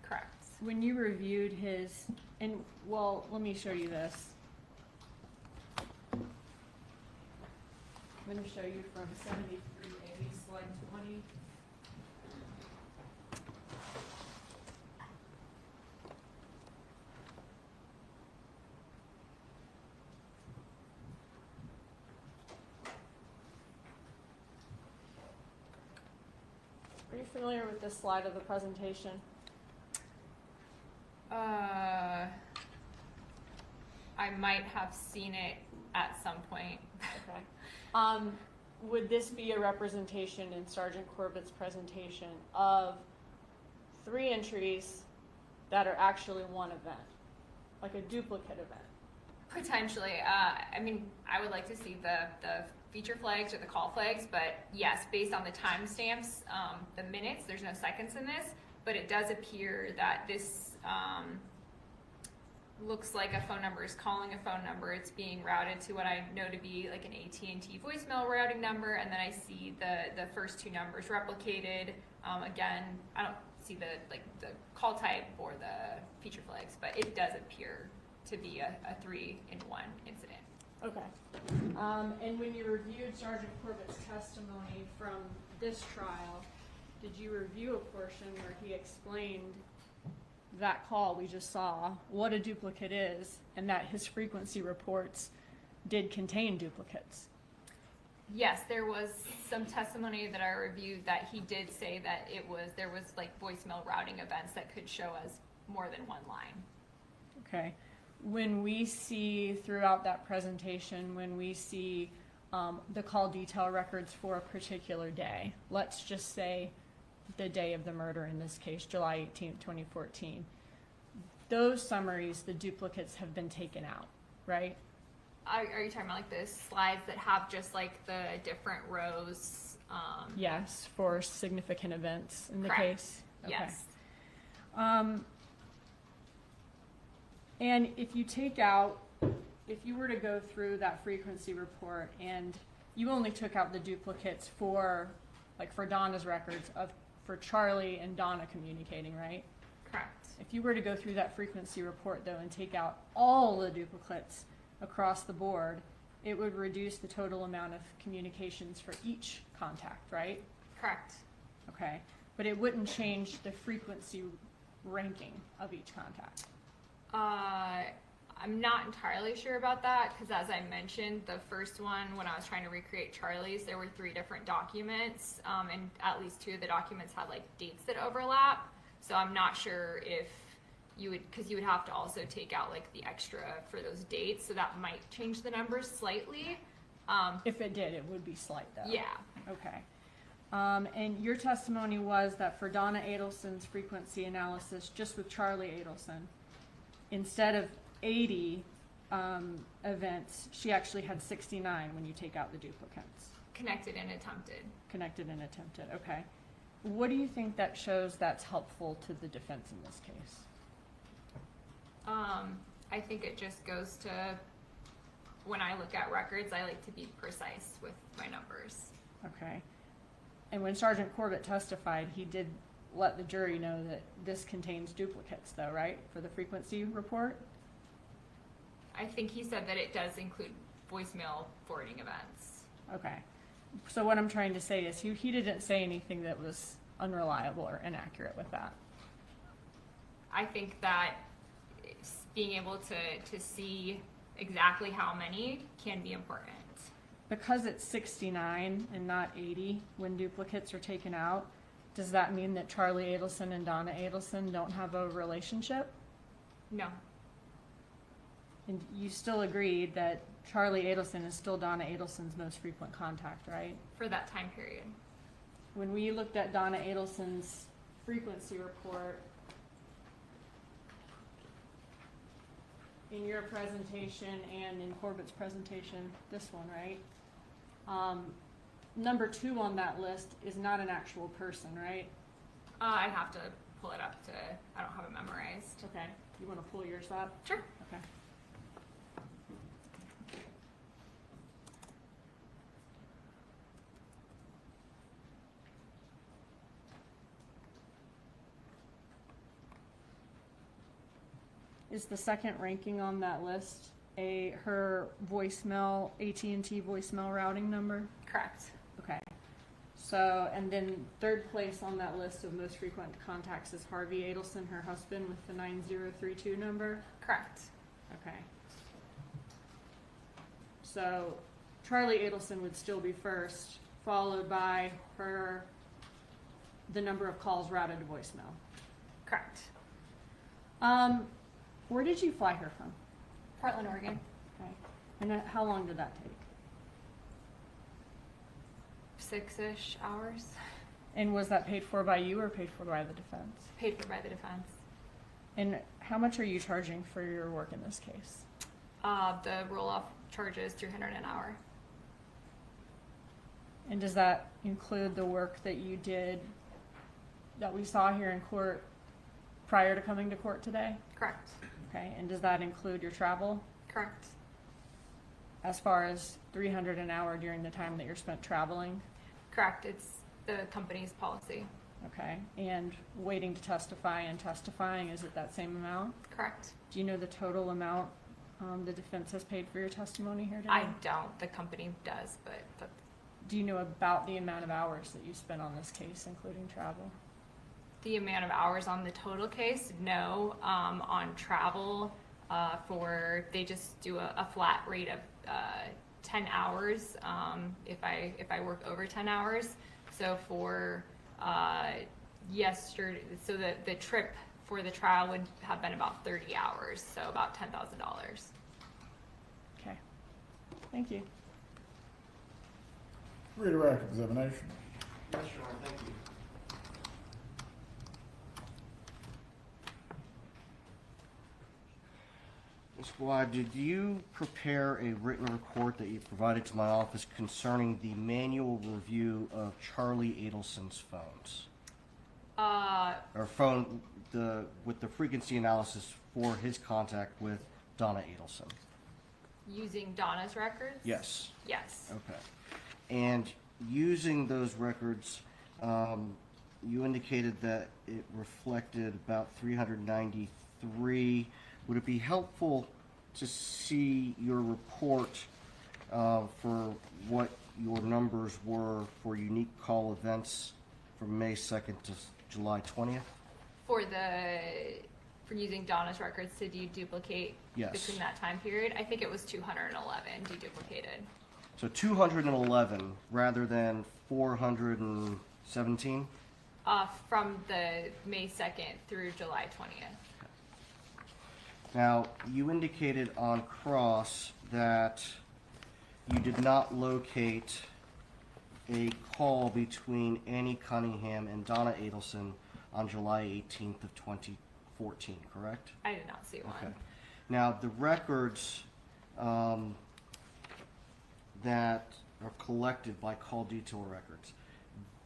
Correct. When you reviewed his, and well, let me show you this. I'm going to show you from 73A, slide 20. Are you familiar with this slide of the presentation? I might have seen it at some point. Okay. Would this be a representation in Sergeant Corbett's presentation of 3 entries that are actually one event, like a duplicate event? Potentially. I mean, I would like to see the feature flags or the call flags, but yes, based on the timestamps, the minutes, there's no seconds in this, but it does appear that this looks like a phone number is calling a phone number. It's being routed to what I know to be like an AT&T voicemail routing number, and then I see the first 2 numbers replicated. Again, I don't see the call type or the feature flags, but it does appear to be a 3-in-1 incident. Okay. And when you reviewed Sergeant Corbett's testimony from this trial, did you review a portion where he explained that call we just saw, what a duplicate is, and that his frequency reports did contain duplicates? Yes, there was some testimony that I reviewed that he did say that there was like voicemail routing events that could show us more than one line. Okay. When we see throughout that presentation, when we see the call detail records for a particular day, let's just say the day of the murder in this case, July 18th, 2014, those summaries, the duplicates have been taken out, right? Are you talking about like the slides that have just like the different rows? Yes, for significant events in the Correct. case? Okay. Yes. And if you were to go through that frequency report and you only took out the duplicates for Donna's records for Charlie and Donna communicating, right? Correct. If you were to go through that frequency report though and take out all the duplicates across the board, it would reduce the total amount of communications for each contact, right? Correct. Okay, but it wouldn't change the frequency ranking of each contact. I'm not entirely sure about that because, as I mentioned, the first one, when I was trying to recreate Charlie's, there were 3 different documents, and at least 2 of the documents had like dates that overlap. So I'm not sure if you would, because you would have to also take out like the extra for those dates, so that might change the numbers slightly. If it did, it would be slight though. Yeah. Okay. And your testimony was that for Donna Adelson's frequency analysis, just with Charlie Adelson, instead of 80 events, she actually had 69 when you take out the duplicates. Connected and attempted. Connected and attempted, okay. What do you think that shows that's helpful to the defense in this case? I think it just goes to, when I look at records, I like to be precise with my numbers. Okay. And when Sergeant Corbett testified, he did let the jury know that this contains duplicates though, right, for the frequency report? I think he said that it does include voicemail forwarding events. Okay. So what I'm trying to say is he didn't say anything that was unreliable or inaccurate with that. I think that being able to see exactly how many can be important. Because it's 69 and not 80 when duplicates are taken out, does that mean that Charlie Adelson and Donna Adelson don't have a relationship? No. And you still agreed that Charlie Adelson is still Donna Adelson's most frequent contact, right? For that time period. When we looked at Donna Adelson's frequency report, in your presentation and in Corbett's presentation, this one, right? Number 2 on that list is not an actual person, right? I'd have to pull it up I don't have it memorized. Okay. You wanna pull yours up? Sure. Okay. Is the second ranking on that list her voicemail, AT&T voicemail routing number? Correct. Okay. So, and then third place on that list of most frequent contacts is Harvey Adelson, her husband, with the 9032 number? Correct. Okay. So Charlie Adelson would still be first, followed by the number of calls routed to voicemail. Correct. Where did you fly her from? Portland, Oregon. Okay. And how long did that take? 6-ish hours. And was that paid for by you or paid for by the defense? Paid for by the defense. And how much are you charging for your work in this case? The roll-off charge is $300 an hour. And does that include the work that you did that we saw here in court prior to coming to court today? Correct. Okay, and does that include your travel? Correct. As far as 300 an hour during the time that you're spent traveling? Correct. It's the company's policy. Okay, and waiting to testify and testifying, is it that same amount? Correct. Do you know the total amount the defense has paid for your testimony here today? I don't. The company does, but Do you know about the amount of hours that you spent on this case, including travel? the amount of hours on the total case, no. On travel, they just do a flat rate of 10 hours if I work over 10 hours. So for yesterday, so the trip for the trial would have been about 30 hours, so about $10,000. Okay, thank you. Redirect examination. Yes, Your Honor, thank you. Ms. Bly, did you prepare a written report that you provided to my office concerning the manual review of Charlie Adelson's phones? Or phone, with the frequency analysis for his contact with Donna Adelson? Using Donna's records? Yes. Yes. Okay. And using those records, you indicated that it reflected about 393. Would it be helpful to see your report for what your numbers were for unique call events from May 2nd to July 20th? For using Donna's records to deduplicate Yes. between that time period, I think it was 211 deduplicated. So 211 rather than 417? From the May 2nd through July 20th. Now, you indicated on cross that you did not locate a call between Annie Cunningham and Donna Adelson on July 18th of 2014, correct? I did not see one. Okay. Now, the records that are collected by call detail records,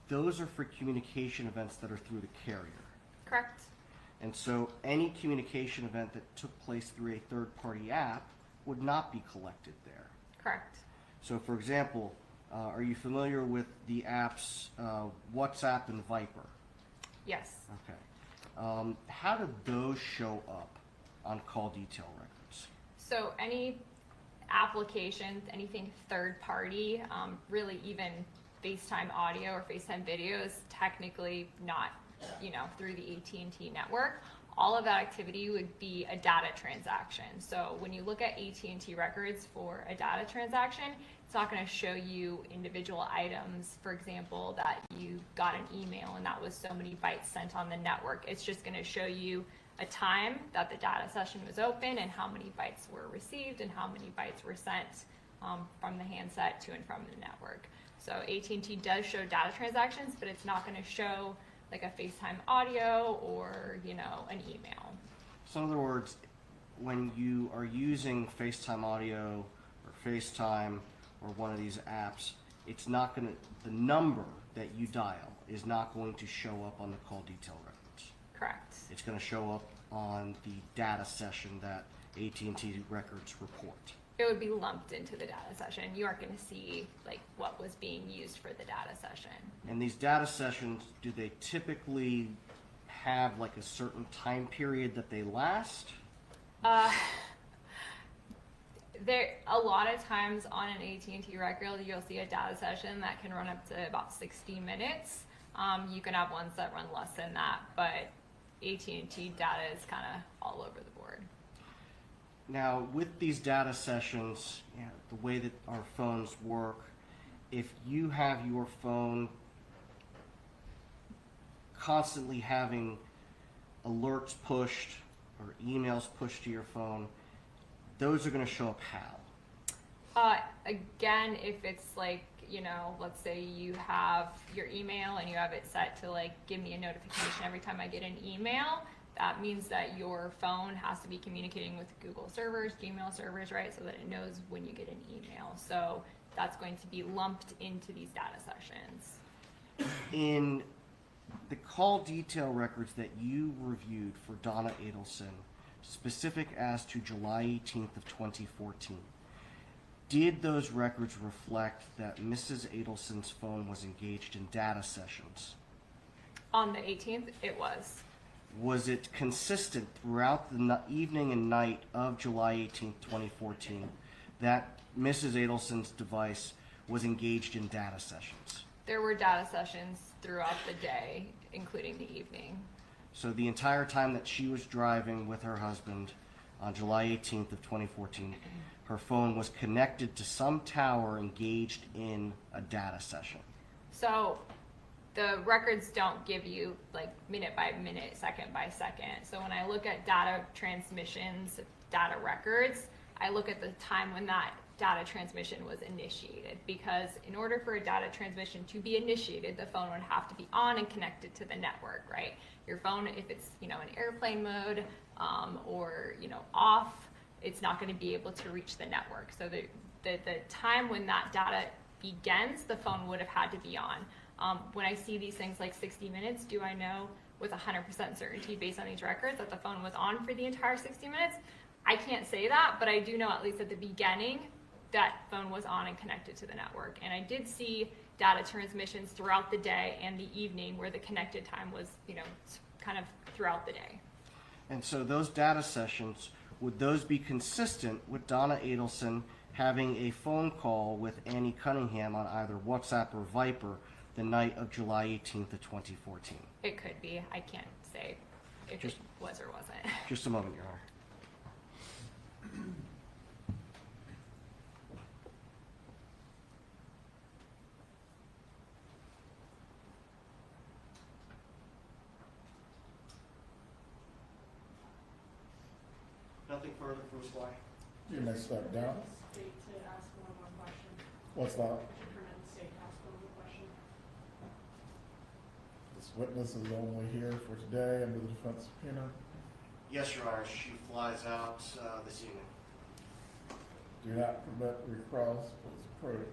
those are for communication events that are through the carrier. Correct? And so any communication event that took place through a third-party app would not be collected there. Correct. So for example, are you familiar with the apps WhatsApp and Viper? Yes. Okay. How did those show up on call detail records? So any applications, anything third party, really even FaceTime audio or FaceTime video is technically not, through the AT&T network. All of that activity would be a data transaction. So when you look at AT&T records for a data transaction, it's not going to show you individual items, for example, that you got an email and that was so many bytes sent on the network. It's just going to show you a time that the data session was open and how many bytes were received and how many bytes were sent from the handset to and from the network. So AT&T does show data transactions, but it's not going to show like a FaceTime audio or, an email. So in other words, when you are using FaceTime audio or FaceTime or one of these apps, it's not going to, the number that you dial is not going to show up on the call detail records. Correct. It's going to show up on the data session that AT&T records report? It would be lumped into the data session. You aren't going to see like what was being used for the data session. And these data sessions, do they typically have like a certain time period that they last? There, a lot of times on an AT&T record, you'll see a data session that can run up to about 60 minutes. You can have ones that run less than that, but AT&T data is kind of all over the board. Now, with these data sessions, you know, the way that our phones work, if you have your phone constantly having alerts pushed or emails pushed to your phone, those are going to show up how? Again, if it's like, you know, let's say you have your email and you have it set to like give me a notification every time I get an email, that means that your phone has to be communicating with Google servers, Gmail servers, right? So that it knows when you get an email. So that's going to be lumped into these data sessions. In the call detail records that you reviewed for Donna Adelson, specific as to July 18th of 2014, did those records reflect that Mrs. Adelson's phone was engaged in data sessions? On the 18th, it was. Was it consistent throughout the evening and night of July 18th, 2014, that Mrs. Adelson's device was engaged in data sessions? There were data sessions throughout the day, including the evening. So the entire time that she was driving with her husband on July 18th of 2014, her phone was connected to some tower engaged in a data session. So the records don't give you like minute by minute, second by second. So when I look at data transmissions, data records, I look at the time when that data transmission was initiated, because in order for a data transmission to be initiated, the phone would have to be on and connected to the network, right? Your phone, if it's, you know, in airplane mode or, you know, off, it's not going to be able to reach the network. So the time when that data begins, the phone would have had to be on. When I see these things like 60 minutes, do I know with 100% certainty based on these records that the phone was on for the entire 60 minutes? I can't say that, but I do know at least at the beginning that phone was on and connected to the network. And I did see data transmissions throughout the day and the evening where the connected time was, you know, kind of throughout the day. And so those data sessions, would those be consistent with Donna Adelson having a phone call with Annie Cunningham on either WhatsApp or Viper the night of July 18th of 2014? It could be. I can't say if it was or wasn't. Just a moment, Your Honor. Nothing further from Sly. You may step down. State to ask one more question. What's that? Permit the state to ask one more question. This witness is only here for today under the defense subpoena. Yes, Your Honor. She flies out this evening. Do not permit recross, please approach.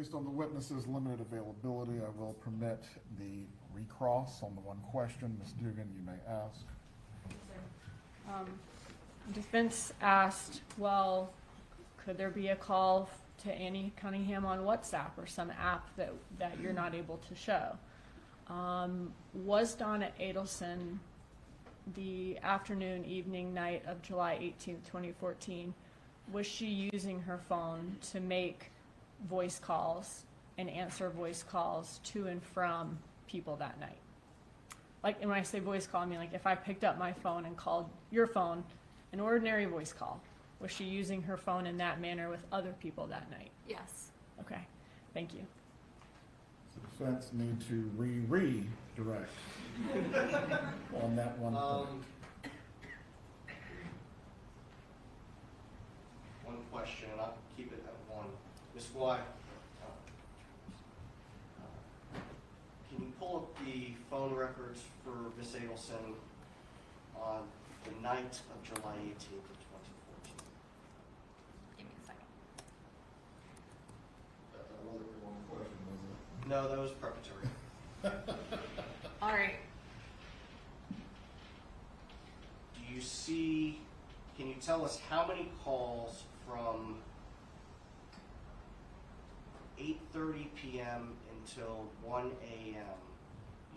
Based on the witness's limited availability, I will permit the recross on the one question. Ms. Dugan, you may ask. Defense asked, well, could there be a call to Annie Cunningham on WhatsApp or some app that you're not able to show? Was Donna Adelson the afternoon, evening, night of July 18th, 2014, was she using her phone to make voice calls and answer voice calls to and from people that night? Like, and when I say voice call, I mean like if I picked up my phone and called your phone, an ordinary voice call, was she using her phone in that manner with other people that night? Yes. Okay, thank you. The defense need to redirect on that one point. One question, and I'll keep it at one. Ms. Why? Can you pull up the phone records for Ms. Adelson on the night of July 18th of 2014? Give me a second. That wasn't a long question, was No, that was preparatory. All right. Do you see, can you tell us how many calls from 8:30 p.m. until 1 a.m.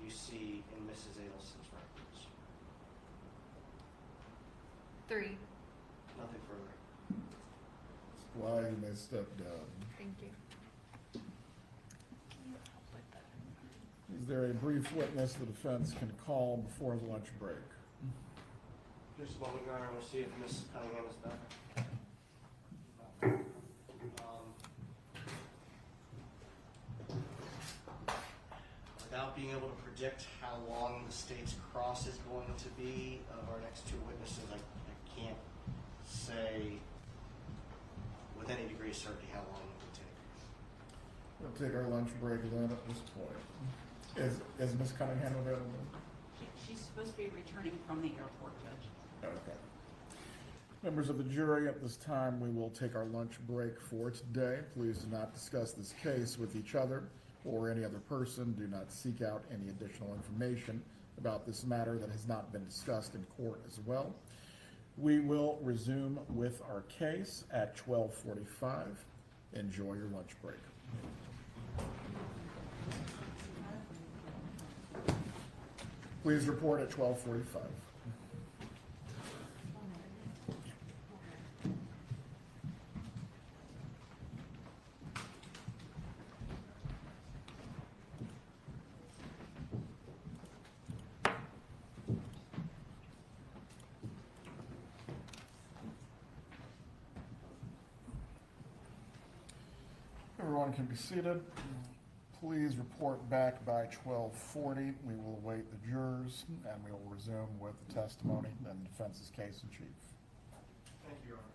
you see in Mrs. Adelson's records? 3. Nothing further. Why you may step down. Thank you. Is there a brief witness the defense can call before the lunch break? Just a moment, Your Honor. We'll see if Ms. Cunningham is back. Without being able to predict how long the state's cross is going to be of our next two witnesses, I can't say with any degree of certainty how long it would take. We'll take our lunch break then at this point. Is Ms. Cunningham available? She's supposed to be returning from the airport, Judge. Okay. Members of the jury, at this time, we will take our lunch break for today. Please do not discuss this case with each other or any other person. Do not seek out any additional information about this matter that has not been discussed in court as well. We will resume with our case at 12:45. Enjoy your lunch break. Please report at 12:45. Everyone can be seated. Please report back by 12:40. We will await the jurors, and we will resume with the testimony and the defense's case in chief. Thank you, Your Honor.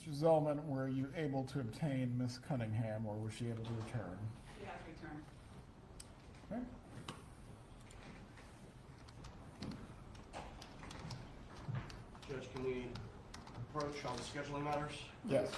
Mr. Zellman, were you able to obtain Miss Cunningham, or was she able to return? She has returned. Okay. Judge, can we approach on scheduling matters? Yes.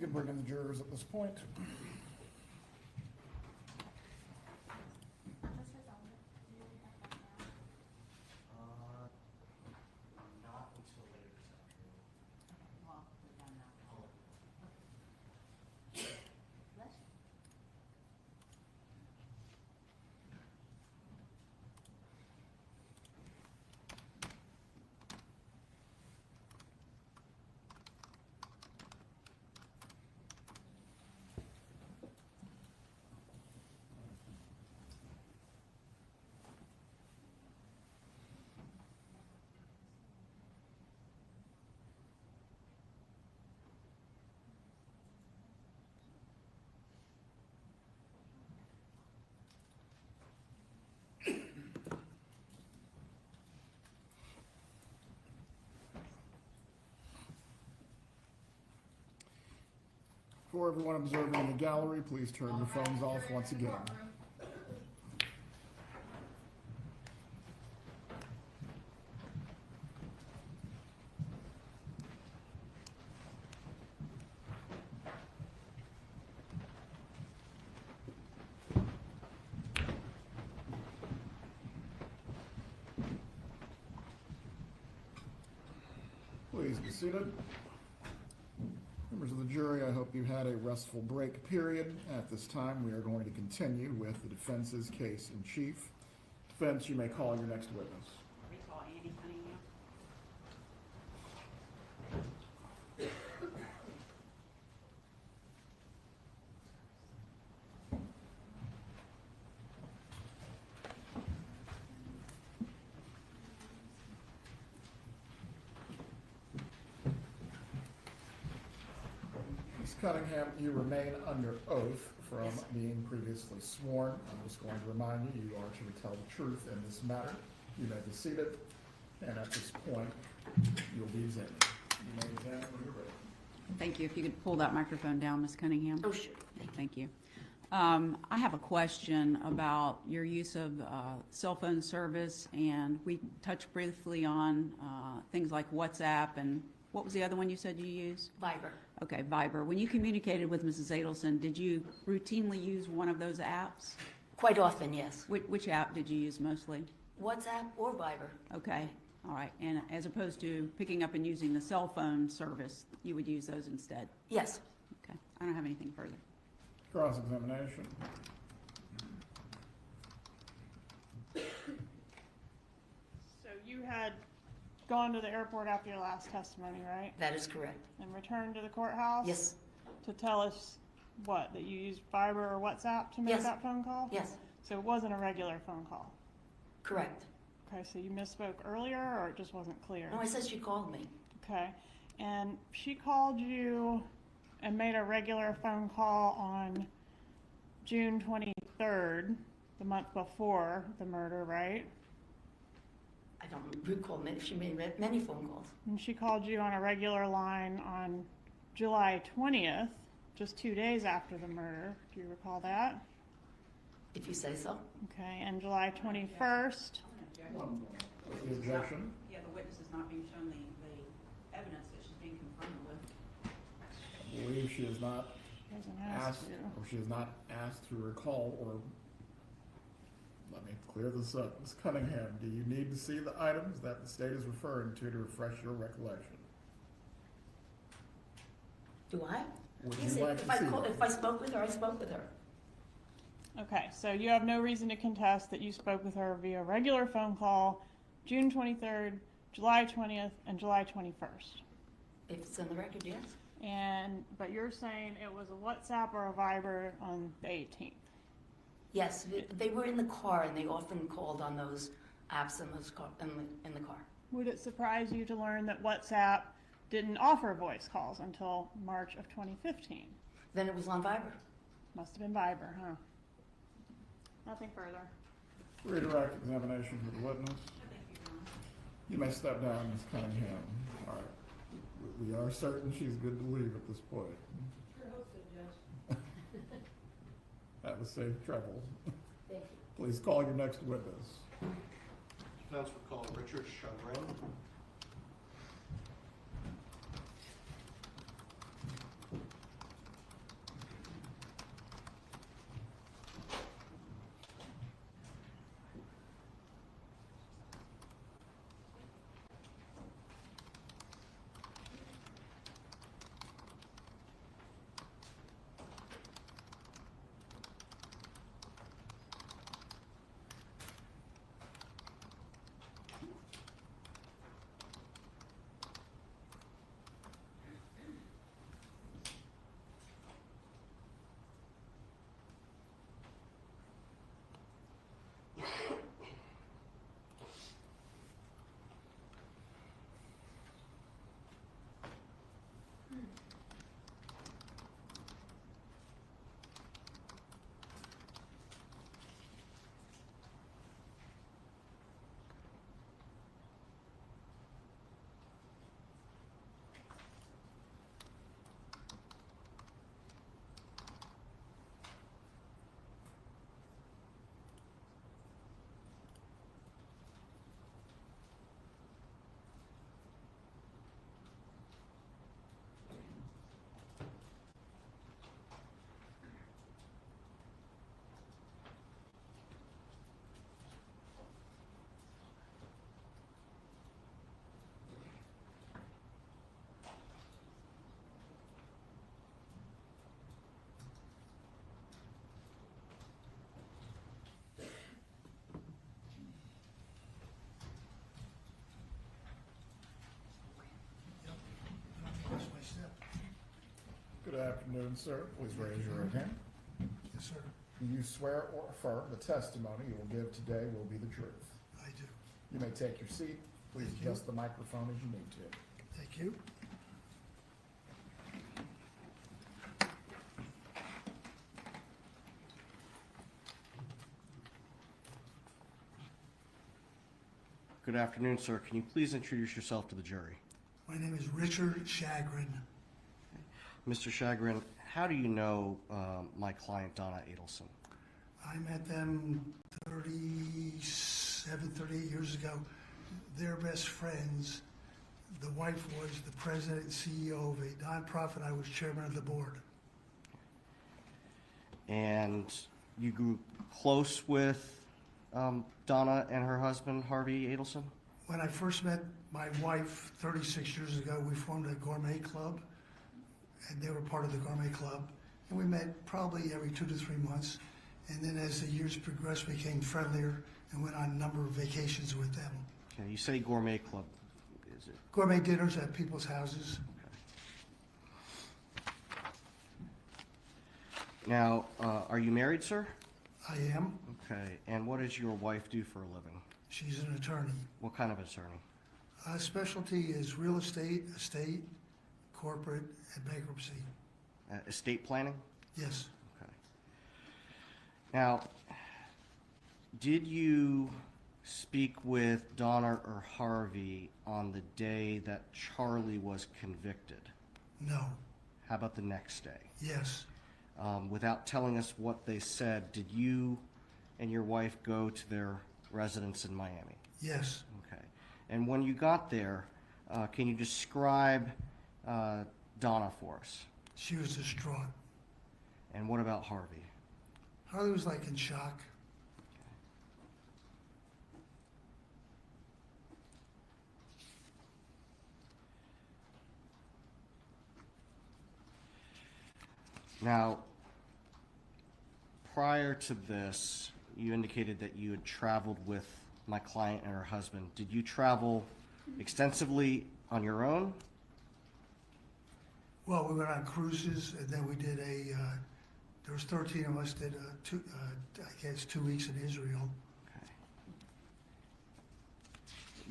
can bring in the jurors at this point. Not until later this afternoon. For everyone observing in the gallery, please turn your phones off once again. Please be seated. Members of the jury, I hope you had a restful break period. At this time, we are going to continue with the defense's case in chief. Defense, you may call your next witness. Recall Andy Cunningham. Ms. Cunningham, you remain under oath from being previously sworn. I'm just going to remind you, you are to tell the truth in this matter. You may be seated, and at this point, you'll be examined. You may examine when you're ready. Thank you. If you could pull that microphone down, Ms. Cunningham. Oh, sure. Thank you. I have a question about your use of cell phone service, and we touched briefly on things like WhatsApp, and what was the other one you said you use? Viber. Okay, Viber. When you communicated with Mrs. Adelson, did you routinely use one of those apps? Quite often, yes. Which app did you use mostly? WhatsApp or Viber. Okay, all right. And as opposed to picking up and using the cell phone service, you would use those instead? Yes. Okay, I don't have anything further. Cross-examination. So you had gone to the airport after your last testimony, right? That is correct. And returned to the courthouse? Yes. To tell us what, that you used Viber or WhatsApp to make Yes. that phone call? Yes. So it wasn't a regular phone call? Correct. Okay, so you misspoke earlier, or it just wasn't clear? No, I said she called me. Okay, and she called you and made a regular phone call on June 23rd, the month before the murder, right? I don't recall many, she made many phone calls. And she called you on a regular line on July 20th, just 2 days after the murder. Do you recall that? If you say so. Okay, and July 21st, The objection? Yeah, the witness is not being shown the evidence that she's being confronted with. I believe she has not doesn't asked, ask you. or she has not asked to recall, or, let me clear this up. Ms. Cunningham, do you need to see the items that the state is referring to refresh your recollection? Do I? Would Yes, you like if to I see call, them? if I spoke with her, I spoke with her. Okay, so you have no reason to contest that you spoke with her via regular phone call, June 23rd, July 20th, and July 21st. If it's in the record, yes. But you're saying it was a WhatsApp or a Viber on the 18th? Yes, they were in the car and they often called on those apps in the car. Would it surprise you to learn that WhatsApp didn't offer voice calls until March of 2015? Then it was on Viber. Must have been Viber, huh? Nothing further. Redirect examination for the witness. You may step down, Ms. Cunningham. All right. We are certain she's good to leave at this point. Sure hope so, Judge. Have a safe travels. Thank you. Please call your next witness. Defense would call Richard Shagrin. Good afternoon, sir. Please raise your right hand. Yes, sir, Do you swear or affirm the testimony you will give today will be the truth? I do. You may take your seat. Please Thank you. adjust the microphone as you need to. Thank you. Good afternoon, sir. Can you please introduce yourself to the jury? My name is Richard Shagrin. Mr. Shagrin, how do you know my client, Donna Adelson? I met them 37, 38 years ago. They're best friends. The wife was the president and CEO of a nonprofit. I was chairman of the board. And you grew close with Donna and her husband, Harvey Adelson? When I first met my wife 36 years ago, we formed a gourmet club, and they were part of the gourmet club. And we met probably every 2 to 3 months. And then as the years progressed, we became friendlier and went on a number of vacations with them. Okay, you say gourmet club. Is it? Gourmet dinners at people's houses. Now, are you married, sir? I am. Okay, and what does your wife do for a living? She's an attorney. What kind of attorney? Specialty is real estate, estate, corporate, and bankruptcy. Estate planning? Yes. Okay. Now, did you speak with Donna or Harvey on the day that Charlie was convicted? No. How about the next day? Yes. Without telling us what they said, did you and your wife go to their residence in Miami? Yes. Okay. And when you got there, can you describe Donna for us? She was distraught. And what about Harvey? Harley was like in shock. Now, prior to this, you indicated that you had traveled with my client and her husband. Did you travel extensively on your own? Well, we went on cruises, and then we did there was 13 of us, did I guess 2 weeks in Israel. Okay.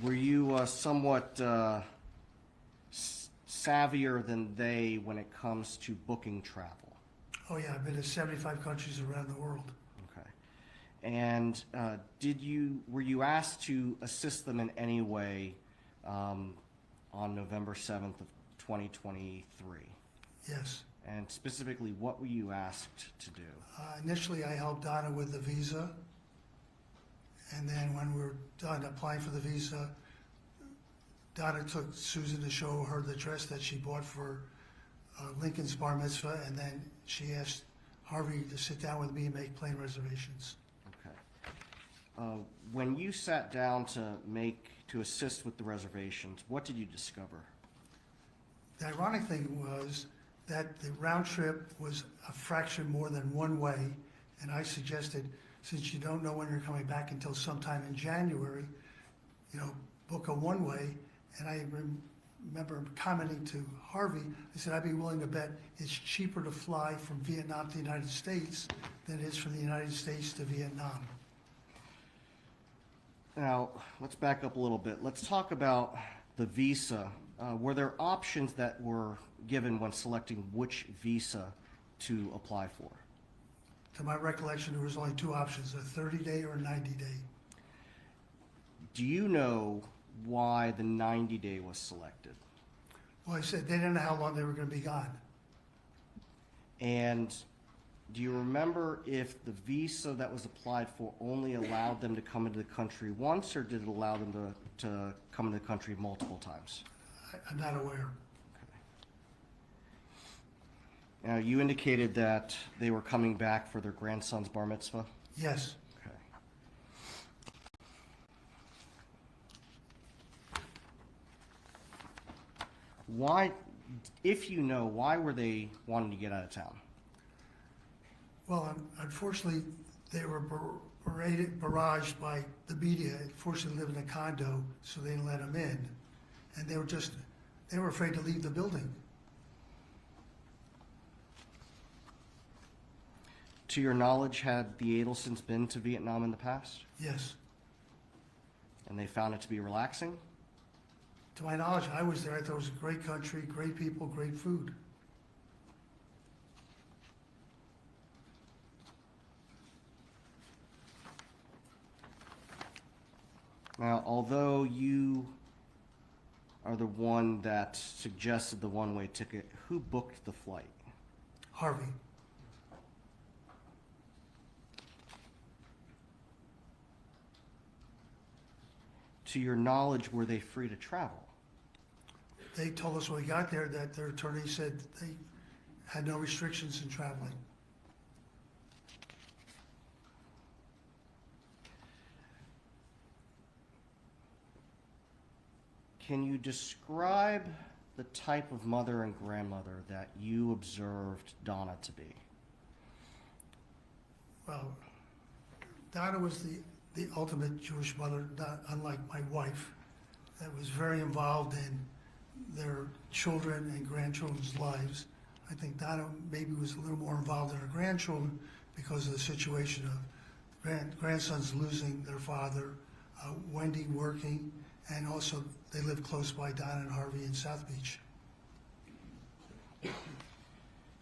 Were you somewhat savvier than they when it comes to booking travel? Oh yeah, I've been to 75 countries around the world. Okay. And were you asked to assist them in any way on November 7th of 2023? Yes. And specifically, what were you asked to do? Initially, I helped Donna with the visa, and then when we were done applying for the visa, Donna took Susan to show her the dress that she bought for Lincoln's bar mitzvah, and then she asked Harvey to sit down with me and make plane reservations. Okay. When you sat down to assist with the reservations, what did you discover? The ironic thing was that the round trip was a fraction more than one way, and I suggested, since you don't know when you're coming back until sometime in January, book a one-way. And I remember commenting to Harvey, I said, I'd be willing to bet it's cheaper to fly from Vietnam to the United States than it is from the United States to Vietnam. Now, let's back up a little bit. Let's talk about the visa. Were there options that were given when selecting which visa to apply for? To my recollection, there was only 2 options, a 30-day or a 90-day. Do you know why the 90-day was selected? Well, I said they didn't know how long they were going to be gone. And do you remember if the visa that was applied for only allowed them to come into the country once, or did it allow them to come into the country multiple times? I'm not aware. Now, you indicated that they were coming back for their grandson's bar mitzvah? Yes. Okay. Why, if you know, why were they wanting to get out of town? Well, unfortunately, they were barraged by the media. Fortunately, they live in a condo, so they didn't let them in. And they were afraid to leave the building. To your knowledge, had the Adelsons been to Vietnam in the past? Yes. And they found it to be relaxing? To my knowledge, I was there. I thought it was a great country, great people, great food. Now, although you are the one that suggested the one-way ticket, who booked the flight? Harvey. To your knowledge, were they free to travel? They told us when we got there that their attorney said they had no restrictions in traveling. Can you describe the type of mother and grandmother that you observed Donna to be? Well, Donna was the ultimate Jewish mother, not unlike my wife, that was very involved in their children and grandchildren's lives. I think Donna maybe was a little more involved in her grandchildren because of the situation of grandsons losing their father, Wendy working, and also they lived close by, Donna and Harvey in South Beach.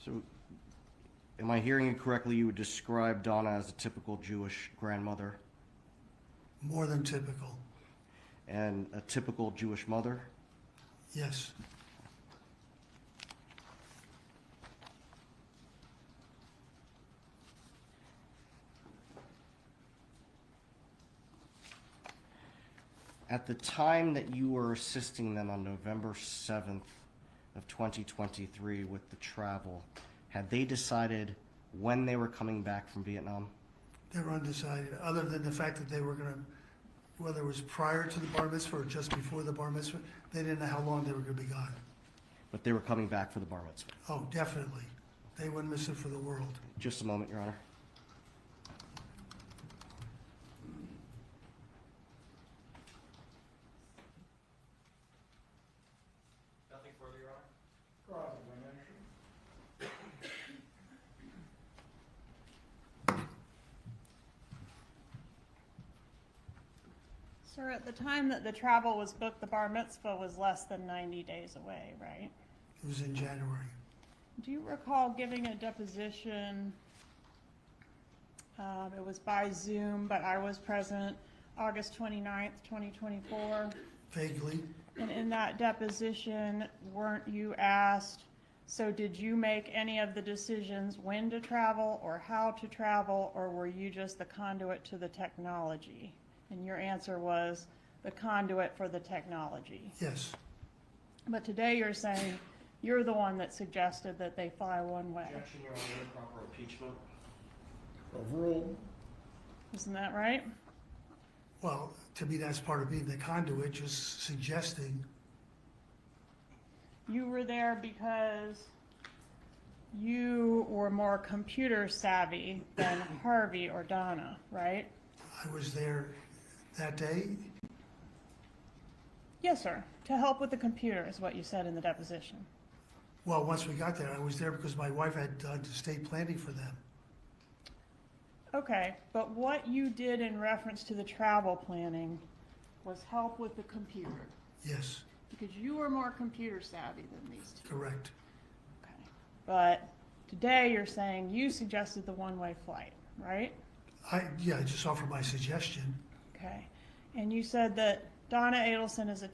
So, am I hearing you correctly? You would describe Donna as a typical Jewish grandmother More than typical, and a typical Jewish mother? yes. At the time that you were assisting them on November 7th of 2023 with the travel, had they decided when they were coming back from Vietnam? They were undecided, other than the fact that they were gonna, whether it was prior to the bar mitzvah or just before the bar mitzvah, they didn't know how long they were gonna be gone. But they were coming back for the bar mitzvah. Oh, definitely. They wouldn't miss it for the world. Just a moment, Your Honor. Nothing further, Your Honor. Sir, at the time that the travel was booked, the bar mitzvah was less than 90 days away, right? It was in January. Do you recall giving a deposition? It was by Zoom, but I was present, August 29th, 2024. Vaguely, And in that deposition, weren't you asked, so did you make any of the decisions when to travel or how to travel, or were you just the conduit to the technology? And your answer was the conduit for the technology. yes. But today you're saying you're the one that suggested that they fly one way. Objection, Your Honor, proper impeachment. Overruled. Isn't that right? Well, to me, that's part of being the conduit, just suggesting. You were there because you were more computer savvy than Harvey or Donna, right? I was there that day. Yes, sir. To help with the computer is what you said in the deposition. Well, once we got there, I was there because my wife had done estate planning for them. Okay, but what you did in reference to the travel planning was help with the computer, Yes, because you were more computer savvy than these two. correct. Okay. But today you're saying you suggested the one-way flight, right? I just offered my suggestion. Okay. And you said that Donna Adelson is a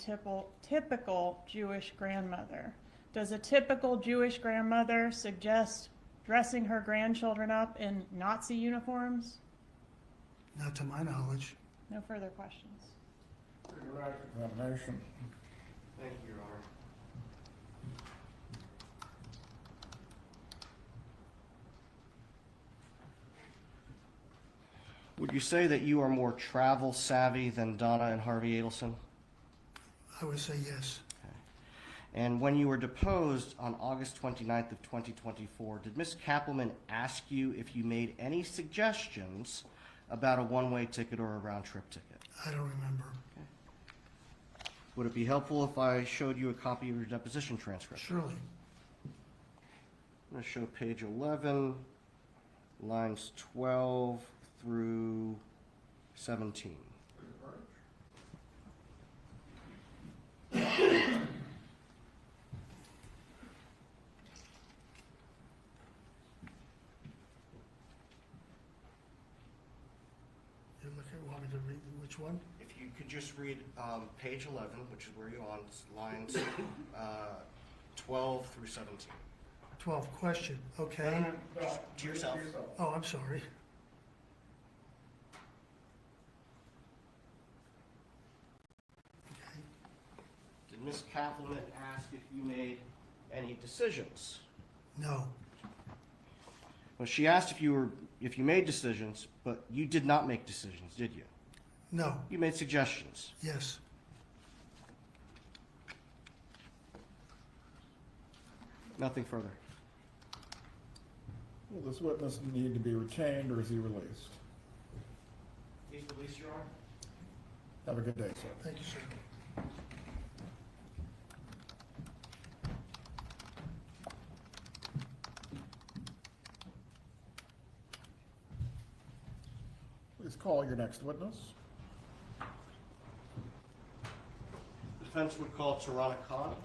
typical Jewish grandmother. Does a typical Jewish grandmother suggest dressing her grandchildren up in Nazi uniforms? Not to my knowledge. No further questions. Direct examination. Thank you, Your Honor. Would you say that you are more travel savvy than Donna and Harvey Adelson? I would say yes. And when you were deposed on August 29th of 2024, did Ms. Kappelman ask you if you made any suggestions about a one-way ticket or a round-trip ticket? I don't remember. Would it be helpful if I showed you a copy of your deposition transcript? Surely. I'm going to show page 11 lines 12 through 17. You want me to read which one? If you could just read page 11, which is where you're on, lines 12 through 17. 12, question, okay. To yourself. Oh, I'm sorry. Okay. Did Ms. Kathleen ask if you made any decisions? No, Well, she asked if you made decisions, but you did not make decisions, did you? no, You made suggestions. yes. Nothing further. Will this witness need to be retained or is he released? Please release your arm. Have a good day, sir. Thank you, sir. Please call your next witness. The defense would call Ronald.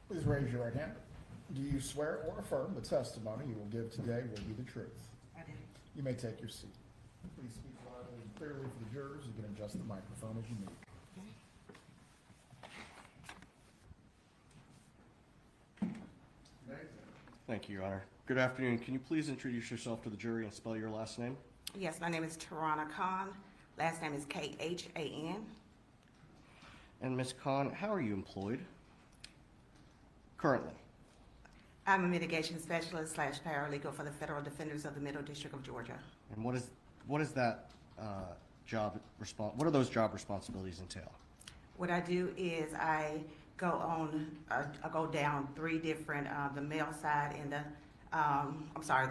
Please raise your right hand. Do you swear or affirm the testimony you will give today will be the truth? I do. You may take your seat. Please speak loudly and clearly for the jurors. You can adjust the microphone as you need. Thank you, Your Honor. Good afternoon. Can you please introduce yourself to the jury and spell your last name? Yes, my name is Tarana Khan. Last name is Khan. And Ms. Khan, how are you employed currently? I'm a mitigation specialist / paralegal for the Federal Defenders of the Middle District of Georgia. And what is that what do those job responsibilities entail? What I do is I go down 3 different, the male side and the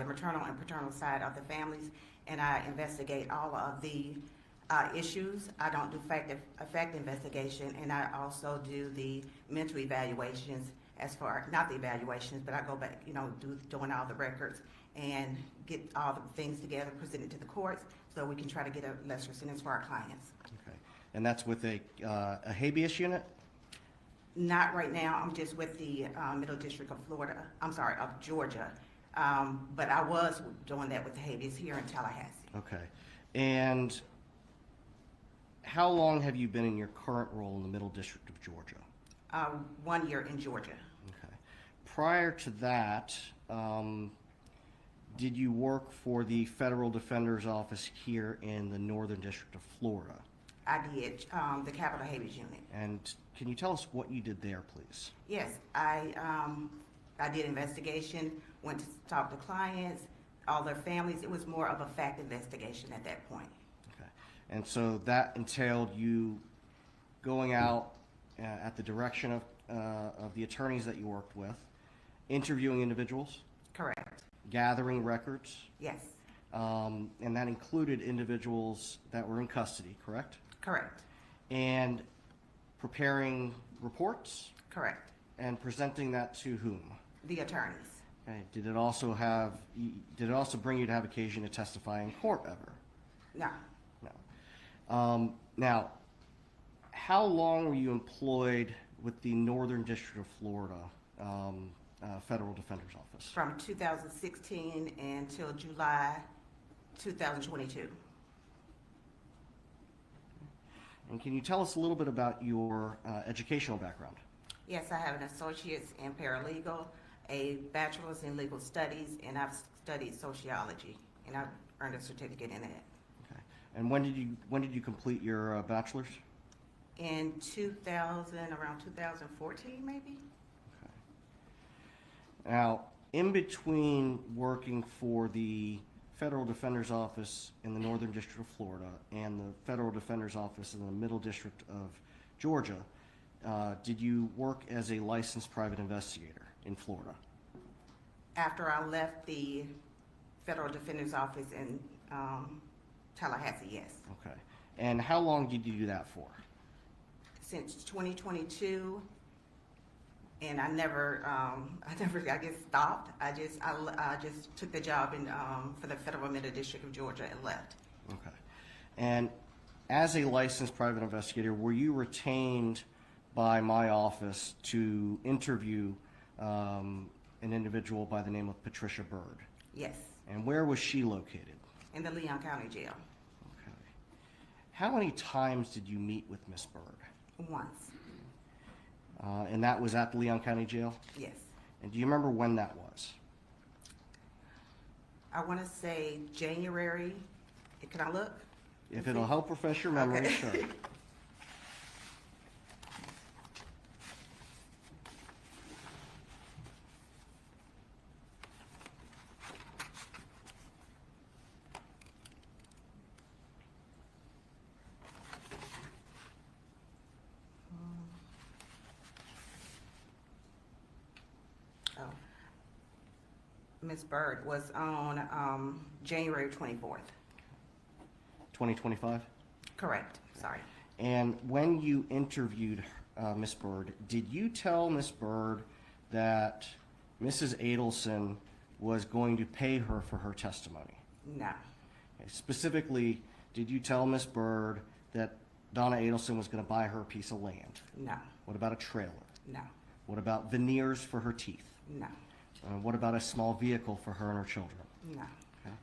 maternal and paternal side of the families, and I investigate all of the issues. I don't do fact investigation, and I also do the mental evaluations not the evaluations, but I go back, doing all the records and get all the things together, present it to the courts, so we can try to get a lesser sentence for our clients. Okay. And that's with a habeas unit? Not right now, I'm just with the Middle District of of Georgia. But I was doing that with the habeas here in Tallahassee. Okay. And how long have you been in your current role in the Middle District of Georgia? 1 year in Georgia. Okay. Prior to that, did you work for the Federal Defender's Office here in the Northern District of Florida? I did, the Capital Habeas Unit. And can you tell us what you did there, please? Yes, I did investigation, went to talk to clients, all their families. It was more of a fact investigation at that point. Okay. And so that entailed you going out at the direction of the attorneys that you worked with, interviewing individuals, Correct. gathering records, Yes, and that included individuals that were in custody, correct? correct, And preparing reports correct. and presenting that to whom? The attorneys. Okay. Did it also bring you to have occasion to testify in court ever? No, No. Now, how long were you employed with the Northern District of Florida Federal Defender's Office? From 2016 until July 2022. And can you tell us a little bit about your educational background? Yes, I have an associate's in paralegal, a bachelor's in legal studies, and I've studied sociology, and I've earned a certificate in that. Okay. And when did you complete your bachelor's? In 2000, around 2014, maybe? Now, in between working for the Federal Defender's Office in the Northern District of Florida and the Federal Defender's Office in the Middle District of Georgia, did you work as a licensed private investigator in Florida? After I left the Federal Defender's Office in Tallahassee, yes. Okay. And how long did you do that for? Since 2022, and I guess stopped. I just took the job in for the Federal Middle District of Georgia and left. Okay. And as a licensed private investigator, were you retained by my office to interview an individual by the name of Patricia Bird? Yes, And where was she located? in the Leon County Jail, Okay. How many times did you meet with Miss Bird? once. And that was at the Leon County Jail? Yes, And do you remember when that was? I want to say January. Can I look? If it'll help refresh your memory, Okay. sure. Oh, Ms. Bird was on January 24th. 2025? Correct. Sorry. And when you interviewed Miss Bird, did you tell Miss Bird that Mrs. Adelson was going to pay her for her testimony? No. Okay. Specifically, did you tell Miss Bird that Donna Adelson was going to buy her a piece of land? No. What about a trailer? No. What about veneers for her teeth? No. What about a small vehicle for her and her children? No. Okay.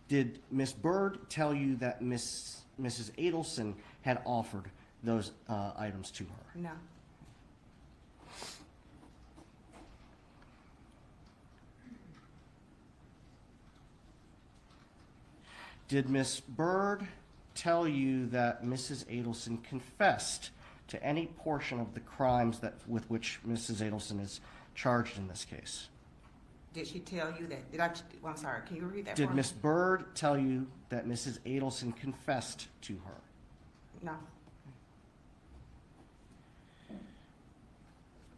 Did Miss Bird tell you that Mrs. Adelson had offered those items to her? No. Did Miss Bird tell you that Mrs. Adelson confessed to any portion of the crimes with which Mrs. Adelson is charged in this case? Did she tell you that? I'm sorry. Can you repeat that? Did for Miss me? Bird tell you that Mrs. Adelson confessed to her? No.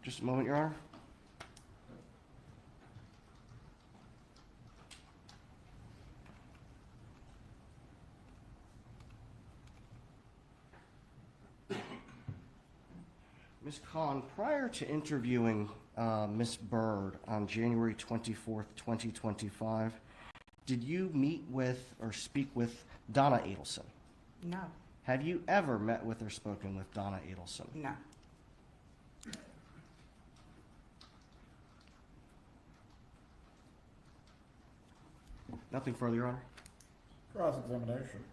Just a moment, Your Honor. Ms. Kahn, prior to interviewing Ms. Bird on January 24th, 2025, did you meet with or speak with Donna Adelson? No. Have you ever met with or spoken with Donna Adelson? No. Nothing further, Your Honor? Cross-examination.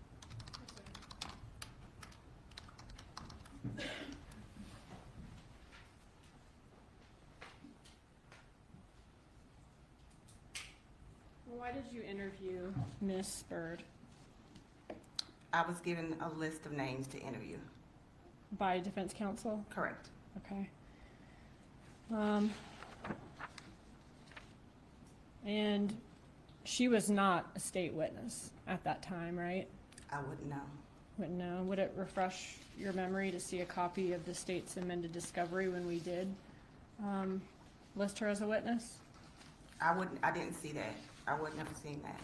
Why did you interview Miss Bird? I was given a list of names to interview. By defense counsel? Correct. Okay. And she was not a state witness at that time, right? I wouldn't know. Wouldn't know. Would it refresh your memory to see a copy of the state's amended discovery when we did list her as a witness? I didn't see that. I wouldn't have seen that.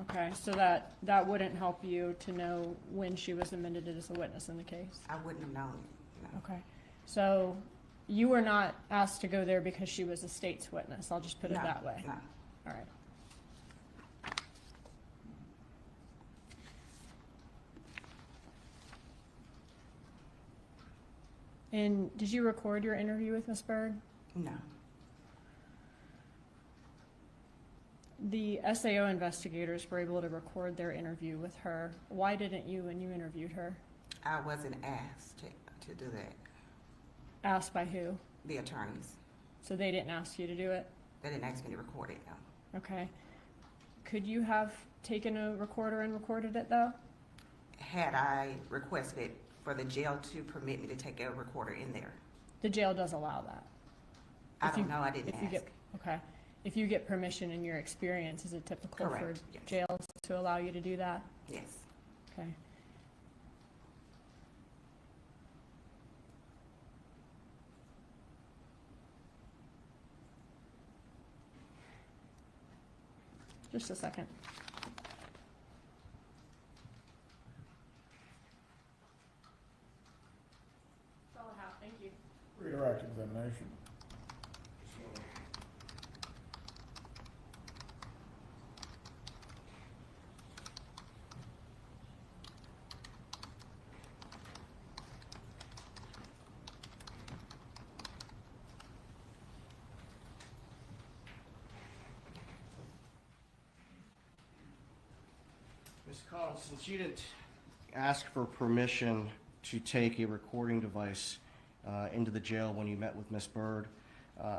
Okay, so that wouldn't help you to know when she was amended as a witness in the case? I wouldn't have known. No. Okay, so you were not asked to go there because she was a state's witness, I'll just put it No, that way? No. All right. And did you record your interview with Miss Bird? No. The SAO investigators were able to record their interview with her. Why didn't you when you interviewed her? I wasn't asked to do that. Asked by who? The attorneys. So they didn't ask you to do it? They didn't ask me to record it, no. Okay. Could you have taken a recorder and recorded it though? Had I requested for the jail to permit me to take a recorder in there? The jail does allow that. I If don't you- know, I didn't if you ask. get, okay. If you get permission in your experience, is it typical for Correct, yes. jails to allow you to do that? Yes. Okay. Just a second. That's all I have, thank you. Redirect examination. Ms. Collins, since you didn't ask for permission to take a recording device into the jail when you met with Ms. Bird,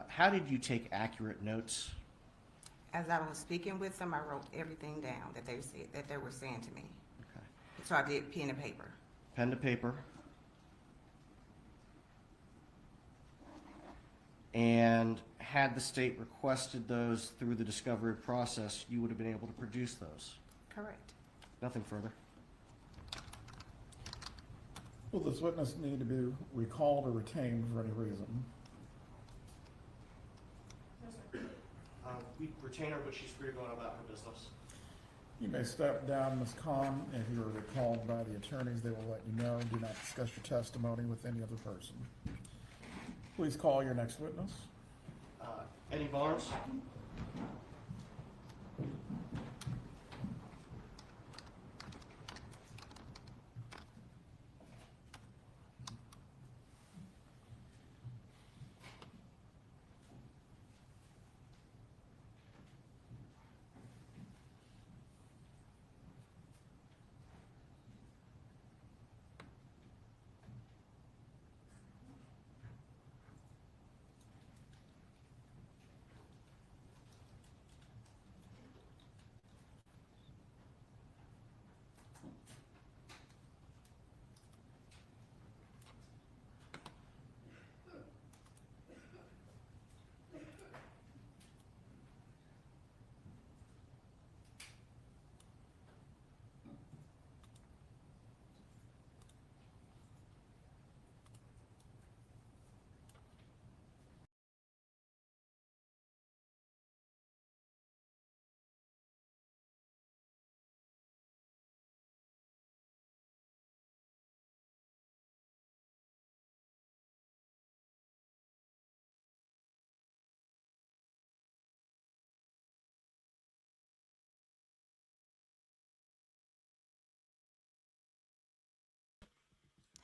how did you take accurate notes? As I was speaking with them, I wrote everything down that they said, that they were saying to me. Okay. So I did pen and paper. Pen to paper. And had the state requested those through the discovery process, you would have been able to produce those. Correct. Nothing further. Will this witness need to be recalled or retained for any reason? We retain her, but she's free to go on about her business. You may step down, Ms. Khan. If you are recalled by the attorneys, they will let you know. Do not discuss your testimony with any other person. Please call your next witness. Eddie Barnes?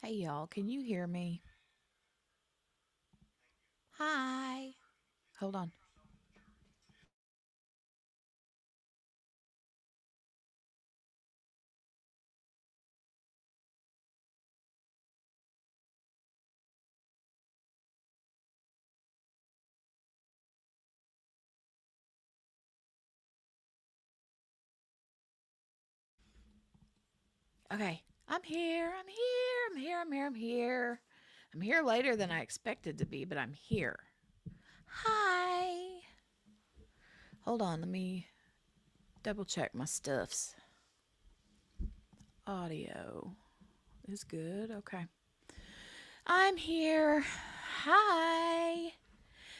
Hey y'all, can you hear me? Hi. Hold on. Okay, I'm here. I'm here later than I expected to be, but I'm here. Hi. Hold on, let me double check my stuffs. Audio is good. Okay. I'm here. Hi.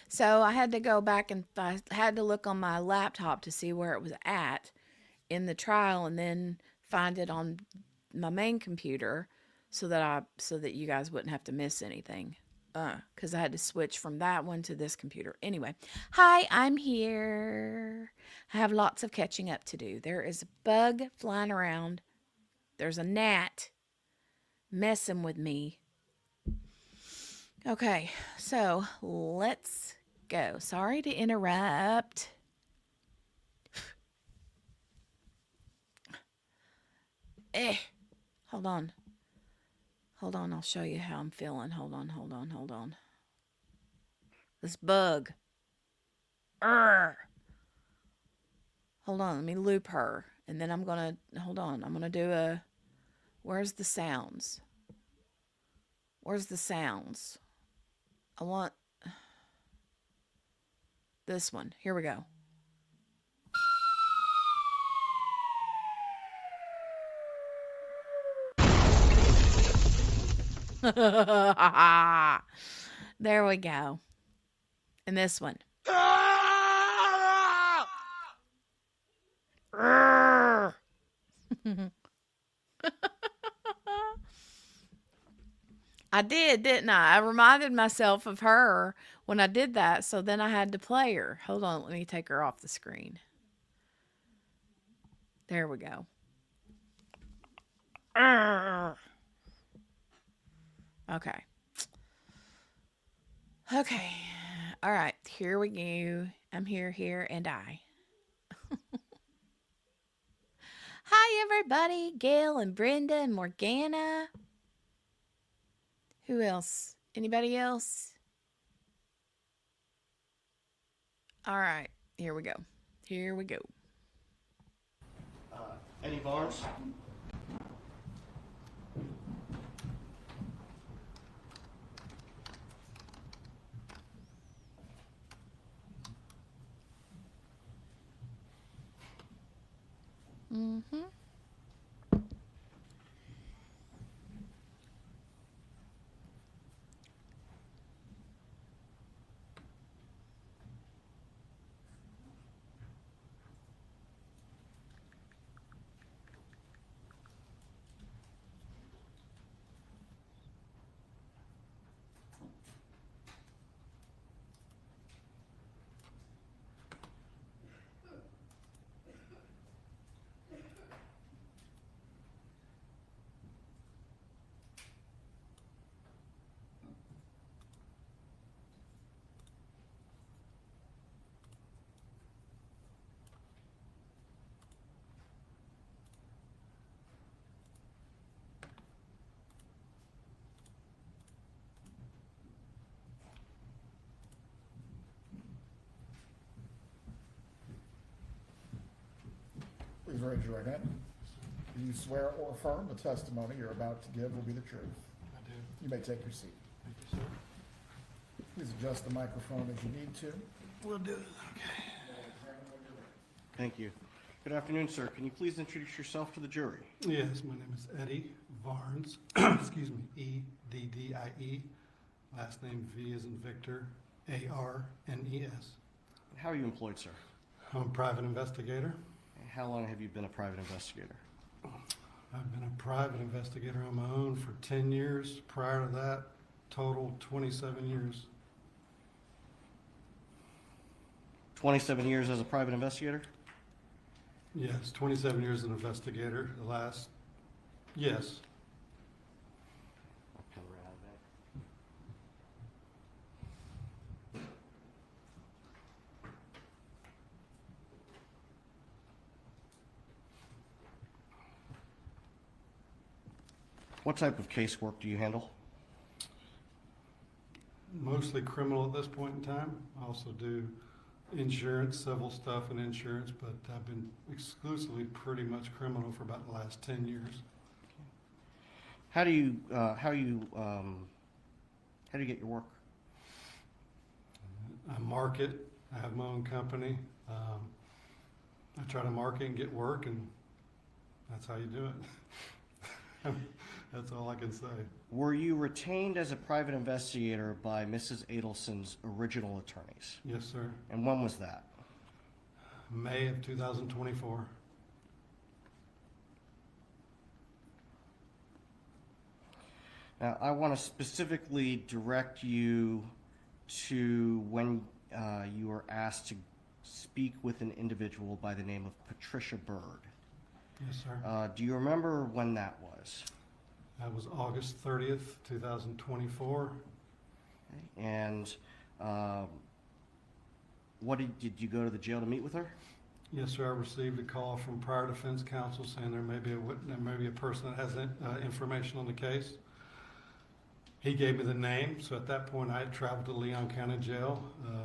So I had to go back and I had to look on my laptop to see where it was at in the trial and then find it on my main computer so that you guys wouldn't have to miss anything. Because I had to switch from that one to this computer. Anyway, hi, I'm here. I have lots of catching up to do. There is a bug flying around. There's a gnat messing with me. Okay, so let's go. Sorry to interrupt. Eh, hold on. Hold on, I'll show you how I'm feeling. Hold on. This bug. Urgh. Hold on, let me loop her. And then I'm gonna, hold on, I'm gonna do a, where's the sounds? Where's the sounds? I want this one. Here we go. There we go. And this one. I did, didn't I? I reminded myself of her when I did that, so then I had to play her. Hold on, let me take her off the screen. There we go. Okay. Okay. All right, here we go. I'm here, and I. Hi, everybody. Gail and Brenda and Morgana. Who else? Anybody else? All right, here we go. Eddie Barnes? Mm-hmm. Please raise your right hand. Do you swear or affirm the testimony you're about to give will be the truth? I do. You may take your seat. Thank you, sir. Please adjust the microphone as you need to. We'll do it. Okay. Thank you. Good afternoon, sir. Can you please introduce yourself to the jury? Yes, my name is Eddie Varnes, excuse me, E-D-D-I-E, last name V as in Victor, A-R-N-E-S. How are you employed, sir? I'm a private investigator. How long have you been a private investigator? I've been a private investigator on my own for 10 years. Prior to that, total 27 years. 27 years as a private investigator? Yes, 27 years as an investigator. The last, yes. I'll come right out of that. What type of casework do you handle? Mostly criminal at this point in time. I also do insurance, civil stuff and insurance, but I've been exclusively pretty much criminal for about the last 10 years. How do you get your work? I market. I have my own company. I try to market and get work, and that's how you do it. That's all I can say. Were you retained as a private investigator by Mrs. Adelson's original attorneys? Yes, sir. And when was that? May of 2024. Now, I want to specifically direct you to when you were asked to speak with an individual by the name of Patricia Bird. Yes, sir. Do you remember when that was? That was August 30th, 2024. Okay. And did you go to the jail to meet with her? Yes, sir. I received a call from prior defense counsel saying there may be a person that has information on the case. He gave me the name, so at that point I had traveled to Leon County Jail,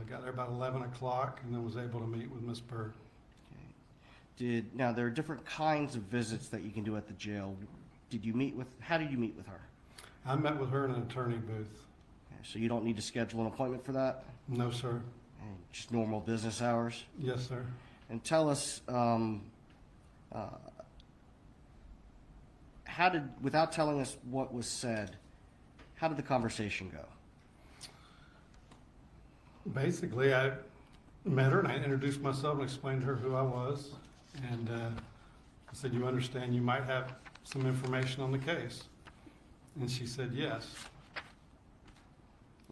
got there about 11 o'clock, and then was able to meet with Miss Bird. Okay. Now, there are different kinds of visits that you can do at the jail. How did you meet with her? I met with her in an attorney booth. Okay, so you don't need to schedule an appointment for that? No, sir. Okay, just normal business hours? Yes, sir. And tell us, without telling us what was said, how did the conversation go? Basically, I met her and I introduced myself and explained to her who I was. And I said, you understand you might have some information on the case? And she said yes.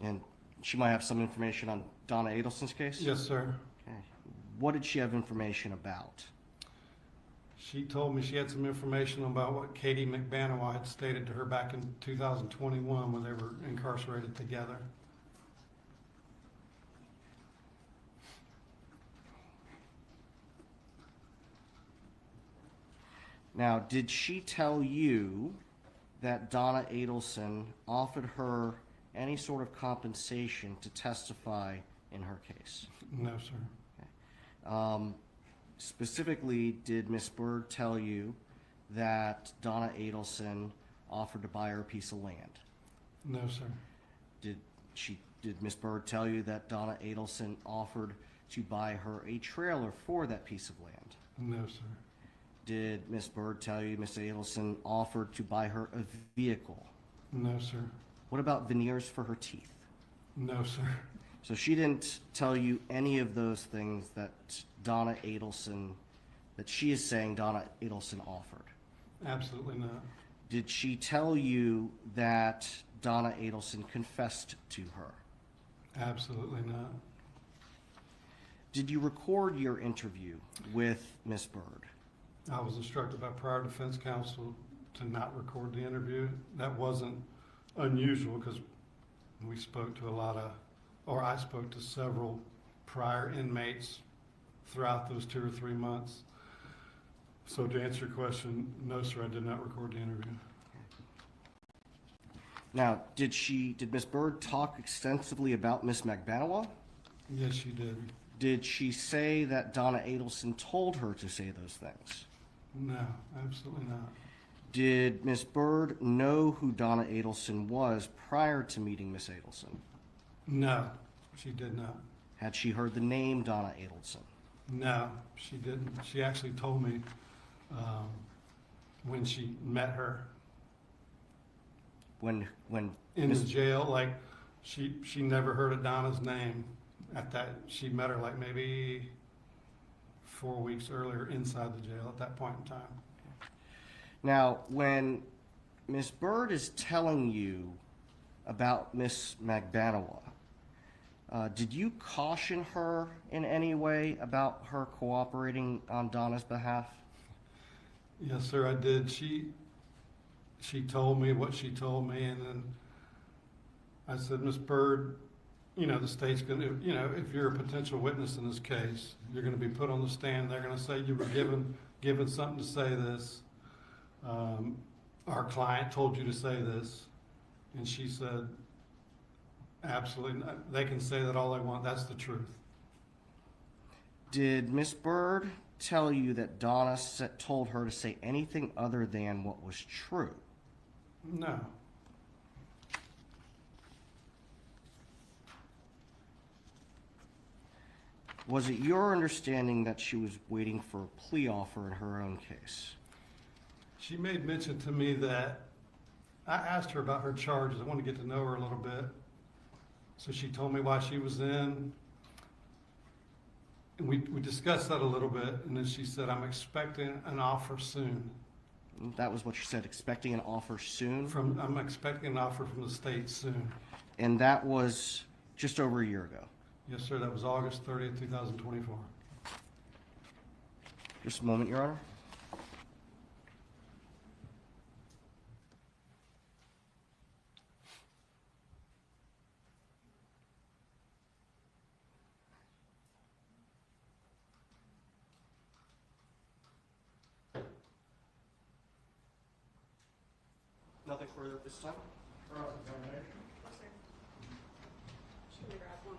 And she might have some information on Donna Adelson's case? Yes, sir. Okay. What did she have information about? She told me she had some information about what Katie McBanawa had stated to her back in 2021 when they were incarcerated together. Now, did she tell you that Donna Adelson offered her any sort of compensation to testify in her case? No, sir. Okay. Specifically, did Miss Bird tell you that Donna Adelson offered to buy her a piece of land? No, sir. Did Miss Bird tell you that Donna Adelson offered to buy her a trailer for that piece of land? No, sir. Did Miss Bird tell you Miss Adelson offered to buy her a vehicle? No, sir. What about veneers for her teeth? No, sir. So she didn't tell you any of those things that she is saying Donna Adelson offered? Absolutely not. Did she tell you that Donna Adelson confessed to her? Absolutely not. Did you record your interview with Miss Bird? I was instructed by prior defense counsel to not record the interview. That wasn't unusual because we spoke to I spoke to several prior inmates throughout those 2 or 3 months. So to answer your question, no, sir, I did not record the interview. Now, did Miss Bird talk extensively about Miss McBanawa? Yes, she did. Did she say that Donna Adelson told her to say those things? No, absolutely not. Did Miss Bird know who Donna Adelson was prior to meeting Miss Adelson? No, she did not. Had she heard the name Donna Adelson? No, she didn't. She actually told me when she met her When in the jail, like she never heard of Donna's name. She met her like maybe 4 weeks earlier inside the jail at that point in time. Now, when Miss Bird is telling you about Miss McBanawa, did you caution her in any way about her cooperating on Donna's behalf? Yes, sir, I did. She told me what she told me, and then I said, Miss Bird, the state's going to, if you're a potential witness in this case, you're going to be put on the stand. They're going to say you were given something to say this. Our client told you to say this. And she said, absolutely not. They can say that all they want. That's the truth. Did Miss Bird tell you that Donna told her to say anything other than what was true? No. Was it your understanding that she was waiting for a plea offer in her own case? She made mention to me that I asked her about her charges. I wanted to get to know her a little bit. So she told me why she was in. And we discussed that a little bit, and then she said, I'm expecting an offer soon. That was what she said, expecting an offer soon? I'm expecting an offer from the state soon. And that was just over a year ago? Yes, sir. That was August 30th, 2024. Just a moment, Your Honor. Nothing further at this time. Cross-examination. Should we grab one?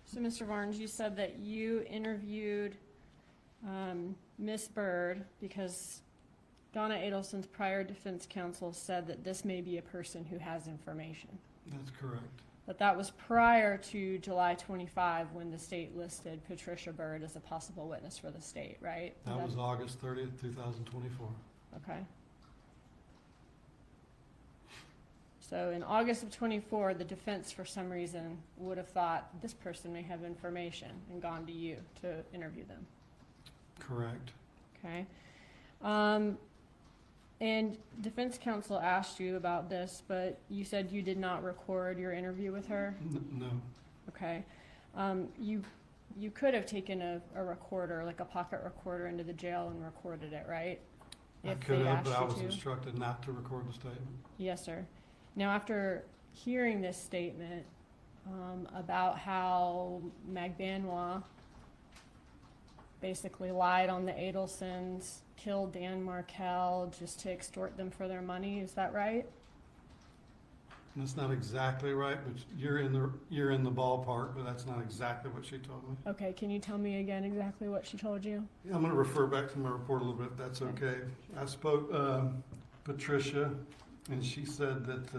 So, Mr. Barnes, you said that you interviewed Miss Bird because Donna Adelson's prior defense counsel said that this may be a person who has information. That's correct. But that was prior to July 25 when the state listed Patricia Bird as a possible witness for the state, right? That was August 30th, 2024. Okay. So in August of 24, the defense, for some reason, would have thought this person may have information and gone to you to interview them. Correct. Okay. And defense counsel asked you about this, but you said you did not record your interview with her? No. Okay. You could have taken a recorder, like a pocket recorder, into the jail and recorded it, right? I If could they have, asked but I you was to. instructed not to record the statement. Yes, sir. Now, after hearing this statement about how Magbanwa basically lied on the Adelsons, killed Dan Markel just to extort them for their money, is that right? And that's not exactly right, but you're in the ballpark, but that's not exactly what she told me. Okay, can you tell me again exactly what she told you? Yeah, I'm going to refer back to my report a little bit, if that's okay. I spoke Patricia, and she said that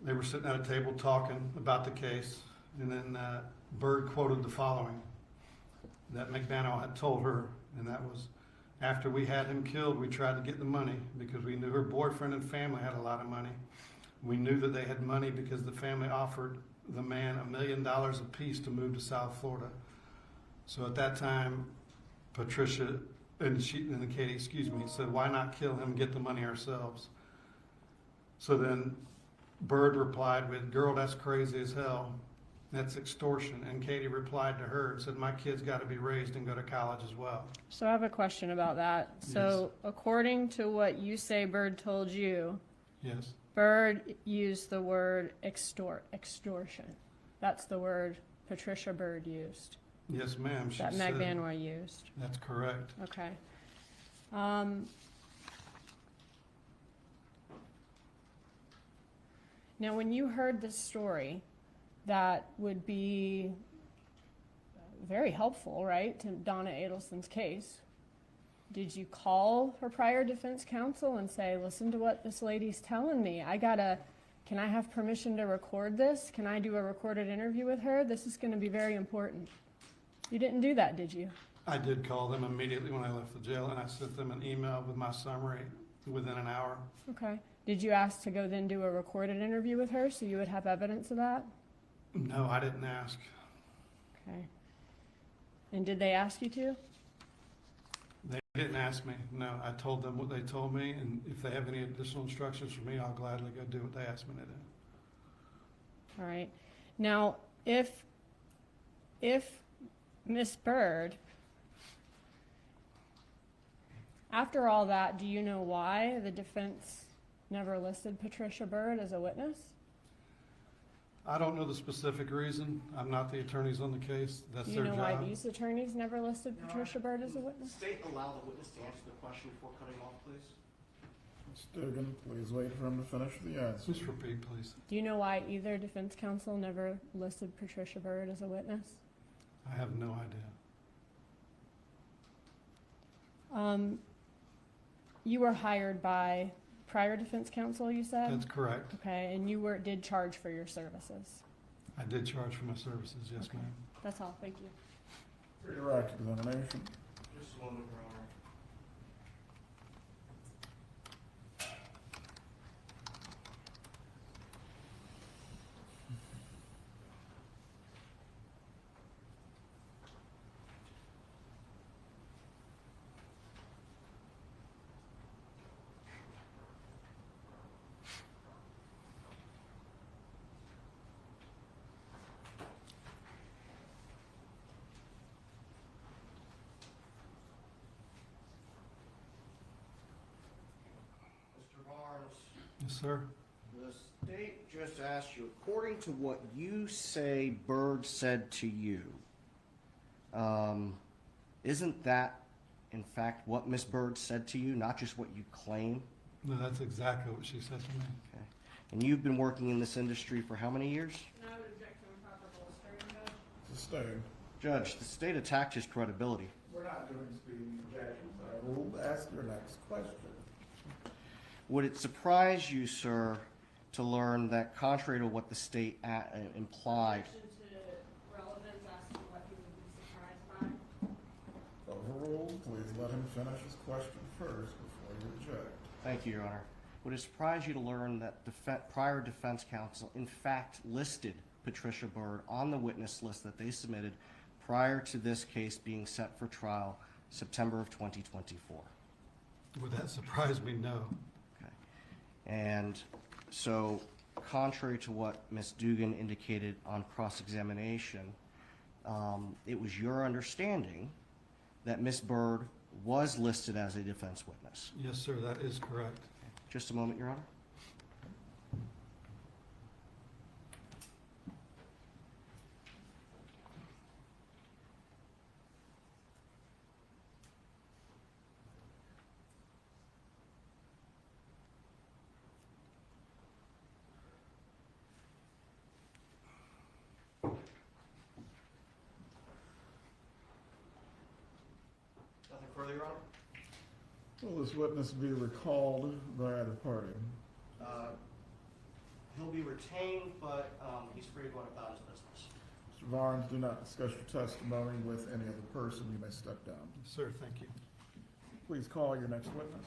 they were sitting at a table talking about the case, and then Bird quoted the following that McDaniel had told her, and that was, after we had him killed, we tried to get the money because we knew her boyfriend and family had a lot of money. We knew that they had money because the family offered the man $1 million apiece to move to South Florida. So at that time, Patricia and Katie, said, why not kill him and get the money ourselves? So then Bird replied with, girl, that's crazy as hell. That's extortion. And Katie replied to her and said, my kid's got to be raised and go to college as well. So I have a question about that. So according to what you say Bird told you, Yes, Bird used the word extortion. That's the word Patricia Bird used, yes, ma'am. She that said, Magbanwa used. that's correct. Okay. Now, when you heard this story, that would be very helpful, right, to Donna Adelson's case. Did you call her prior defense counsel and say, listen to what this lady's telling me? Can I have permission to record this? Can I do a recorded interview with her? This is going to be very important. You didn't do that, did you? I did call them immediately when I left the jail, and I sent them an email with my summary within an hour. Okay. Did you ask to go then do a recorded interview with her so you would have evidence of that? No, I didn't ask. Okay. And did they ask you to? They didn't ask me. No, I told them what they told me, and if they have any additional instructions for me, I'll gladly go do what they asked me to do. All right. Now, if Miss Bird, after all that, do you know why the defense never listed Patricia Bird as a witness? I don't know the specific reason. I'm not the attorneys on the case. That's Do you their know job. why these attorneys never listed Patricia Bird as a witness? State allow the witness to answer the question before cutting off, please. Ms. Dugan, please wait for him to finish the answer. Just repeat, please. Do you know why either defense counsel never listed Patricia Bird as a witness? I have no idea. You were hired by prior defense counsel, you said? That's correct. Okay, and you did charge for your services. I did charge for my services, yes, Okay. ma'am. That's all, thank you. Redirect examination. Just a moment, Your Honor. sir. The state just asked you, according to what you say Bird said to you, isn't that in fact what Miss Bird said to you, not just what you claim? No, that's exactly what she said to me. Okay. And you've been working in this industry for how many years? No, object to improper bolstering, Judge. Sustained. Judge, the state attacked his credibility. We're not doing speeding objections. I will ask your next question. Would it surprise you, sir, to learn that contrary to what the state implied, Objection to relevance as to what he would be surprised by. Overruled. Please let him finish his question first before you object. thank you, Your Honor, would it surprise you to learn that prior defense counsel in fact listed Patricia Bird on the witness list that they submitted prior to this case being set for trial September of 2024? Would that surprise me? No. Okay. And so, contrary to what Ms. Dugan indicated on cross-examination, it was your understanding that Ms. Bird was listed as a defense witness. Yes, sir, that is correct. Just a moment, Your Honor. Nothing further, Your Honor? Will this witness be recalled by either party? He'll be retained, but he's free to go about his business. Mr. Barnes, do not discuss your testimony with any other person. You may step down. Sir, thank you. Please call your next witness.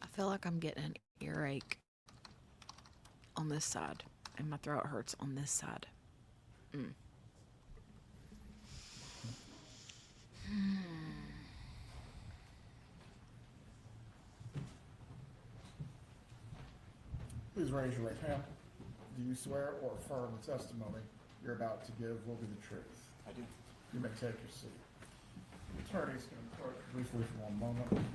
I feel like I'm getting an earache on this side, and my throat hurts on this side. Please raise your right hand. Do you swear or affirm the testimony you're about to give will be the truth? I do. You may take your seat. The attorneys can approach briefly for one moment.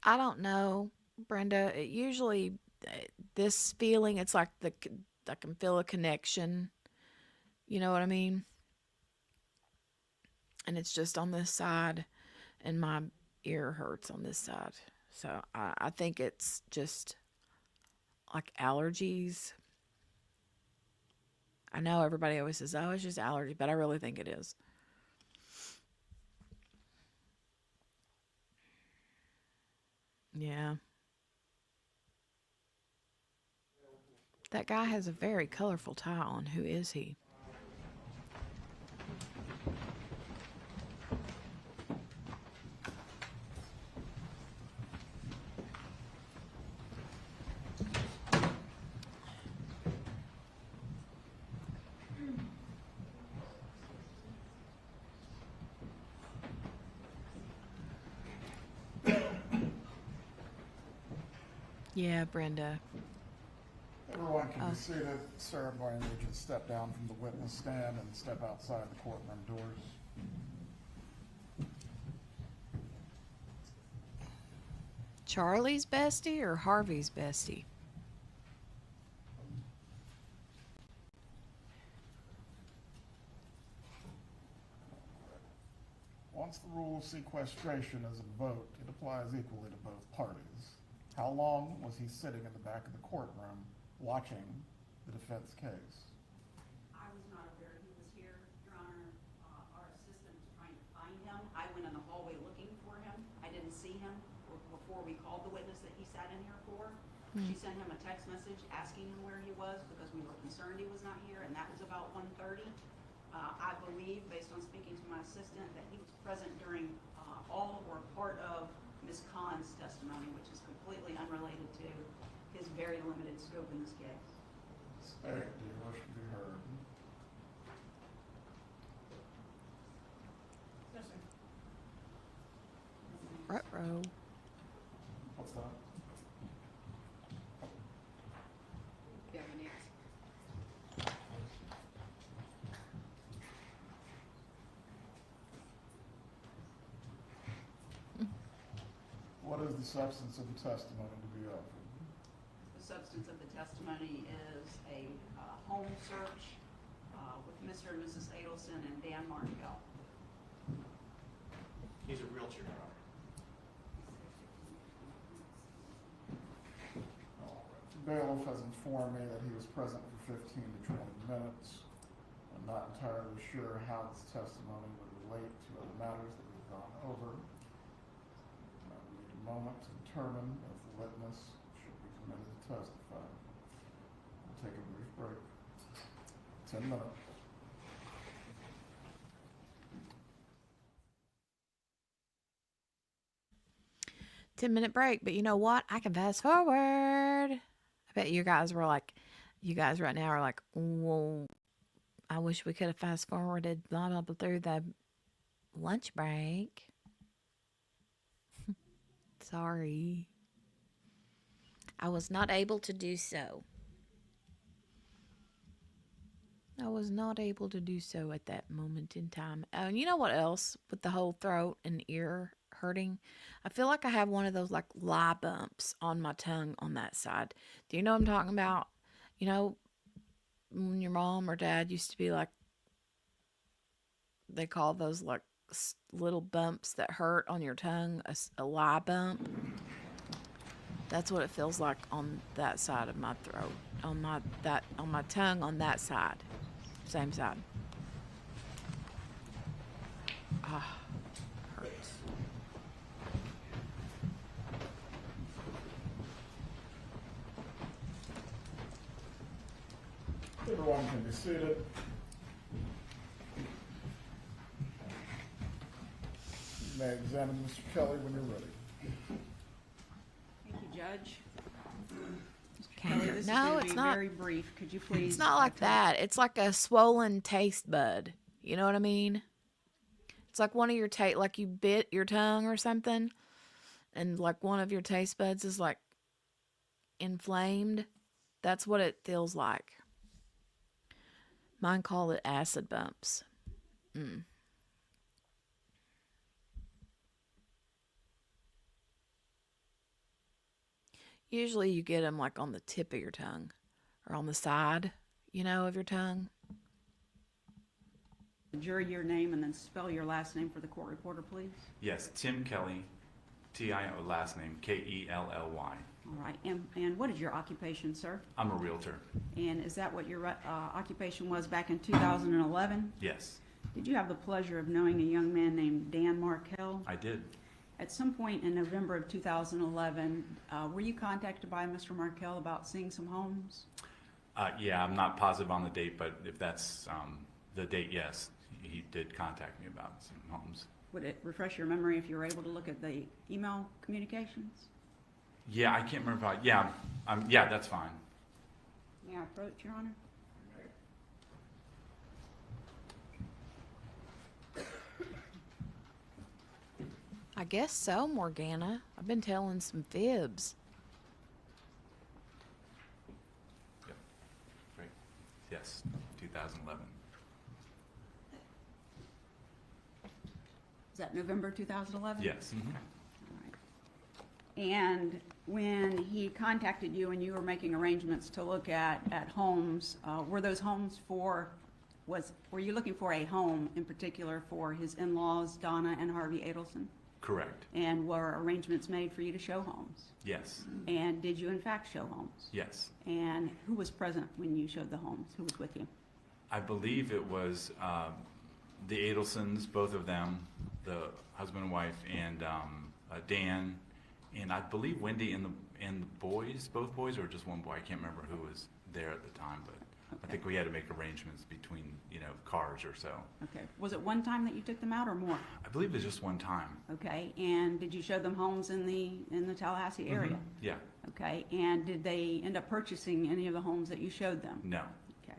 I don't know, Brenda. It usually, this feeling, it's like I can feel a connection. You know what I mean? And it's just on this side, and my ear hurts on this side. So I think it's just like allergies. I know everybody always says, oh, it's just allergies, but I really think it is. Yeah. That guy has a very colorful tie on. Who is he? Yeah, Brenda. Everyone can be seated. Sir, I'm going to need you to step down from the witness stand and step outside the courtroom doors. Charlie's bestie or Harvey's bestie? Once the rule of sequestration is invoked, it applies equally to both parties. How long was he sitting in the back of the courtroom watching the defense case? I was not aware he was here, Your Honor. Our assistant was trying to find him. I went in the hallway looking for him. I didn't see him before we called the witness that he sat in here for. She sent him a text message asking him where he was because we were concerned he was not here, and that was about 1:30. I believe on speaking to my assistant, that he was present during all or part of Ms. Khan's testimony, which is completely unrelated to his very limited scope in this case. State, do you wish to be heard? Yes, sir. Ruh-roh. What's that? What is the substance of the testimony to be offered? The substance of the testimony is a home search with Mr. and Mrs. Adelson and Dan Markel. He's a realtor, Your Honor. The bailiff has informed me that he was present for 15 to 20 minutes. I'm not entirely sure how this testimony would relate to other matters that we've gone over. I need a moment to determine if the witness should be permitted to testify. We'll take a brief break. 10 minutes. Ten-minute break, but you know what? I can fast forward. I bet you guys right now are like, well, I wish we could have fast forwarded blah, blah, blah through the lunch break. Sorry. I was not able to do so. I was not able to do so at that moment in time. And you know what else with the whole throat and ear hurting? I feel like I have one of those like lie bumps on my tongue on that side. Do you know what I'm talking about? You know, when your mom or dad used to be like, they call those like little bumps that hurt on your tongue a lie bump. That's what it feels like on that side of my throat, on my tongue on that side, same side. Ah, hurts. Everyone can be seated. You may examine Mr. Kelly when you're ready. Thank you, Judge. Okay. Kelly, this is No, gonna it's be not. very brief. Could you please? It's not like that. It's like a swollen taste bud. You know what I mean? It's like one of your like you bit your tongue or something, and like one of your taste buds is like inflamed. That's what it feels like. Mine call it acid bumps. Usually you get them like on the tip of your tongue or on the side, you know, of your tongue. Jury your name and then spell your last name for the court reporter, please. Yes, Tim Kelly, T-I-O, last name Kelly. All right. And what is your occupation, sir? I'm a realtor. And is that what your occupation was back in 2011? Yes, Did you have the pleasure of knowing a young man named Dan Markel? I did. At some point in November of 2011, were you contacted by Mr. Markel about seeing some homes? Yeah, I'm not positive on the date, but if that's the date, yes, he did contact me about some homes. Would it refresh your memory if you were able to look at the email communications? Yeah, I can't remember. Yeah, yeah, that's fine. May I approach, Your Honor? I guess so, Morgana. I've been telling some fibs. Yep. Great. Yes, 2011. Is that November 2011? Yes. All right. And when he contacted you and you were making arrangements to look at homes, were those homes were you looking for a home in particular for his in-laws, Donna and Harvey Adelson? Correct. And were arrangements made for you to show homes? Yes. And did you in fact show homes? Yes. And who was present when you showed the homes? Who was with you? I believe it was the Adelsons, both of them, the husband and wife, and Dan, and I believe Wendy and the boys, both boys, or just one boy. I can't remember who was there at the time, but I think we had to make arrangements between, cars or so. Okay. Was it one time that you took them out or more? I believe it was just one time. Okay. And did you show them homes in the Tallahassee area? Yeah, Okay. And did they end up purchasing any of the homes that you showed them? no. Okay.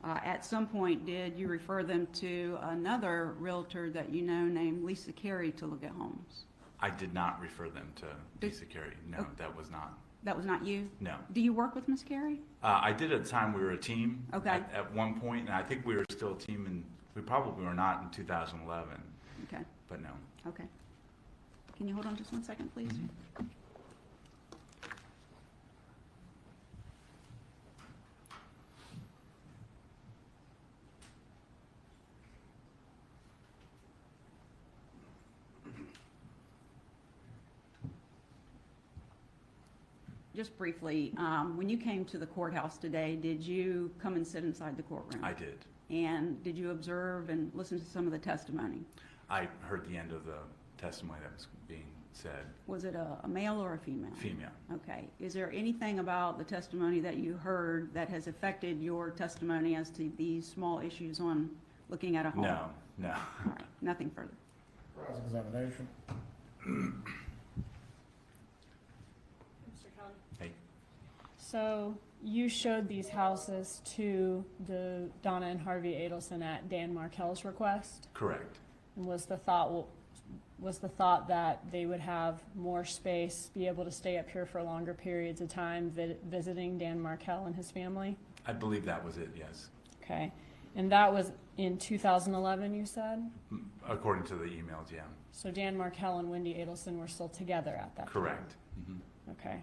At some point, did you refer them to another realtor that you know named Lisa Carey to look at homes? I did not refer them to Did- Lisa Carey. No, Okay. that was not. That was not you? No. Do you work with Miss Carey? I did at the time, we were a team. Okay. At one point, and I think we were still a team, and we probably were not in 2011, Okay. but no. Okay. Can you hold on just one second, please? Just briefly, when you came to the courthouse today, did you come and sit inside the courtroom? I did. And did you observe and listen to some of the testimony? I heard the end of the testimony that was being said. Was it a male or a female? Female. Okay. Is there anything about the testimony that you heard that has affected your testimony as to these small issues on looking at a home? No, no. All right, nothing further. Cross-examination. Mr. Kelly? Hey, So you showed these houses to the Donna and Harvey Adelson at Dan Markell's request? correct. And was the thought that they would have more space, be able to stay up here for longer periods of time visiting Dan Markell and his family? I believe that was it, yes. Okay. And that was in 2011, you said? According to the emails, yeah. So Dan Markell and Wendy Adelson were still together at that time? Correct. Mhm. Okay.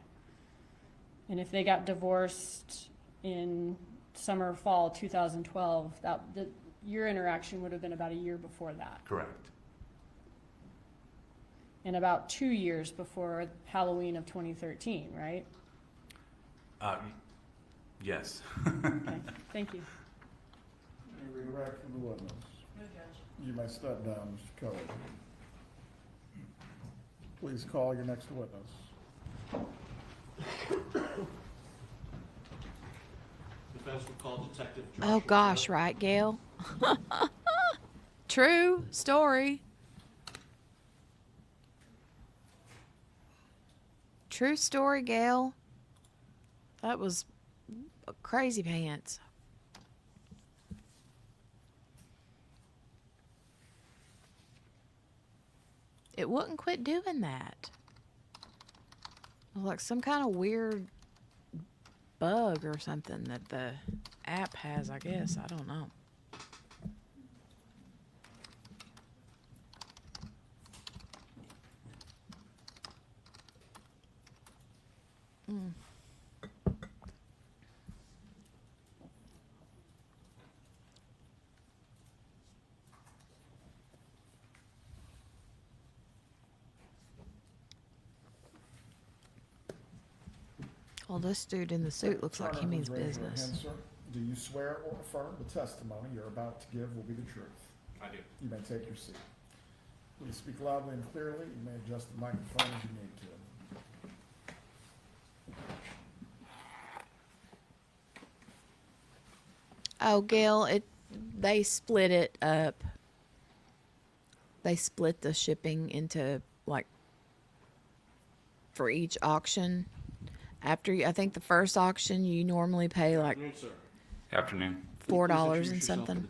And if they got divorced in summer or fall 2012, your interaction would have been about a year before that, Correct. and about 2 years before Halloween of 2013, right? Yes. Okay, thank you. Any redirect from the witness? No, Judge. You may step down, Mr. Kelly. Please call your next witness. Defense will call Detective Oh gosh, right, Gail? True story. True story, Gail. That was crazy pants. It wouldn't quit doing that. It was like some kind of weird bug or something that the app has, I guess. I don't know. Well, this dude in the suit looks like he Turner, means please raise your business. hand, sir. Do you swear or affirm the testimony you're about to give will be the truth? I do. You may take your seat. Please speak loudly and clearly. You may adjust the microphone as you need to. Oh, Gail, they split it up. They split the shipping into for each auction. I think the first auction you normally pay like Afternoon. $4 and something.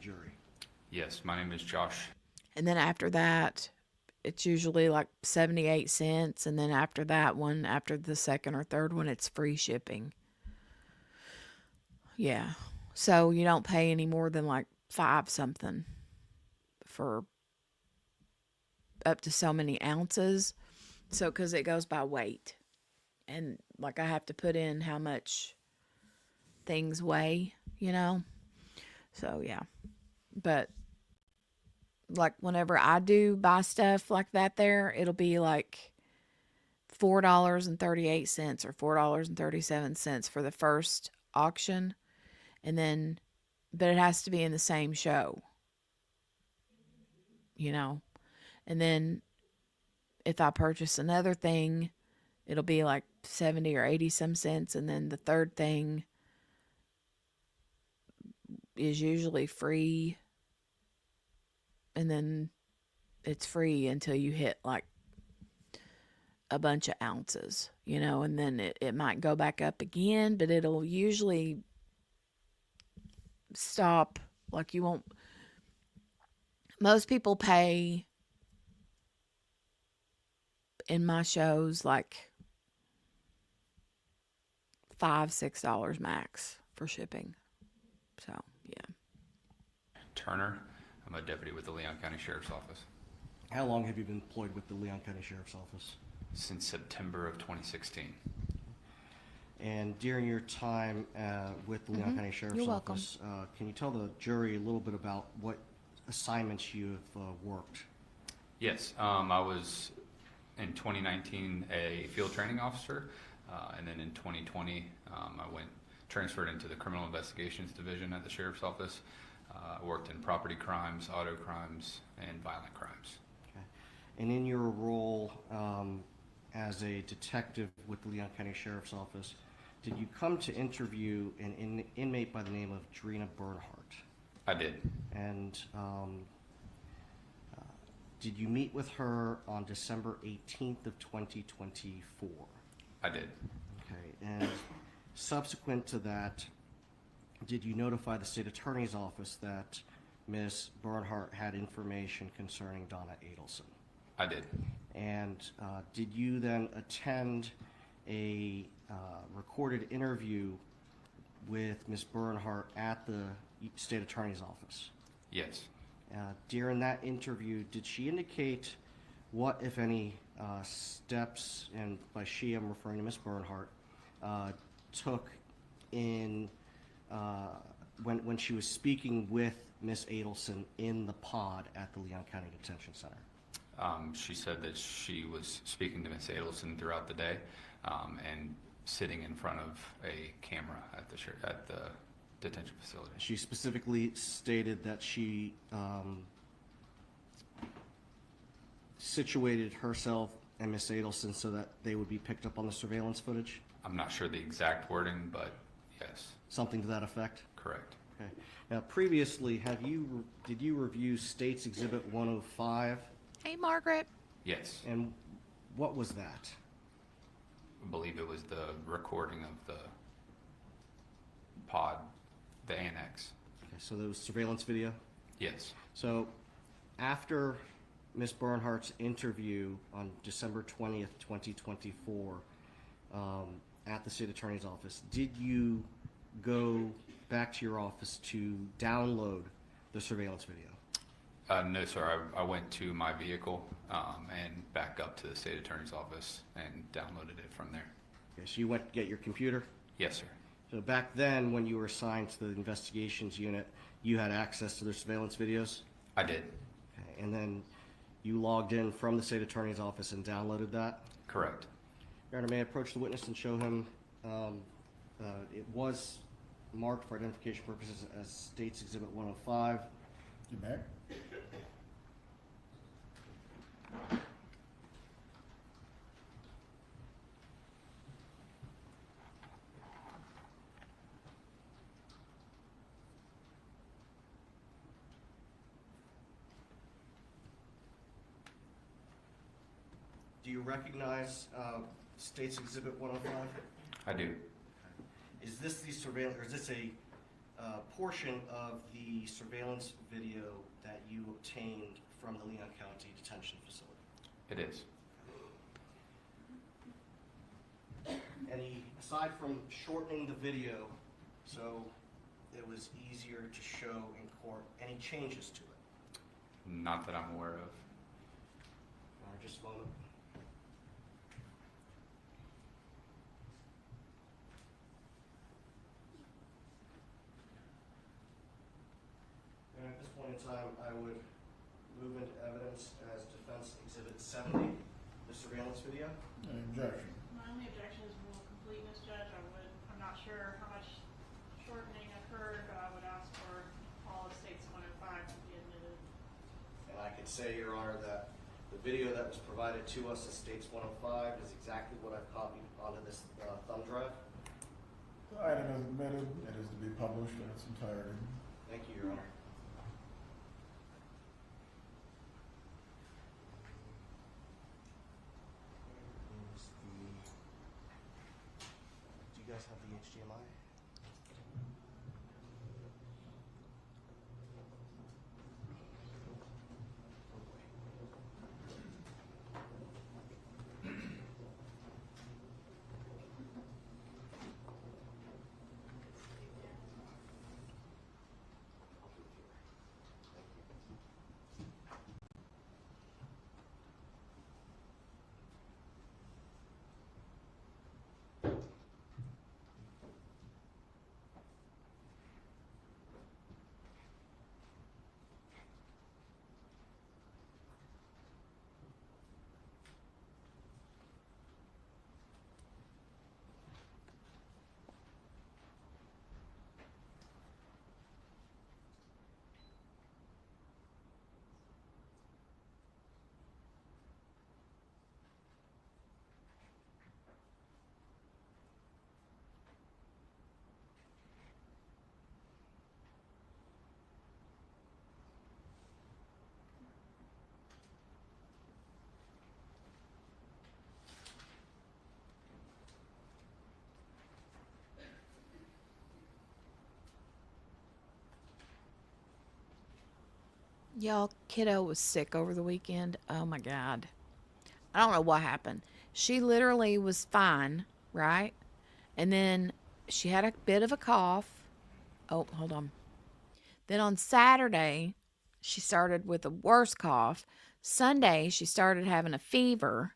Yes, my name is Josh. And then after that, it's usually like 78 cents. And then after that one, after the second or third one, it's free shipping. Yeah. So you don't pay any more than like 5 something for up to so many ounces. So, cause it goes by weight. And like I have to put in how much things weigh, So yeah. But like whenever I do buy stuff like that there, it'll be like $4.38 or $4.37 for the first auction. And then, but it has to be in the same show, And then if I purchase another thing, it'll be like 70 or 80 some cents. And then the third thing, is usually free, and then it's free until you hit like a bunch of ounces, you know, and then it might go back up again, but it'll usually stop. Like, you won't, most people pay in my shows like $5-6 max for shipping. So yeah. Turner. I'm a deputy with the Leon County Sheriff's Office. How long have you been employed with the Leon County Sheriff's Office? Since September of 2016. And during your time with the Leon County Sheriff's You're welcome. Office, can you tell the jury a little bit about what assignments you have worked? Yes, I was in 2019 a field training officer, and then in 2020 I transferred into the Criminal Investigations Division at the Sheriff's Office. Worked in property crimes, auto crimes, and violent crimes. Okay. And in your role as a detective with the Leon County Sheriff's Office, did you come to interview an inmate by the name of Drina Bernhardt? I did. And did you meet with her on December 18th of 2024? I did. Okay. And subsequent to that, did you notify the state attorney's office that Ms. Bernhardt had information concerning Donna Adelson? I did. And did you then attend a recorded interview with Ms. Bernhardt at the state attorney's office? Yes. During that interview, did she indicate what, if any, steps, and by she I'm referring to Ms. Bernhardt, took in when she was speaking with Ms. Adelson in the pod at the Leon County Detention Center? She said that she was speaking to Ms. Adelson throughout the day, and sitting in front of a camera at the detention facility. She specifically stated that she situated herself and Ms. Adelson so that they would be picked up on the surveillance footage? I'm not sure the exact wording, but yes. Something to that effect? Correct. Okay. Now, previously, did you review State's Exhibit 105? Hey, Margaret. Yes. And what was that? I believe it was the recording of the pod, the annex. Okay, so there was surveillance video? Yes. So after Ms. Bernhardt's interview on December 20th, 2024, at the state attorney's office, did you go back to your office to download the surveillance video? No, sir. I went to my vehicle and back up to the state attorney's office and downloaded it from there. Okay, so you went to get your computer? Yes, sir. So back then, when you were assigned to the investigations unit, you had access to their surveillance videos? I did. Okay, and then you logged in from the state attorney's office and downloaded that? Correct. Your Honor, may I approach the witness and show him, it was marked for identification purposes as State's Exhibit 105. You may. Do you recognize State's Exhibit 105? I do. Is this the surveillance, or is this a portion of the surveillance video that you obtained from the Leon County Detention Facility? It is. Aside from shortening the video so it was easier to show in court, any changes to it? Not that I'm aware of. Just a moment. And at this point in time, I would move into evidence as Defense Exhibit 70, the surveillance video. Any objection? My only objection is rule completeness, Judge. I'm not sure how much shortening occurred, but I would ask for all of States 105 to be admitted. And I can say, Your Honor, that the video that was provided to us as States 105 is exactly what I've copied onto this thumb drive. The item is admitted. It is to be published in its entirety. Thank you, Your Honor. Do you guys have the HDMI? Y'all, kiddo was sick over the weekend. Oh my God. I don't know what happened. She literally was fine, right? And then she had a bit of a cough. Oh, hold on. Then on Saturday, she started with a worse cough. Sunday, she started having a fever.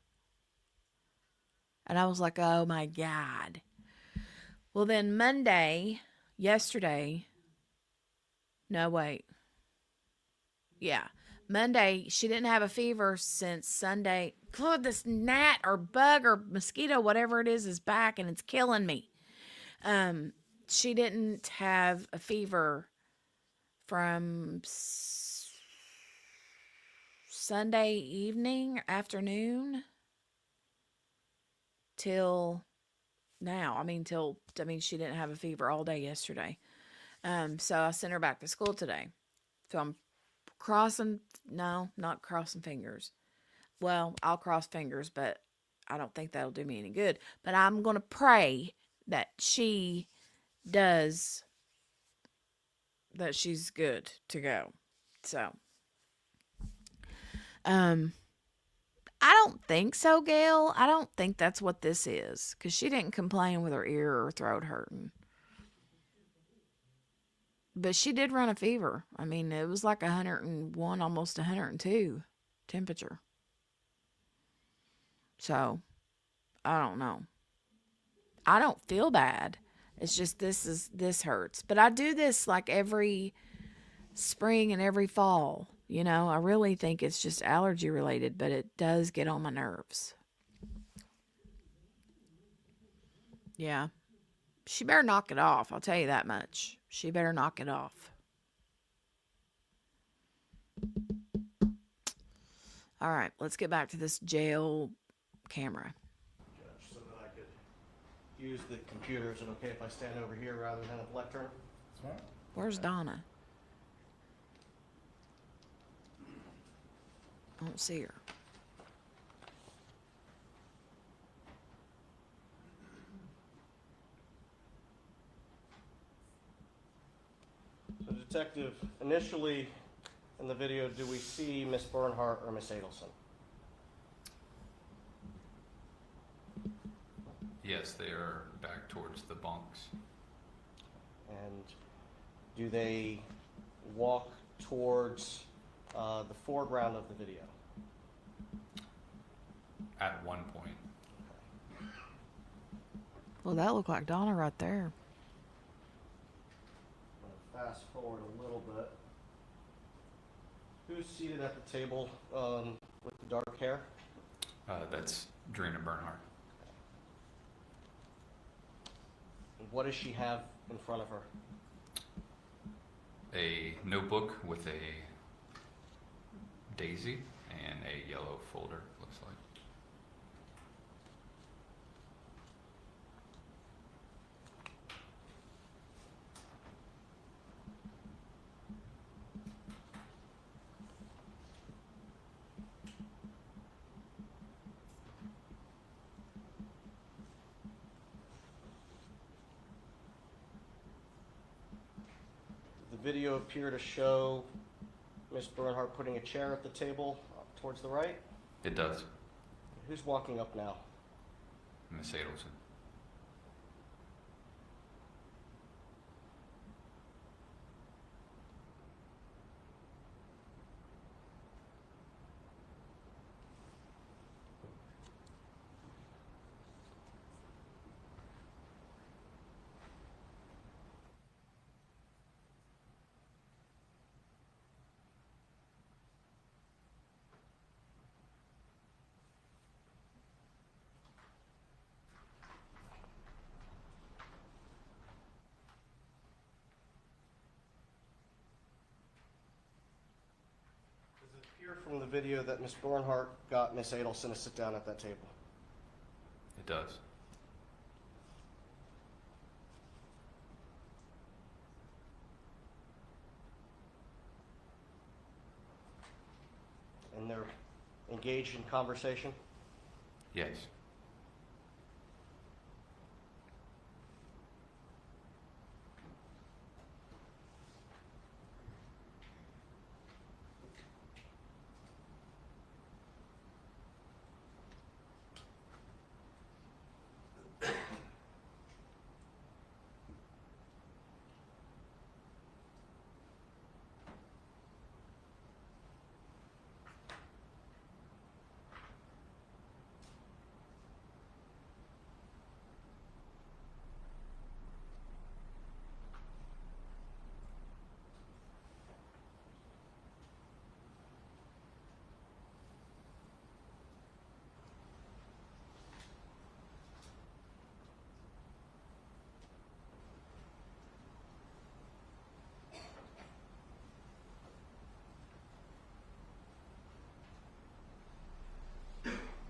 And I was like, oh my God. Well, then yesterday, no, wait. Yeah. Monday, she didn't have a fever since Sunday. God, this gnat or bug or mosquito, whatever it is back and it's killing me. She didn't have a fever from Sunday evening, afternoon till now. She didn't have a fever all day yesterday. So I sent her back to school today. So I'm not crossing fingers. Well, I'll cross fingers, but I don't think that'll do me any good. But I'm going to pray that she's good to go. So, I don't think so, Gail. I don't think that's what this is, because she didn't complain with her ear or throat hurting. But she did run a fever. I mean, it was like 101, almost 102 temperature. So, I don't know. I don't feel bad. It's just this hurts. But I do this like every spring and every fall. You know, I really think it's just allergy related, but it does get on my nerves. Yeah. She better knock it off. I'll tell you that much. She better knock it off. All right, let's get back to this jail camera. Judge, so that I could use the computer. Is it okay if I stand over here rather than at the lectern? That's fine. Where's Donna? I don't see her. So, Detective, initially in the video, do we see Miss Bernhardt or Miss Adelson? Yes, they are back towards the bunks. And do they walk towards the foreground of the video? At one point. Well, that looked like Donna right there. I'm gonna fast forward a little bit. Who's seated at the table with the dark hair? That's Drina Bernhardt. And what does she have in front of her? A notebook with a daisy and a yellow folder, looks like. video appear to show Miss Bernhardt putting a chair at the table towards the right? It does. Who's walking up now? Miss Adelson. Does it appear from the video that Miss Bernhardt got Miss Adelson to sit down at that table? It does. And they're engaged in conversation? Yes.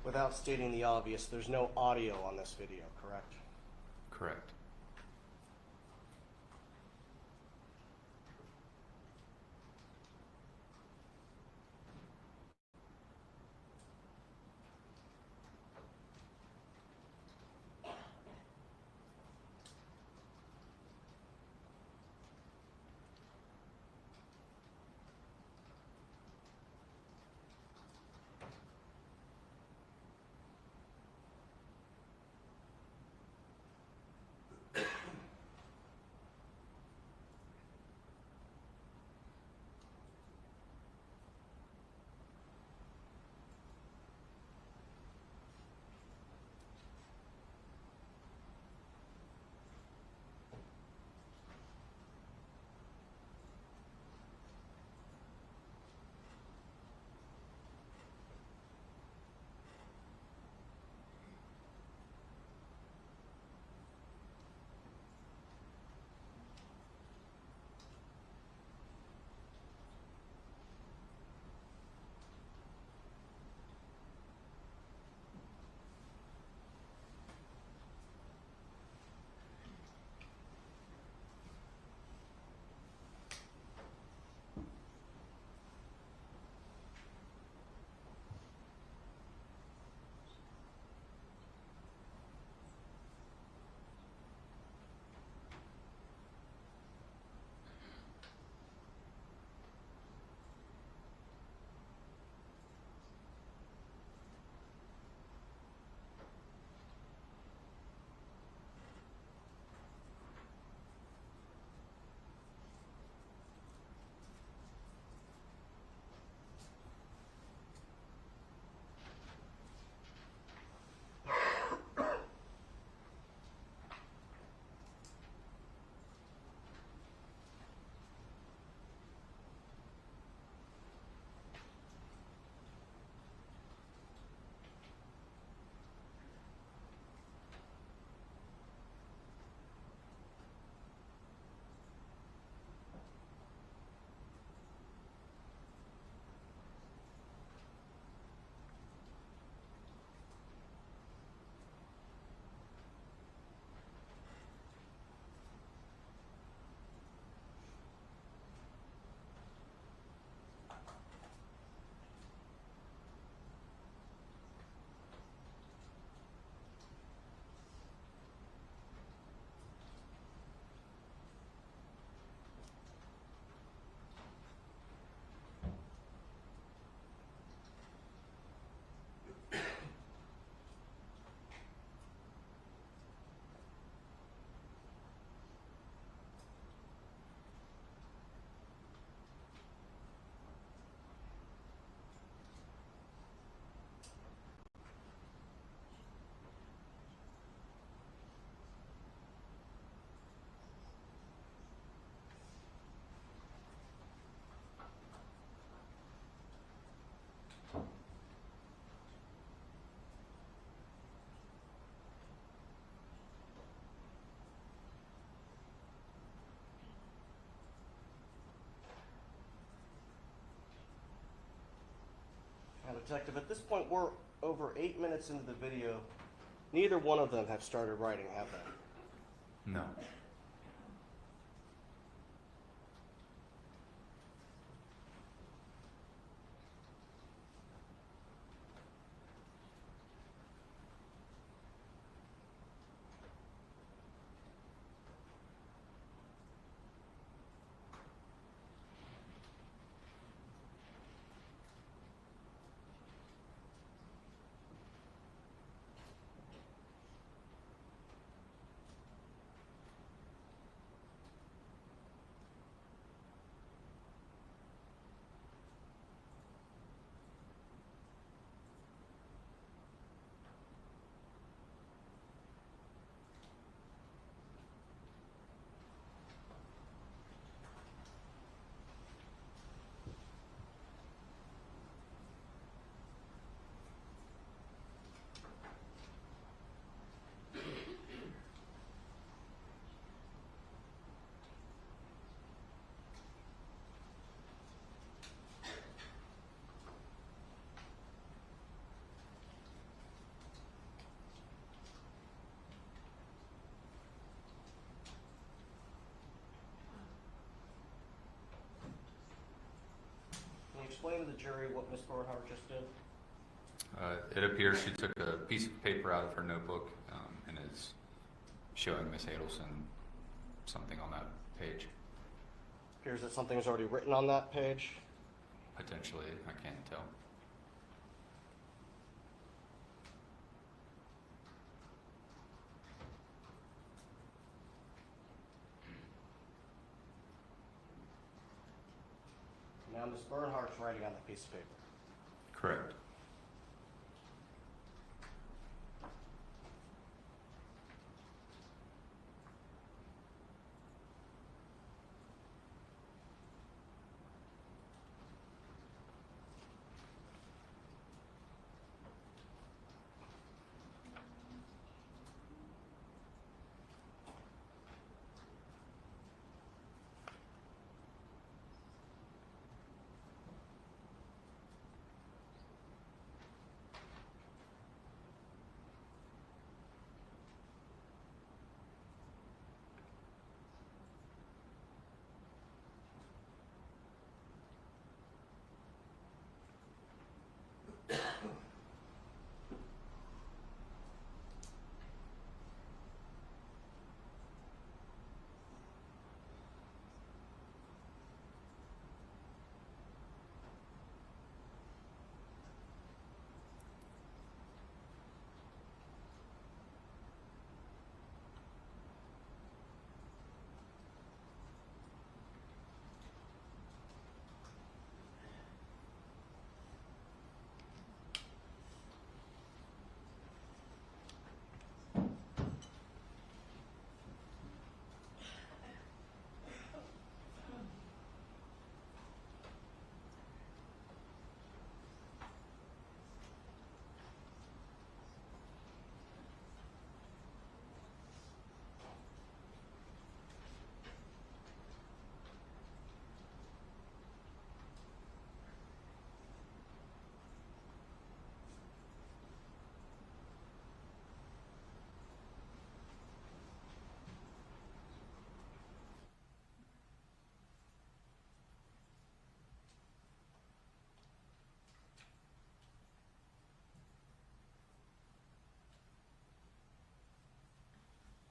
Without stating the obvious, there's no audio on this video, correct? Correct. Detective. At this point, we're over 8 minutes into the video. Neither one of them have started writing, have they? No. Can you explain to the jury what Miss Bernhardt just did? It appears she took a piece of paper out of her notebook and is showing Miss Adelson something on that page. Appears that something is already written on that page. Potentially, I can't tell. Now Miss Bernhardt's writing on that piece of paper. Correct.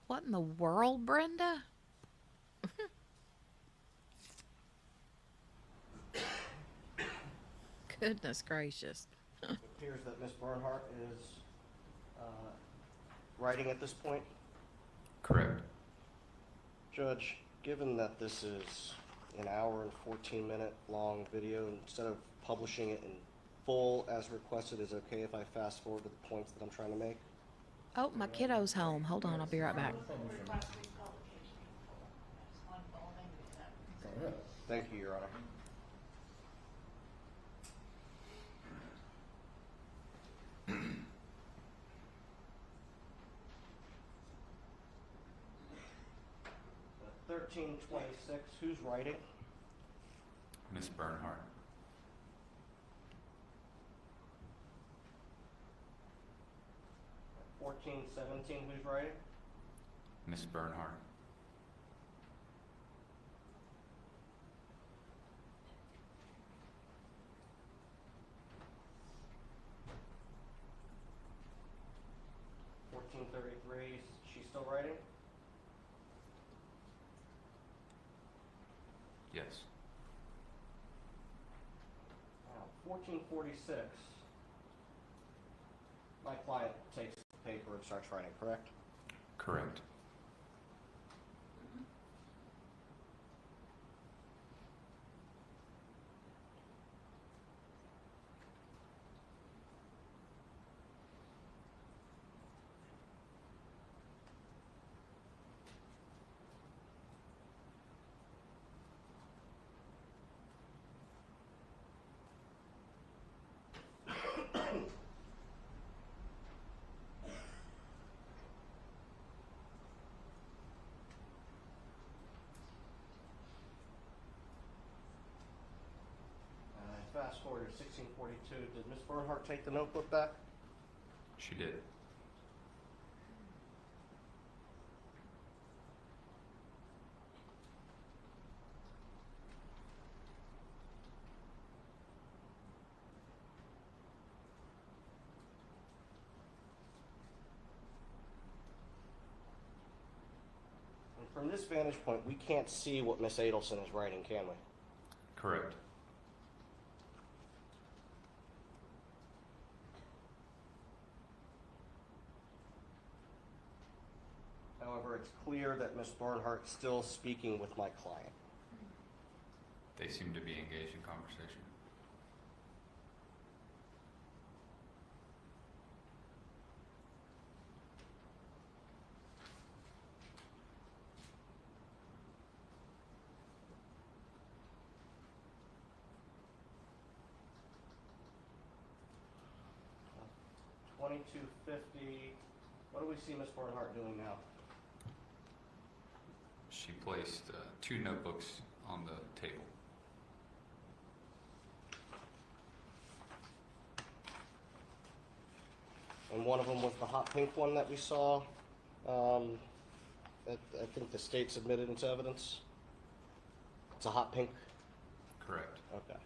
What in the world, Brenda? Goodness gracious. It appears that Miss Bernhardt is writing at this point. Correct. Judge, given that this is an hour and 14-minute long video, instead of publishing it in full as requested, is it okay if I fast forward to the points that I'm trying to make? Oh, my kiddo's home. Hold on, I'll be right back. Go ahead. Thank you, Your Honor. The 1326, who's writing? Miss Bernhardt. 1417, who's writing? Miss Bernhardt. She's still writing? Yes. 1446. My client takes the paper and starts writing, correct? Correct. Fast forward to 1642. Did Miss Bernhardt take the notebook back? She did. And from this vantage point, we can't see what Miss Adelson is writing, can we? Correct. However, it's clear that Miss Bernhardt is still speaking with my client. They seem to be engaged in conversation. Uh, 2250. What do we see Miss Bernhardt doing now? She placed 2 notebooks on the table. And one of them was the hot pink one that we saw. I think the state submitted into evidence. It's a hot pink. Correct. Okay.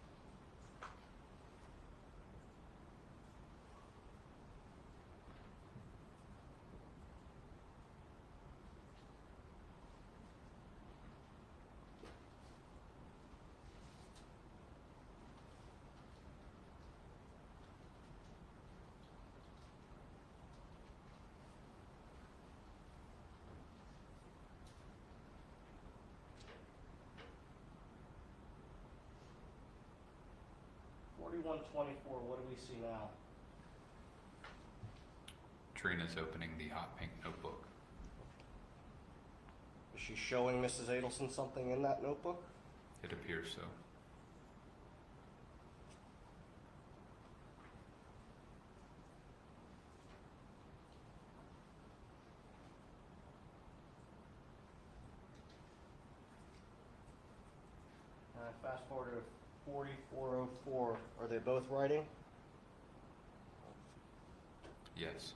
$41.24. What do we see now? Trina's opening the hot pink notebook. Is she showing Mrs. Adelson something in that notebook? It appears so. Fast forward to 4404. Are they both writing? Yes.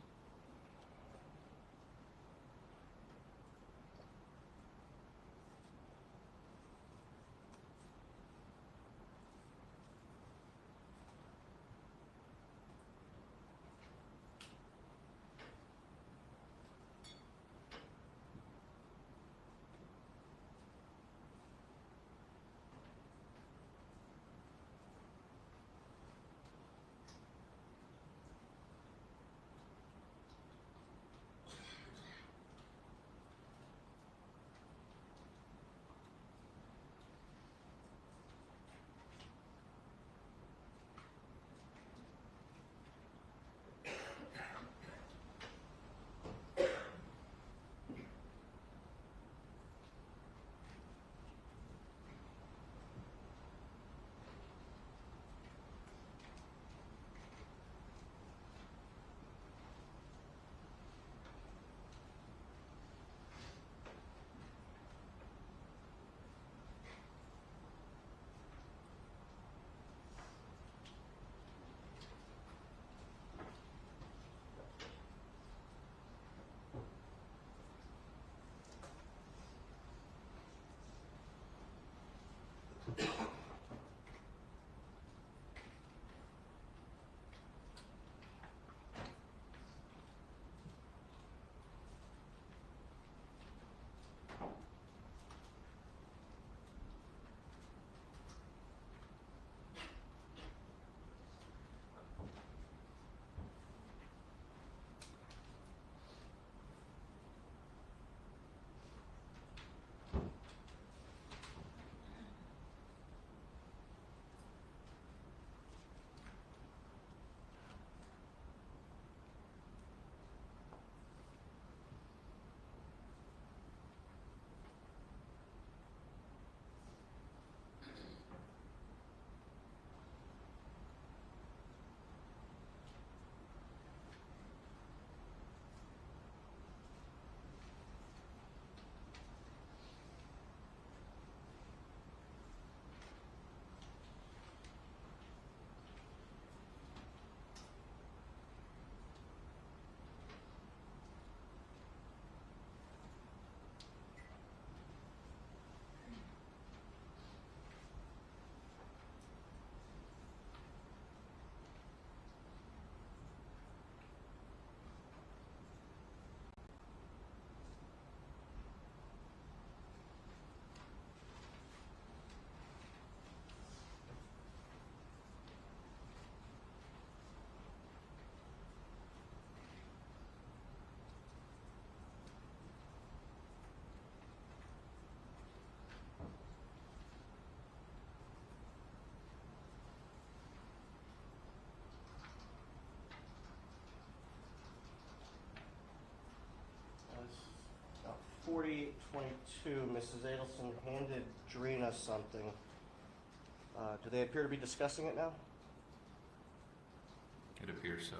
4822, Mrs. Adelson handed Drina something. Do they appear to be discussing it now? It appears so.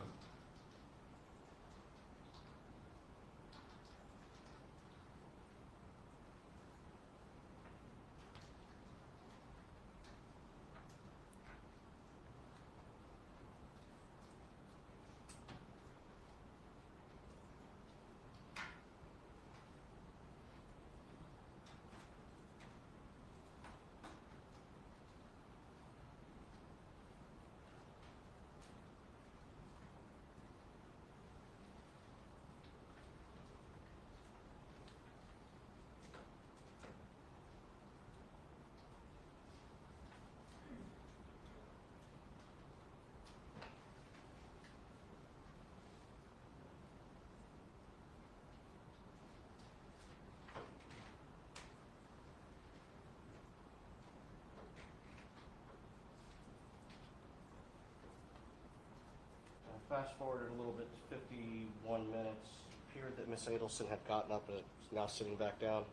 Fast forwarded a little bit to 51 minutes. Appeared that Miss Adelson had gotten up and is now sitting back down.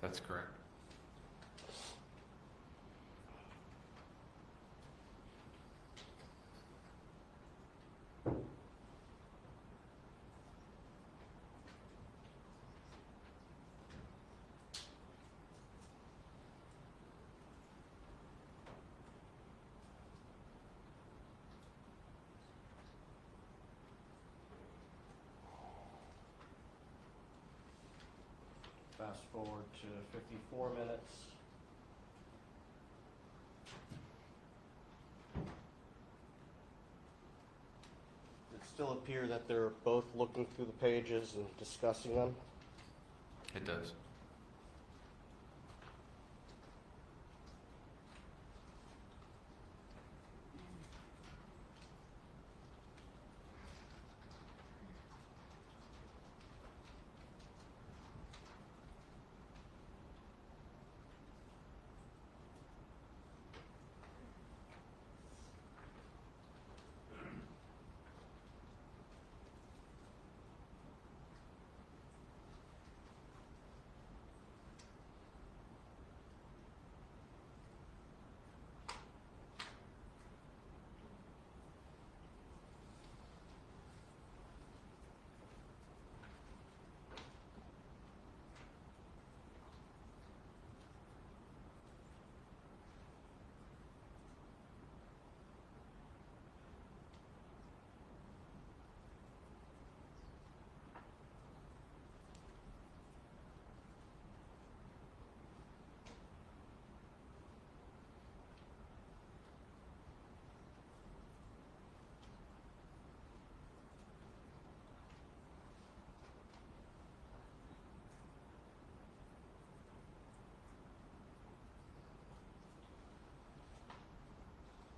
That's correct. Fast forward to 54 minutes. It still appear that they're both looking through the pages and discussing them. It does.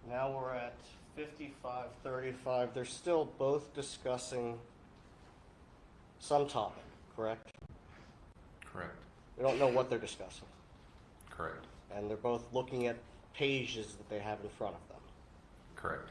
Now we're at 55:35. They're still both discussing some topic, correct? Correct. We don't know what they're discussing. Correct. And they're both looking at pages that they have in front of them. Correct.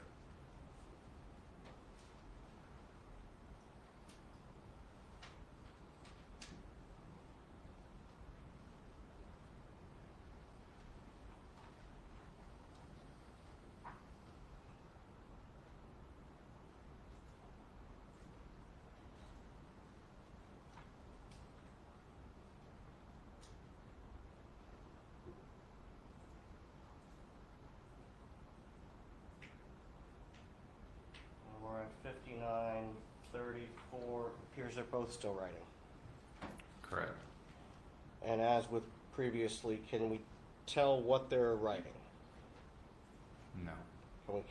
We're at 59:34. Appears they're both still writing. Correct. And as with previously, can we tell what they're writing? No. Can we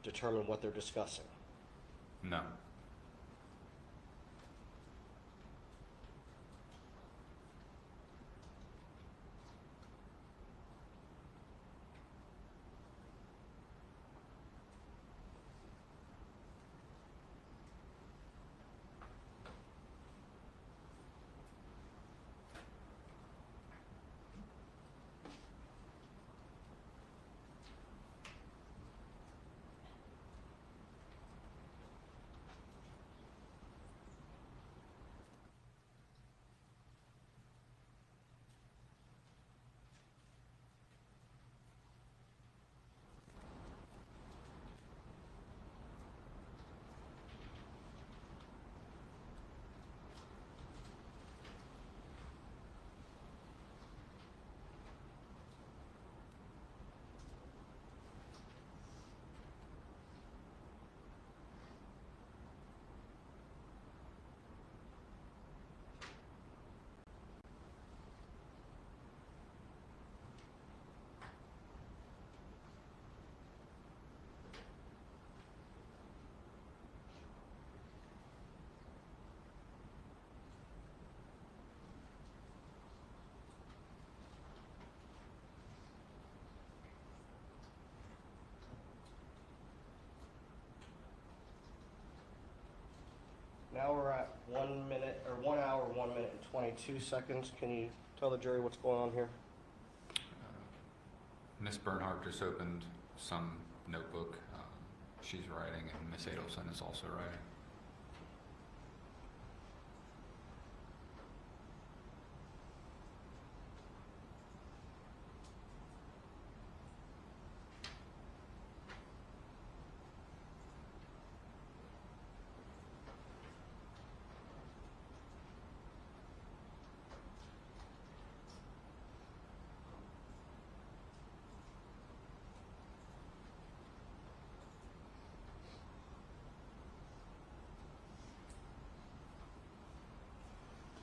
determine what they're discussing? No. Now we're at 1 minute, or 1 hour, 1 minute and 22 seconds. Can you tell the jury what's going on here? Miss Bernhardt just opened some notebook. She's writing, and Miss Adelson is also writing.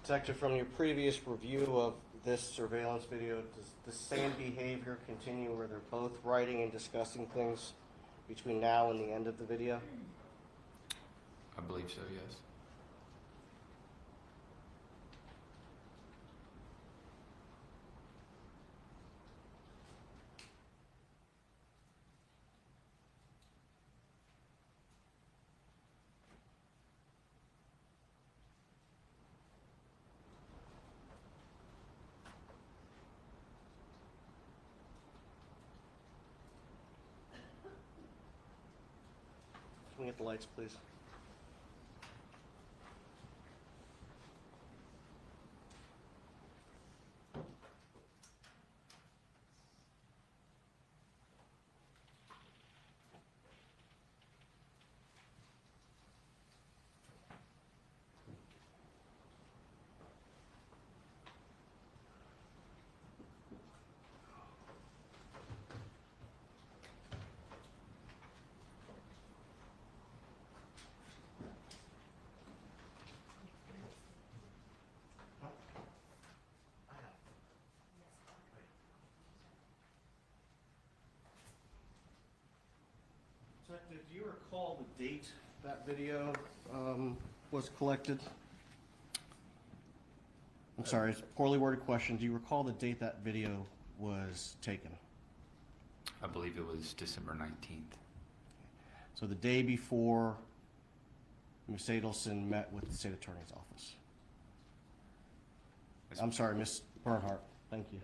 Detective, from your previous review of this surveillance video, does the same behavior continue where they're both writing and discussing things between now and the end of the video? I believe so, yes. Can we get the lights, please? Detective, do you recall the date that video was collected? I'm sorry, it's a poorly worded question. Do you recall the date that video was taken? I believe it was December 19th. So the day before Ms. Adelson met with the state attorney's office. I'm sorry, Ms. Bernhardt. Thank you.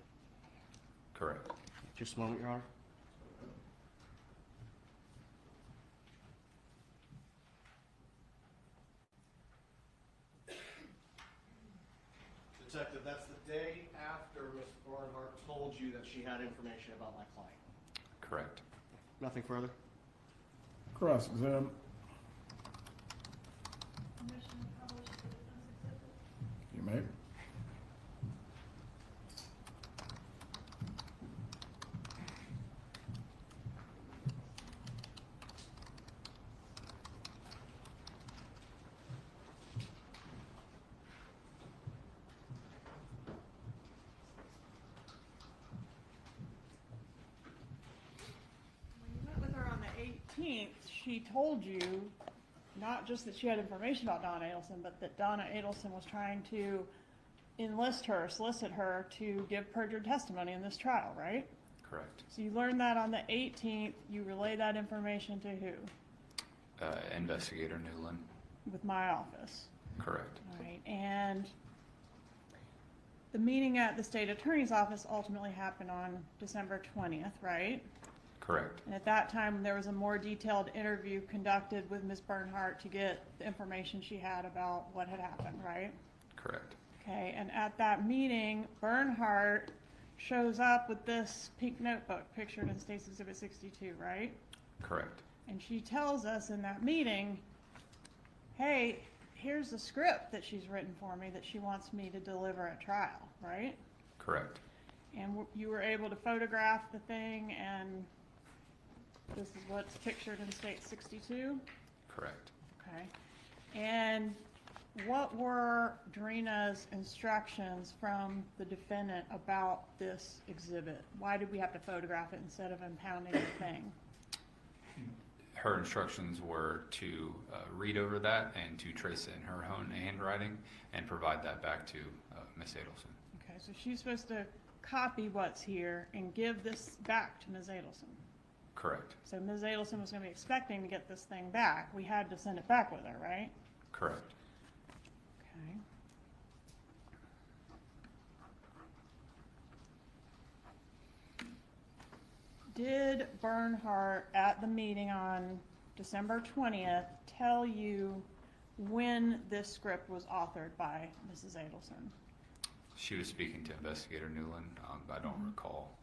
Correct. Just a moment, Your Honor. Detective, that's the day after Ms. Barnhart told you that she had information about my client. Correct. Nothing further? Cross-exam. You may. When you met with her on the 18th, she told you not just that she had information about Donna Adelson, but that Donna Adelson was trying to enlist her, solicit her to give perjured testimony in this trial, right? Correct. So you learned that on the 18th. You relayed that information to who? Investigator Newland. With my office. Correct. All right. And the meeting at the state attorney's office ultimately happened on December 20th, right? Correct. And at that time, there was a more detailed interview conducted with Ms. Bernhardt to get the information she had about what had happened, right? Correct. Okay, and at that meeting, Bernhardt shows up with this pink notebook pictured in State's Exhibit 62, right? Correct. And she tells us in that meeting, hey, here's the script that she's written for me that she wants me to deliver at trial, right? Correct. And you were able to photograph the thing, and this is what's pictured in State 62? Correct. Okay. And what were Drina's instructions from the defendant about this exhibit? Why did we have to photograph it instead of impounding the thing? Her instructions were to read over that and to trace it in her own handwriting and provide that back to Ms. Adelson. Okay, so she's supposed to copy what's here and give this back to Ms. Adelson. Correct. So Ms. Adelson was going to be expecting to get this thing back. We had to send it back with her, right? Correct. Okay. Did Bernhardt at the meeting on December 20th tell you when this script was authored by Mrs. Adelson? She was speaking to Investigator Newland. I don't recall.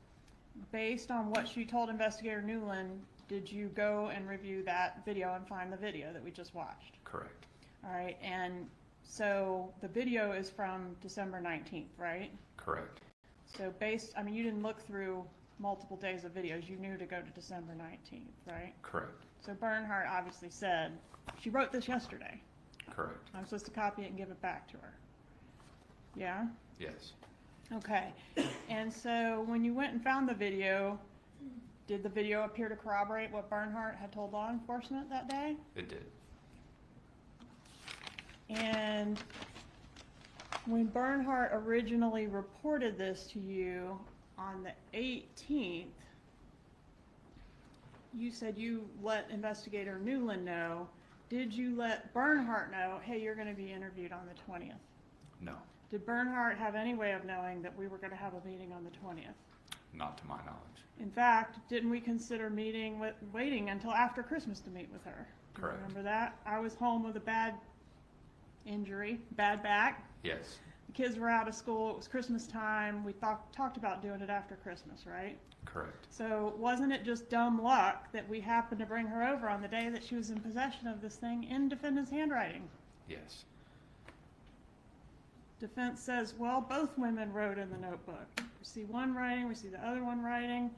Based on what she told Investigator Newland, did you go and review that video and find the video that we just watched? Correct. All right, and so the video is from December 19th, right? Correct. So I mean, you didn't look through multiple days of videos. You knew to go to December 19th, right? Correct. So Bernhardt obviously said, she wrote this yesterday. Correct. I'm supposed to copy it and give it back to her. Yeah? Yes. Okay. And so when you went and found the video, did the video appear to corroborate what Bernhardt had told law enforcement that day? It did. And when Bernhardt originally reported this to you on the 18th, you said you let Investigator Newland know. Did you let Bernhardt know, hey, you're going to be interviewed on the 20th? No. Did Bernhardt have any way of knowing that we were going to have a meeting on the 20th? Not to my knowledge. In fact, didn't we consider waiting until after Christmas to meet with her? Do you Correct. remember that? I was home with a bad injury, bad back. Yes. The kids were out of school. It was Christmas time. We talked about doing it after Christmas, right? Correct. So wasn't it just dumb luck that we happened to bring her over on the day that she was in possession of this thing in defendant's handwriting? Yes. Defense says, well, both women wrote in the notebook. We see one writing, we see the other one writing.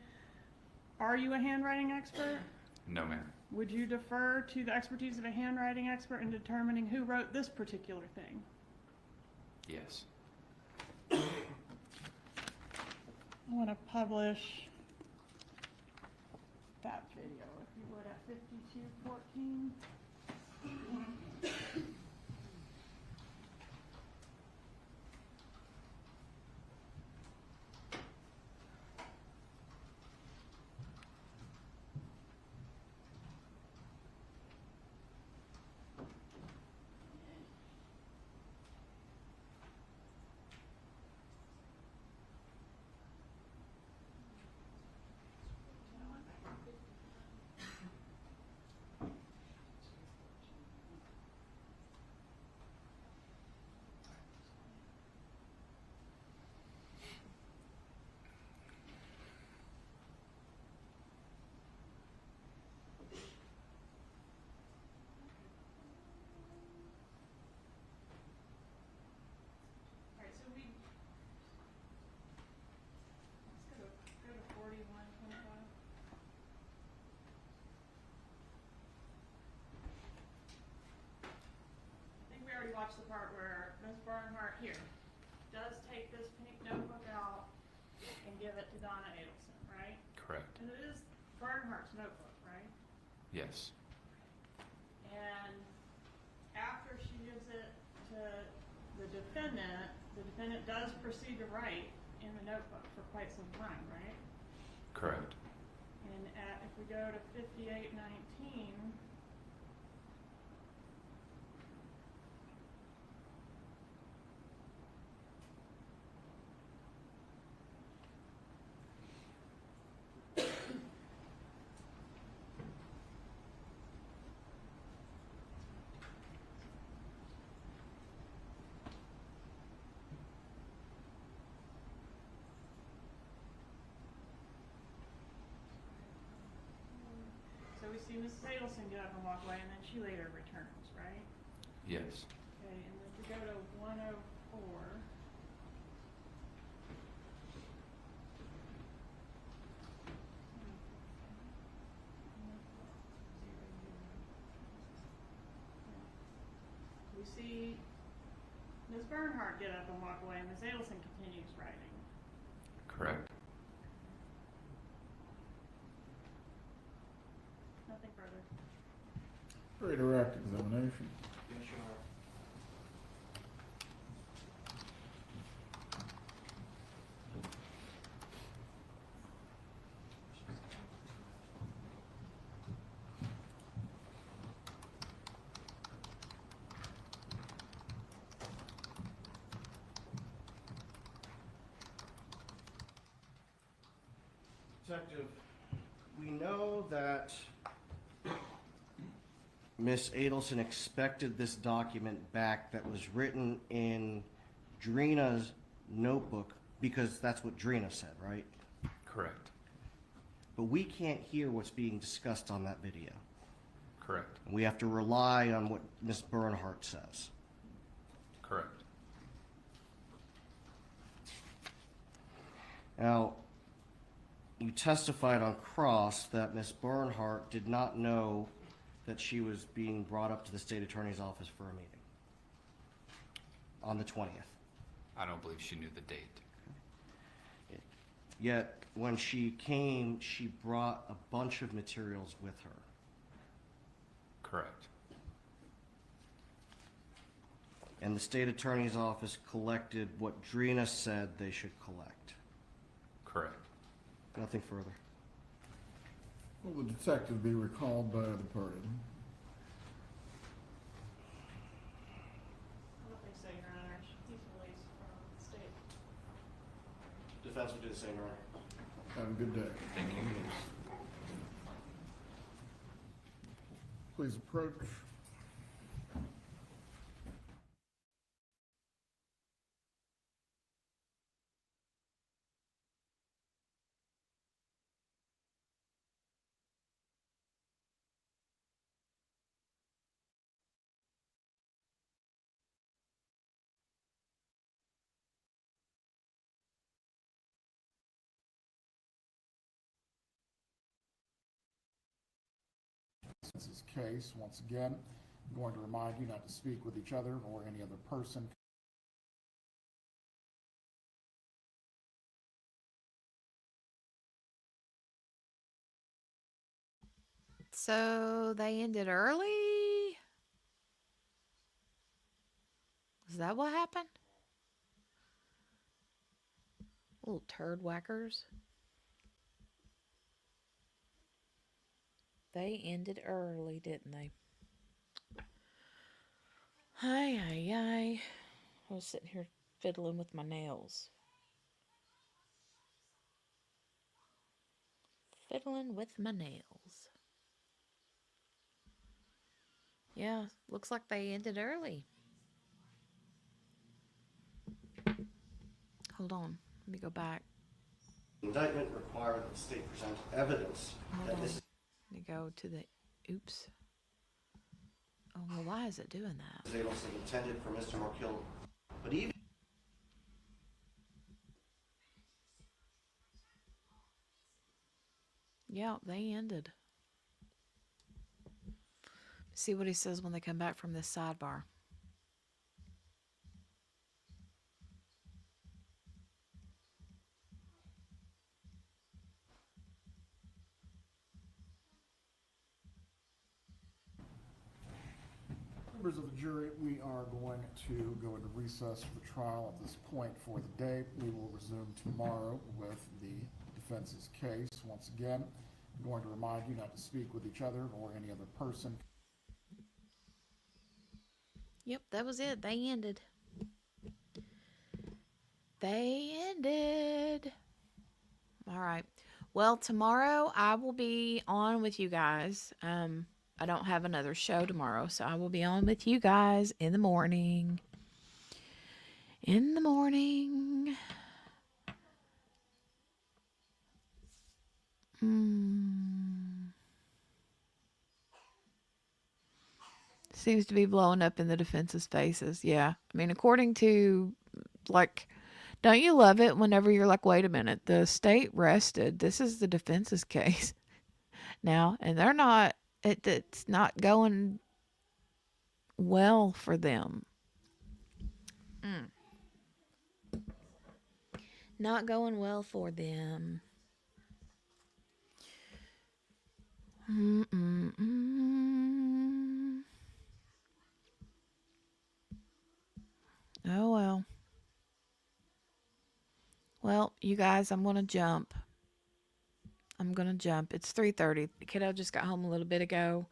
Are you a handwriting expert? No, ma'am. Would you defer to the expertise of a handwriting expert in determining who wrote this particular thing? Yes. I want to publish that video, if you would, at 5214. Watch the part where Ms. Bernhardt here does take this pink notebook out and give it to Donna Adelson, right? Correct. And it is Bernhardt's notebook, right? Yes. And after she gives it to the defendant does proceed to write in the notebook for quite some time, right? Correct. And if we go to 5819, so we see Mrs. Adelson get up and walk away, and then she later returns, right? Yes. Okay, and if we go to 104. We see Ms. Bernhardt get up and walk away, and Ms. Adelson continues writing. Correct. Nothing further. Very direct examination. Yes, Your Honor. Detective, we know that Miss Adelson expected this document back that was written in Drina's notebook because that's what Drina said, right? Correct. But we can't hear what's being discussed on that video. Correct. We have to rely on what Miss Bernhardt says. Correct. Now, you testified on cross that Miss Bernhardt did not know that she was being brought up to the state attorney's office for a meeting on the 20th. I don't believe she knew the date. Yet, when she came, she brought a bunch of materials with her. Correct. And the state attorney's office collected what Drina said they should collect. Correct. Nothing further. Will the detective be recalled by the party? I don't think so, Your Honor. He's released from the state. Defense will do the same, Your Honor. Have a good day. Thank you. Please approach. This case, once again, I'm going to remind you not to speak with each other or any other person. So they ended early? Is that what happened? Little turd whackers. They ended early, didn't they? Ay, ay, ay. I was sitting here fiddling with my nails. Fiddling with my nails. Yeah, looks like they ended early. Hold on, let me go back. Indictment required that the state present evidence Hold that on. Mrs. Let me go to the, oops. Oh, well, why is it doing that? Adelson intended for Mr. Morkill, but even Yeah, they ended. See what he says when they come back from this sidebar. Members of the jury, we are going to go into recess for the trial at this point for the day. We will resume tomorrow with the defense's case. Once again, I'm going to remind you not to speak with each other or any other person. Yep, that was it. They ended. They ended. All right. Well, tomorrow I will be on with you guys. I don't have another show tomorrow, so I will be on with you guys in the morning. In the morning. Seems to be blowing up in the defense's faces. Yeah. I mean, according to, like, don't you love it whenever you're like, wait a minute, the state rested. This is the defense's case now, and they're not, it's not going well for them. Not going well for them. Oh, well. Well, you guys, I'm going to jump. It's 3:30. The kiddo just got home a little bit ago.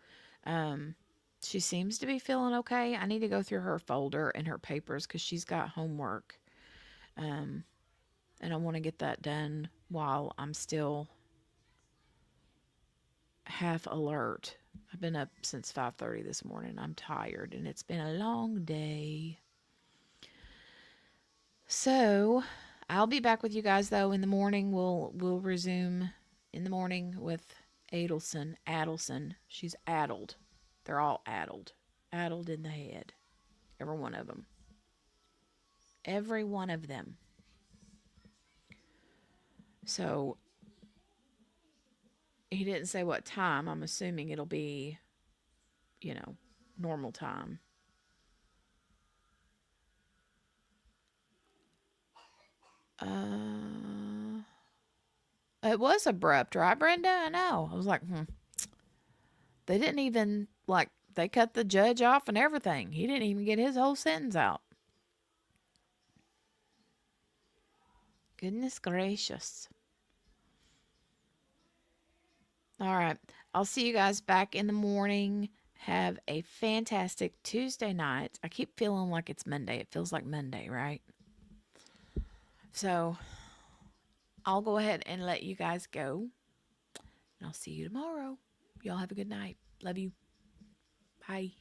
She seems to be feeling okay. I need to go through her folder and her papers because she's got homework. And I want to get that done while I'm still half alert. I've been up since 5:30 this morning. I'm tired, and it's been a long day. So, I'll be back with you guys though in the morning. We'll resume in the morning with Adelson. She's addled. They're all addled. Addled in the head. Every one of them. Every one of them. So, he didn't say what time. I'm assuming it'll be, normal time. It was abrupt, right, Brenda? I know. I was like, They didn't even, they cut the judge off and everything. He didn't even get his whole sentence out. Goodness gracious. All right. I'll see you guys back in the morning. Have a fantastic Tuesday night. I keep feeling like it's Monday. It feels like Monday, right? So, I'll go ahead and let you guys go. And I'll see you tomorrow. Y'all have a good night. Love you. Bye.